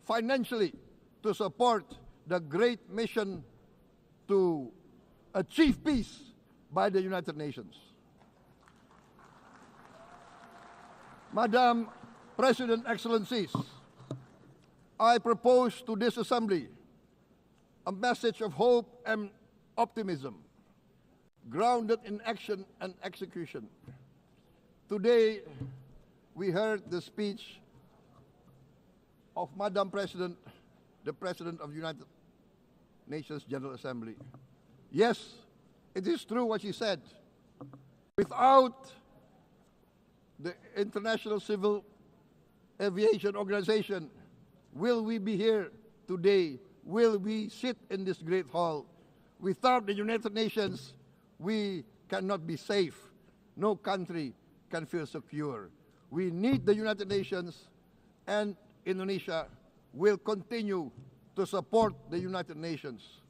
financially to support the great mission to achieve peace by the United Nations. Madam President, Excellencies, I propose to this Assembly a message of hope and optimism, grounded in action and execution. Today, we heard the speech of Madam President, the President of the United Nations General Assembly. Yes, it is true what she said. Without the International Civil Aviation Organization, will we be here today? Will we sit in this great hall? Without the United Nations, we cannot be safe. No country can feel secure. We need the United Nations, and Indonesia will continue to support the United Nations,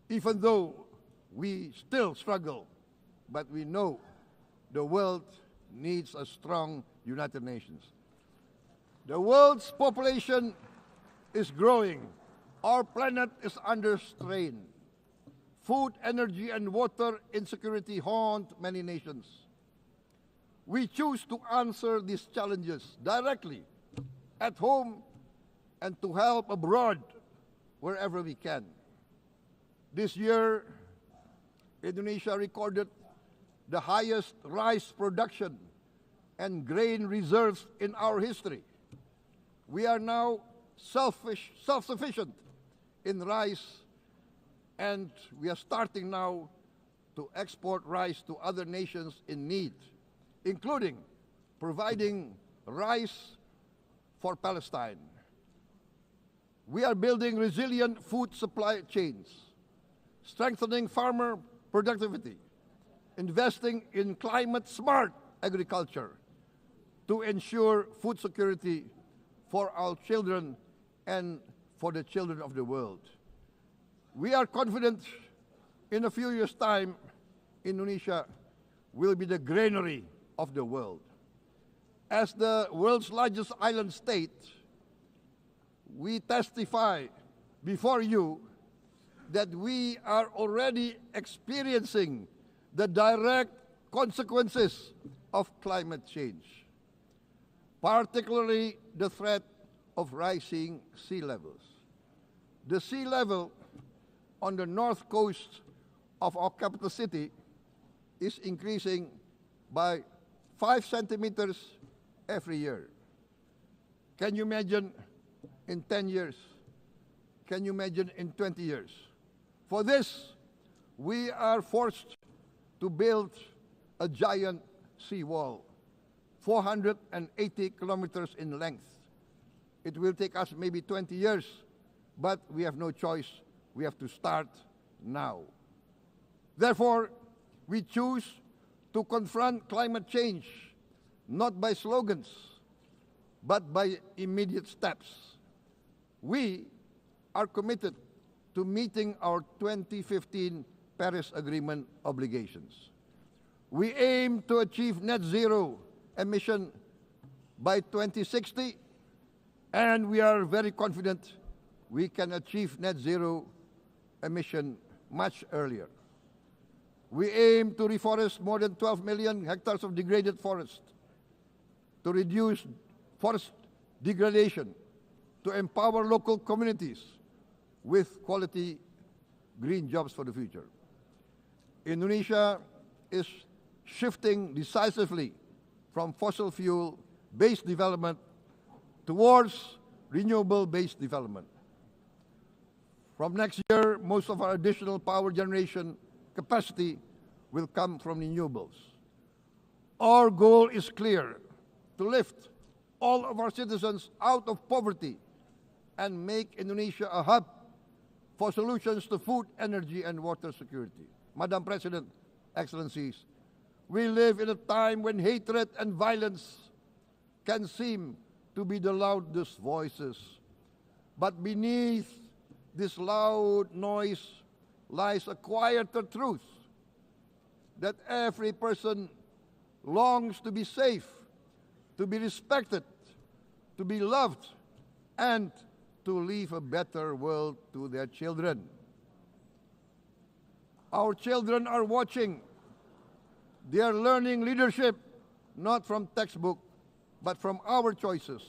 even though we still struggle, but we know the world needs a strong United Nations. The world's population is growing. Our planet is under strain. Food, energy, and water insecurity haunt many nations. We choose to answer these challenges directly at home and to help abroad wherever we can. This year, Indonesia recorded the highest rice production and grain reserves in our history. We are now self-sufficient in rice, and we are starting now to export rice to other nations in need, including providing rice for Palestine. We are building resilient food supply chains, strengthening farmer productivity, investing in climate-smart agriculture to ensure food security for our children and for the children of the world. We are confident in a few years' time, Indonesia will be the granary of the world. As the world's largest island state, we testify before you that we are already experiencing the direct consequences of climate change, particularly the threat of rising sea levels. The sea level on the north coast of our capital city is increasing by 5 centimeters every year. Can you imagine in 10 years? Can you imagine in 20 years? For this, we are forced to build a giant seawall, 480 kilometers in length. It will take us maybe 20 years, but we have no choice. We have to start now. Therefore, we choose to confront climate change not by slogans, but by immediate steps. We are committed to meeting our 2015 Paris Agreement obligations. We aim to achieve net zero emission by 2060, and we are very confident we can achieve net zero emission much earlier. We aim to reforest more than 12 million hectares of degraded forest, to reduce forest degradation, to empower local communities with quality green jobs for the future. Indonesia is shifting decisively from fossil fuel-based development towards renewable-based development. From next year, most of our additional power generation capacity will come from renewables. Our goal is clear: to lift all of our citizens out of poverty and make Indonesia a hub for solutions to food, energy, and water security. Madam President, Excellencies, we live in a time when hatred and violence can seem to be the loudest voices. But beneath this loud noise lies a quieter truth, that every person longs to be safe, to be respected, to be loved, and to leave a better world to their children. Our children are watching. They are learning leadership not from textbook, but from our choices.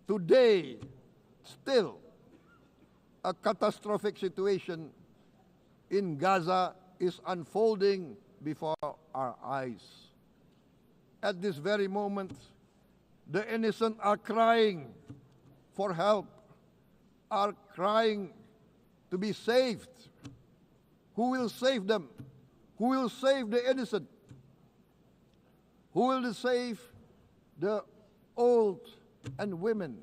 Today, still, a catastrophic situation in Gaza is unfolding before our eyes. At this very moment, the innocent are crying for help, are crying to be saved. Who will save them? Who will save the innocent? Who will save the old and women?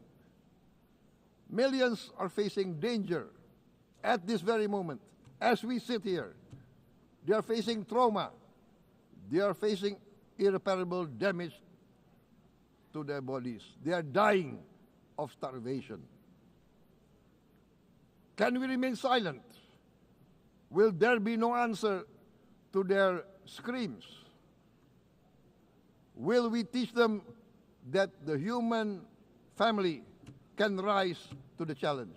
Millions are facing danger at this very moment. As we sit here, they are facing trauma. They are facing irreparable damage to their bodies. They are dying of starvation. Can we remain silent? Will there be no answer to their screams? Will we teach them that the human family can rise to the challenge?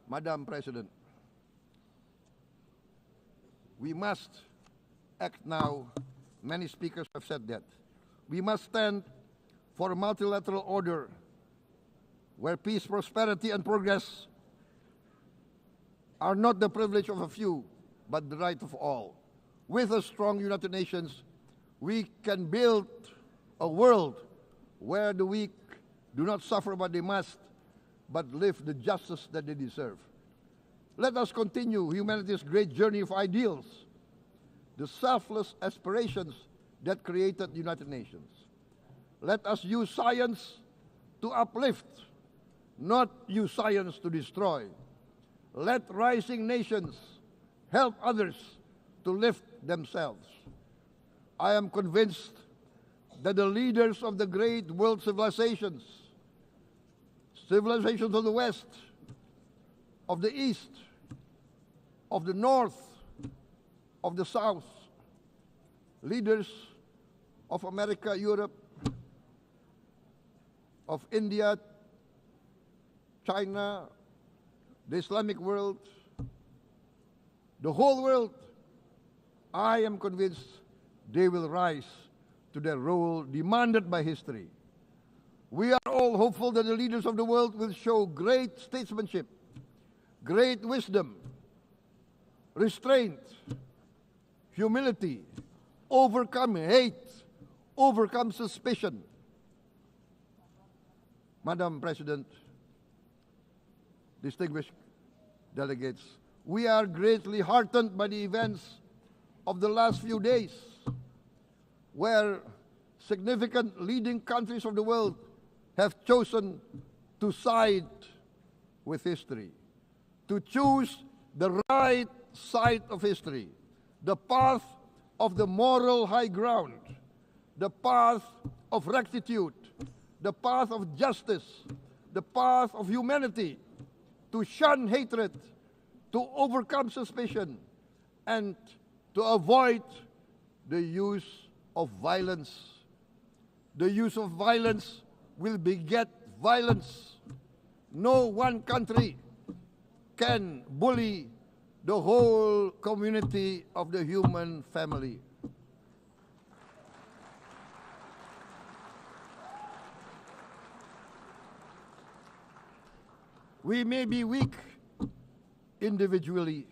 Madam President, we must act now. Many speakers have said that. We must stand for a multilateral order where peace, prosperity, and progress are not the privilege of a few, but the right of all. With a strong United Nations, we can build a world where the weak do not suffer what they must, but live the justice that they deserve. Let us continue humanity's great journey of ideals, the selfless aspirations that created the United Nations. Let us use science to uplift, not use science to destroy. Let rising nations help others to lift themselves. I am convinced that the leaders of the great world civilizations of the West, of the East, of the North, of the South, leaders of America, Europe, of India, China, the Islamic world, the whole world, I am convinced they will rise to their role demanded by history. We are all hopeful that the leaders of the world will show great statesmanship, great wisdom, restraint, humility, overcome hate, overcome suspicion. Madam President, distinguished delegates, we are greatly heartened by the events of the last few days, where significant leading countries of the world have chosen to side with history, to choose the right side of history, the path of the moral high ground, the path of rectitude, the path of justice, the path of humanity, to shun hatred, to overcome suspicion, and to avoid the use of violence. The use of violence will beget violence. No one country can bully the whole community of the human family. We may be weak individually,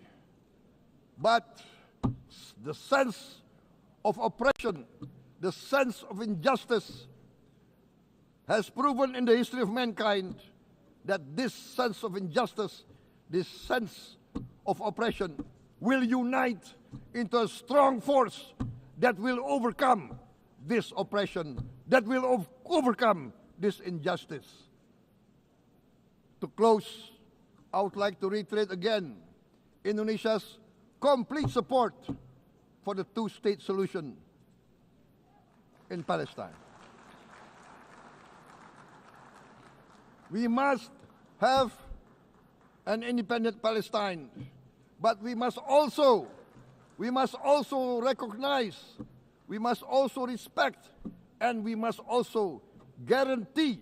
but the sense of oppression, the sense of injustice has proven in the history of mankind that this sense of injustice, this sense of oppression will unite into a strong force that will overcome this oppression, that will overcome this injustice. To close, I would like to reiterate again Indonesia's complete support for the two-state solution in Palestine. We must have an independent Palestine, but we must also recognize, we must also respect, and we must also guarantee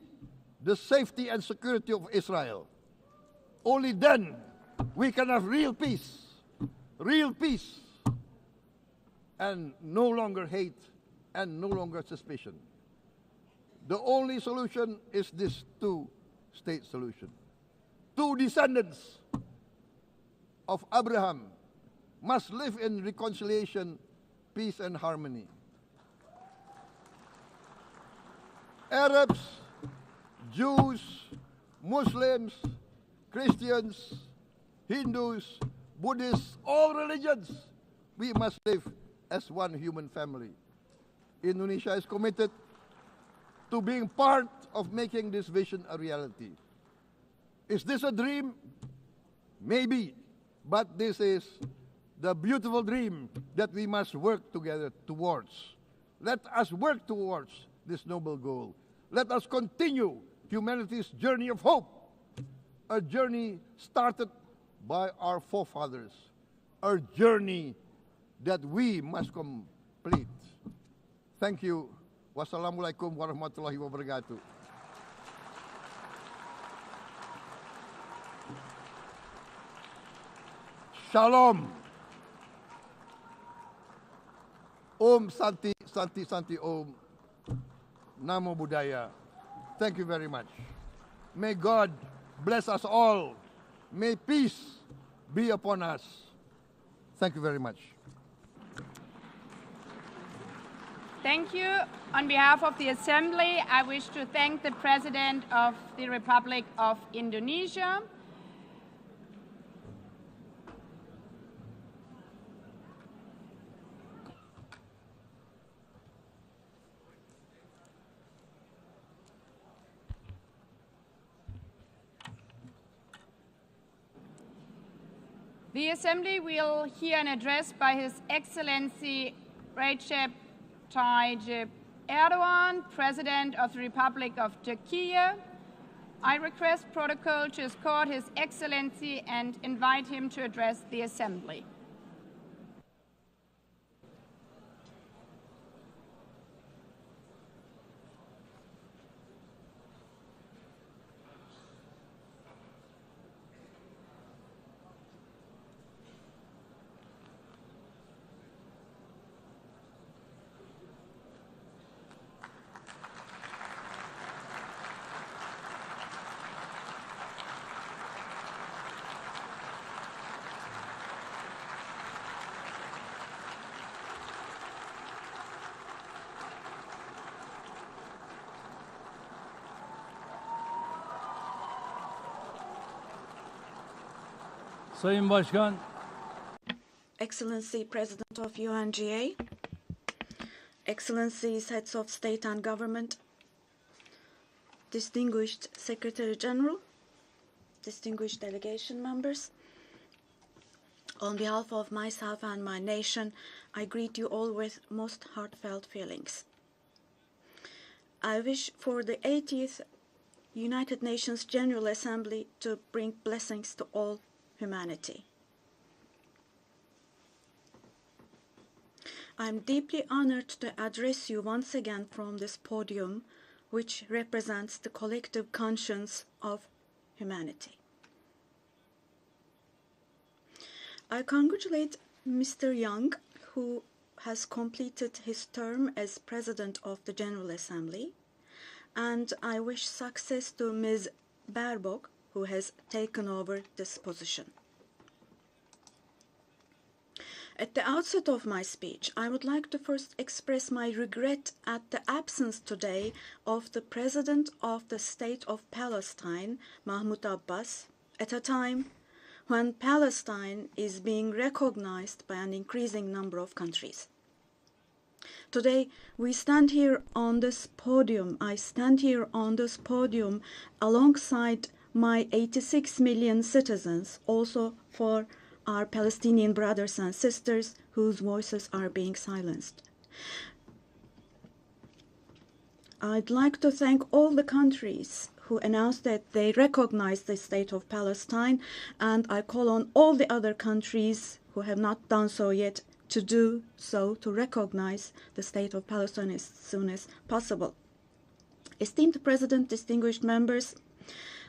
the safety and security of Israel. Only then we can have real peace, and no longer hate and no longer suspicion. The only solution is this two-state solution. Two descendants of Abraham must live in reconciliation, peace, and harmony. Arabs, Jews, Muslims, Christians, Hindus, Buddhists, all religions, we must live as one human family. Indonesia is committed to being part of making this vision a reality. Is this a dream? Maybe, but this is the beautiful dream that we must work together towards. Let us work towards this noble goal. Let us continue humanity's journey of hope, a journey started by our forefathers, a journey that we must complete. Thank you. Wassalamualaikum warahmatullahi wabarakatuh. Shalom. Om Santi, Santi, Santi Om. Namo Buddhaya. Thank you very much. May God bless us all. May peace be upon us. Thank you very much. Thank you. On behalf of the Assembly, I wish to thank the President of the Republic of Indonesia. The Assembly will hear an address by His Excellency Recep Tayyip Erdogan, President of the Republic of Turkey. I request protocol to escort His Excellency and invite him to address the Assembly. Sayın Başkan, Excellency President of UNGA, Excellencies Heads of State and Government, Distinguished Secretary-General, distinguished delegation members, on behalf of myself and my nation, I greet you all with most heartfelt feelings. I wish for the 80th United Nations General Assembly to bring blessings to all humanity. I am deeply honored to address you once again from this podium, which represents the collective conscience of humanity. I congratulate Mr. Young, who has completed his term as President of the General Assembly, and I wish success to Ms. Baerbock, who has taken over this position. At the outset of my speech, I would like to first express my regret at the absence today of the President of the State of Palestine, Mahmoud Abbas, at a time when Palestine is being recognized by an increasing number of countries. Today, we stand here on this podium. I stand here on this podium alongside my 86 million citizens, also for our Palestinian brothers and sisters whose voices are being silenced. I'd like to thank all the countries who announced that they recognize the state of Palestine, and I call on all the other countries who have not done so yet to do so, to recognize the state of Palestine as soon as possible. Esteemed President, distinguished members,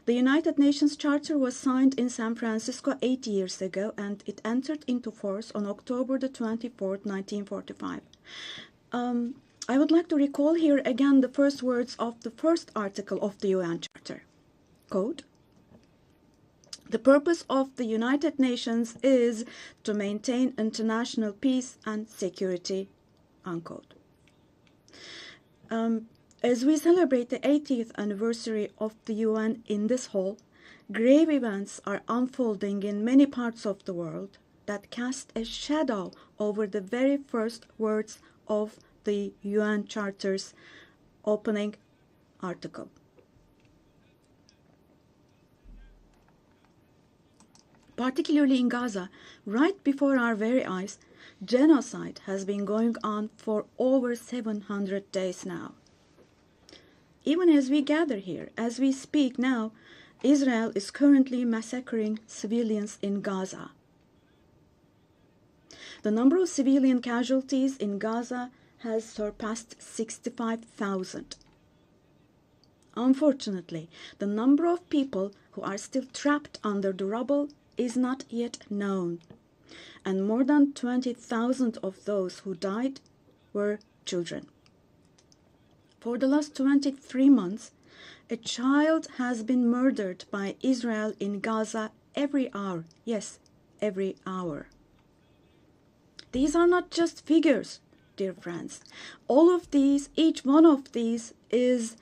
the United Nations Charter was signed in San Francisco 8 years ago, and it entered into force on October the 24th, 1945. I would like to recall here again the first words of the first article of the UN Charter. Quote, "The purpose of the United Nations is to maintain international peace and security," unquote. As we celebrate the 80th anniversary of the UN in this hall, grave events are unfolding in many parts of the world that cast a shadow over the very first words of the UN Charter's opening article. Particularly in Gaza, right before our very eyes, genocide has been going on for over 700 days now. Even as we gather here, as we speak now, Israel is currently massacring civilians in Gaza. The number of civilian casualties in Gaza has surpassed 65,000. Unfortunately, the number of people who are still trapped under the rubble is not yet known, and more than 20,000 of those who died were children. For the last 23 months, a child has been murdered by Israel in Gaza every hour. Yes, every hour. These are not just figures, dear friends. All of these, each one of these is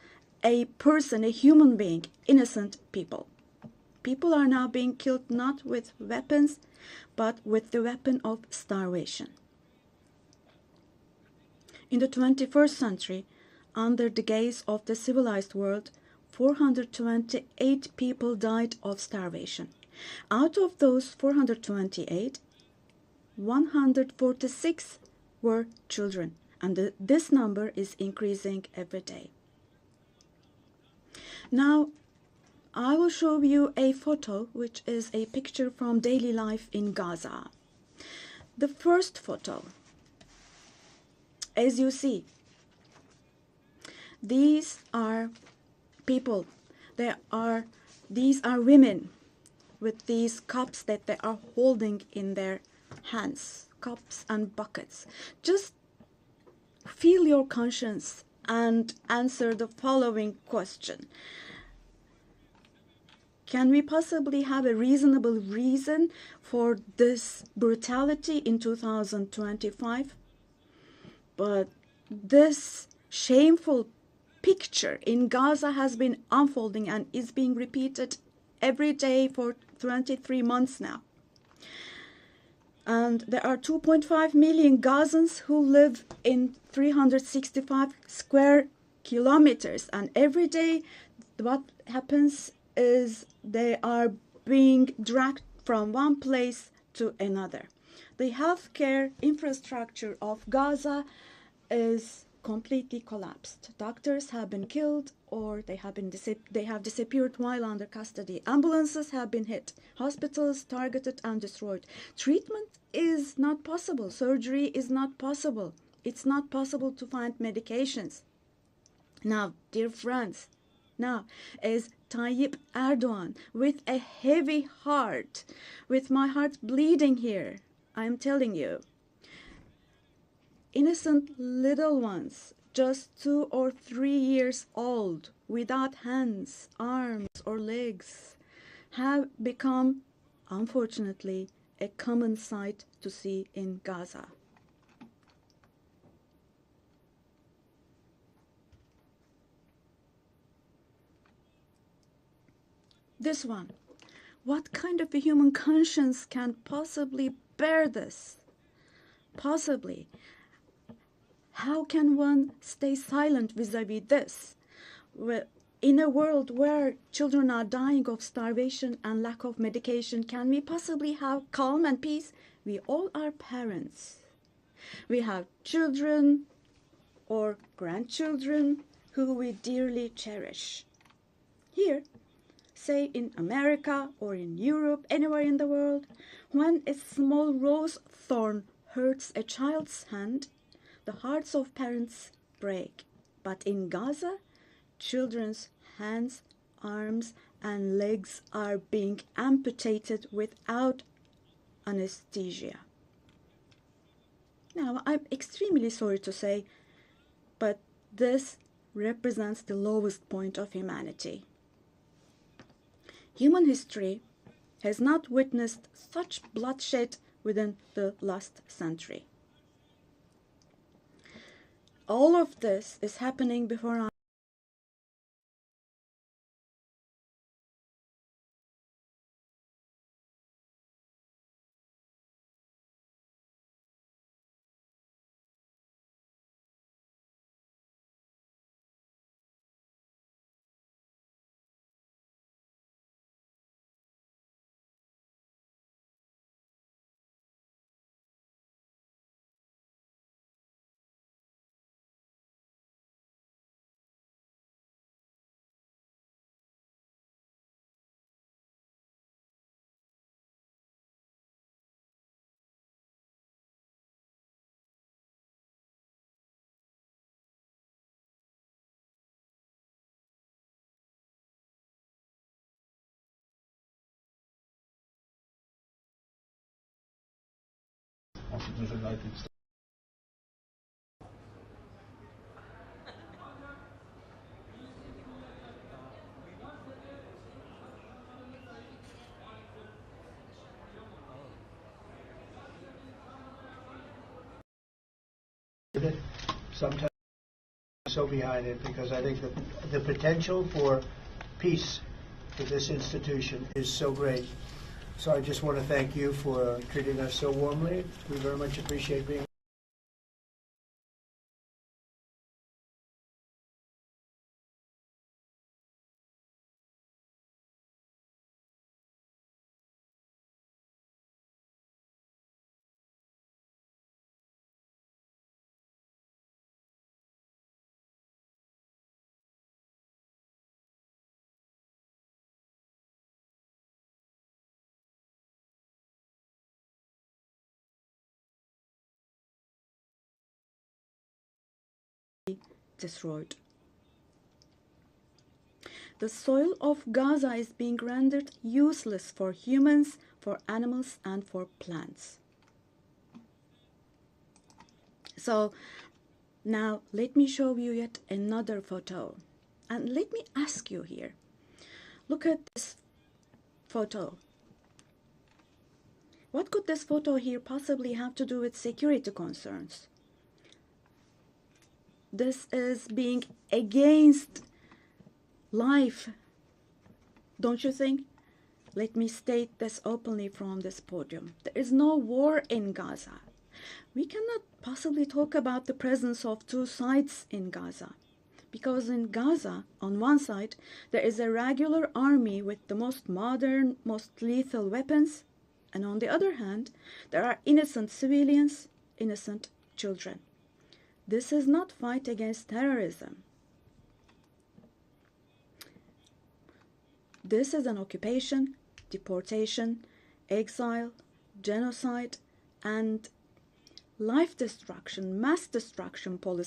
a person, a human being, innocent people. People are now being killed not with weapons, but with the weapon of starvation. In the 21st century, under the gaze of the civilized world, 428 people died of starvation. Out of those 428, 146 were children, and this number is increasing every day. Now, I will show you a photo, which is a picture from daily life in Gaza. The first photo, as you see, these are people. These are women with these cups that they are holding in their hands, cups and buckets. Just feel your conscience and answer the following question. Can we possibly have a reasonable reason for this brutality in 2025? But this shameful picture in Gaza has been unfolding and is being repeated every day for 23 months now. And there are 2.5 million Gazans who live in 365 square kilometers. And every day what happens is they are being dragged from one place to another. The healthcare infrastructure of Gaza is completely collapsed. Doctors have been killed or they have disappeared while under custody. Ambulances have been hit. Hospitals targeted and destroyed. Treatment is not possible. Surgery is not possible. It's not possible to find medications. Now, dear friends, now as Tayyip Erdogan, with a heavy heart, with my heart bleeding here, I'm telling you, innocent little ones, just 2 or 3 years old, without hands, arms, or legs, have become, unfortunately, a common sight to see in Gaza. This one. What kind of a human conscience can possibly bear this? Possibly. How can one stay silent vis-à-vis this? In a world where children are dying of starvation and lack of medication, can we possibly have calm and peace? We all are parents. We have children or grandchildren who we dearly cherish. Here, say in America or in Europe, anywhere in the world, when a small rose thorn hurts a child's hand, the hearts of parents break. But in Gaza, children's hands, arms, and legs are being amputated without anesthesia. Now, I'm extremely sorry to say, but this represents the lowest point of humanity. Human history has not witnessed such bloodshed within the last century. All of this is happening before our sometimes so behind it, because I think the potential for peace for this institution is so great. So I just want to thank you for treating us so warmly. We very much appreciate being destroyed. The soil of Gaza is being rendered useless for humans, for animals, and for plants. So now let me show you yet another photo. And let me ask you here, look at this photo. What could this photo here possibly have to do with security concerns? This is being against life, don't you think? Let me state this openly from this podium. There is no war in Gaza. We cannot possibly talk about the presence of two sides in Gaza. Because in Gaza, on one side, there is a regular army with the most modern, most lethal weapons. And on the other hand, there are innocent civilians, innocent children. This is not fight against terrorism. This is an occupation, deportation, exile, genocide, and life destruction, mass destruction policy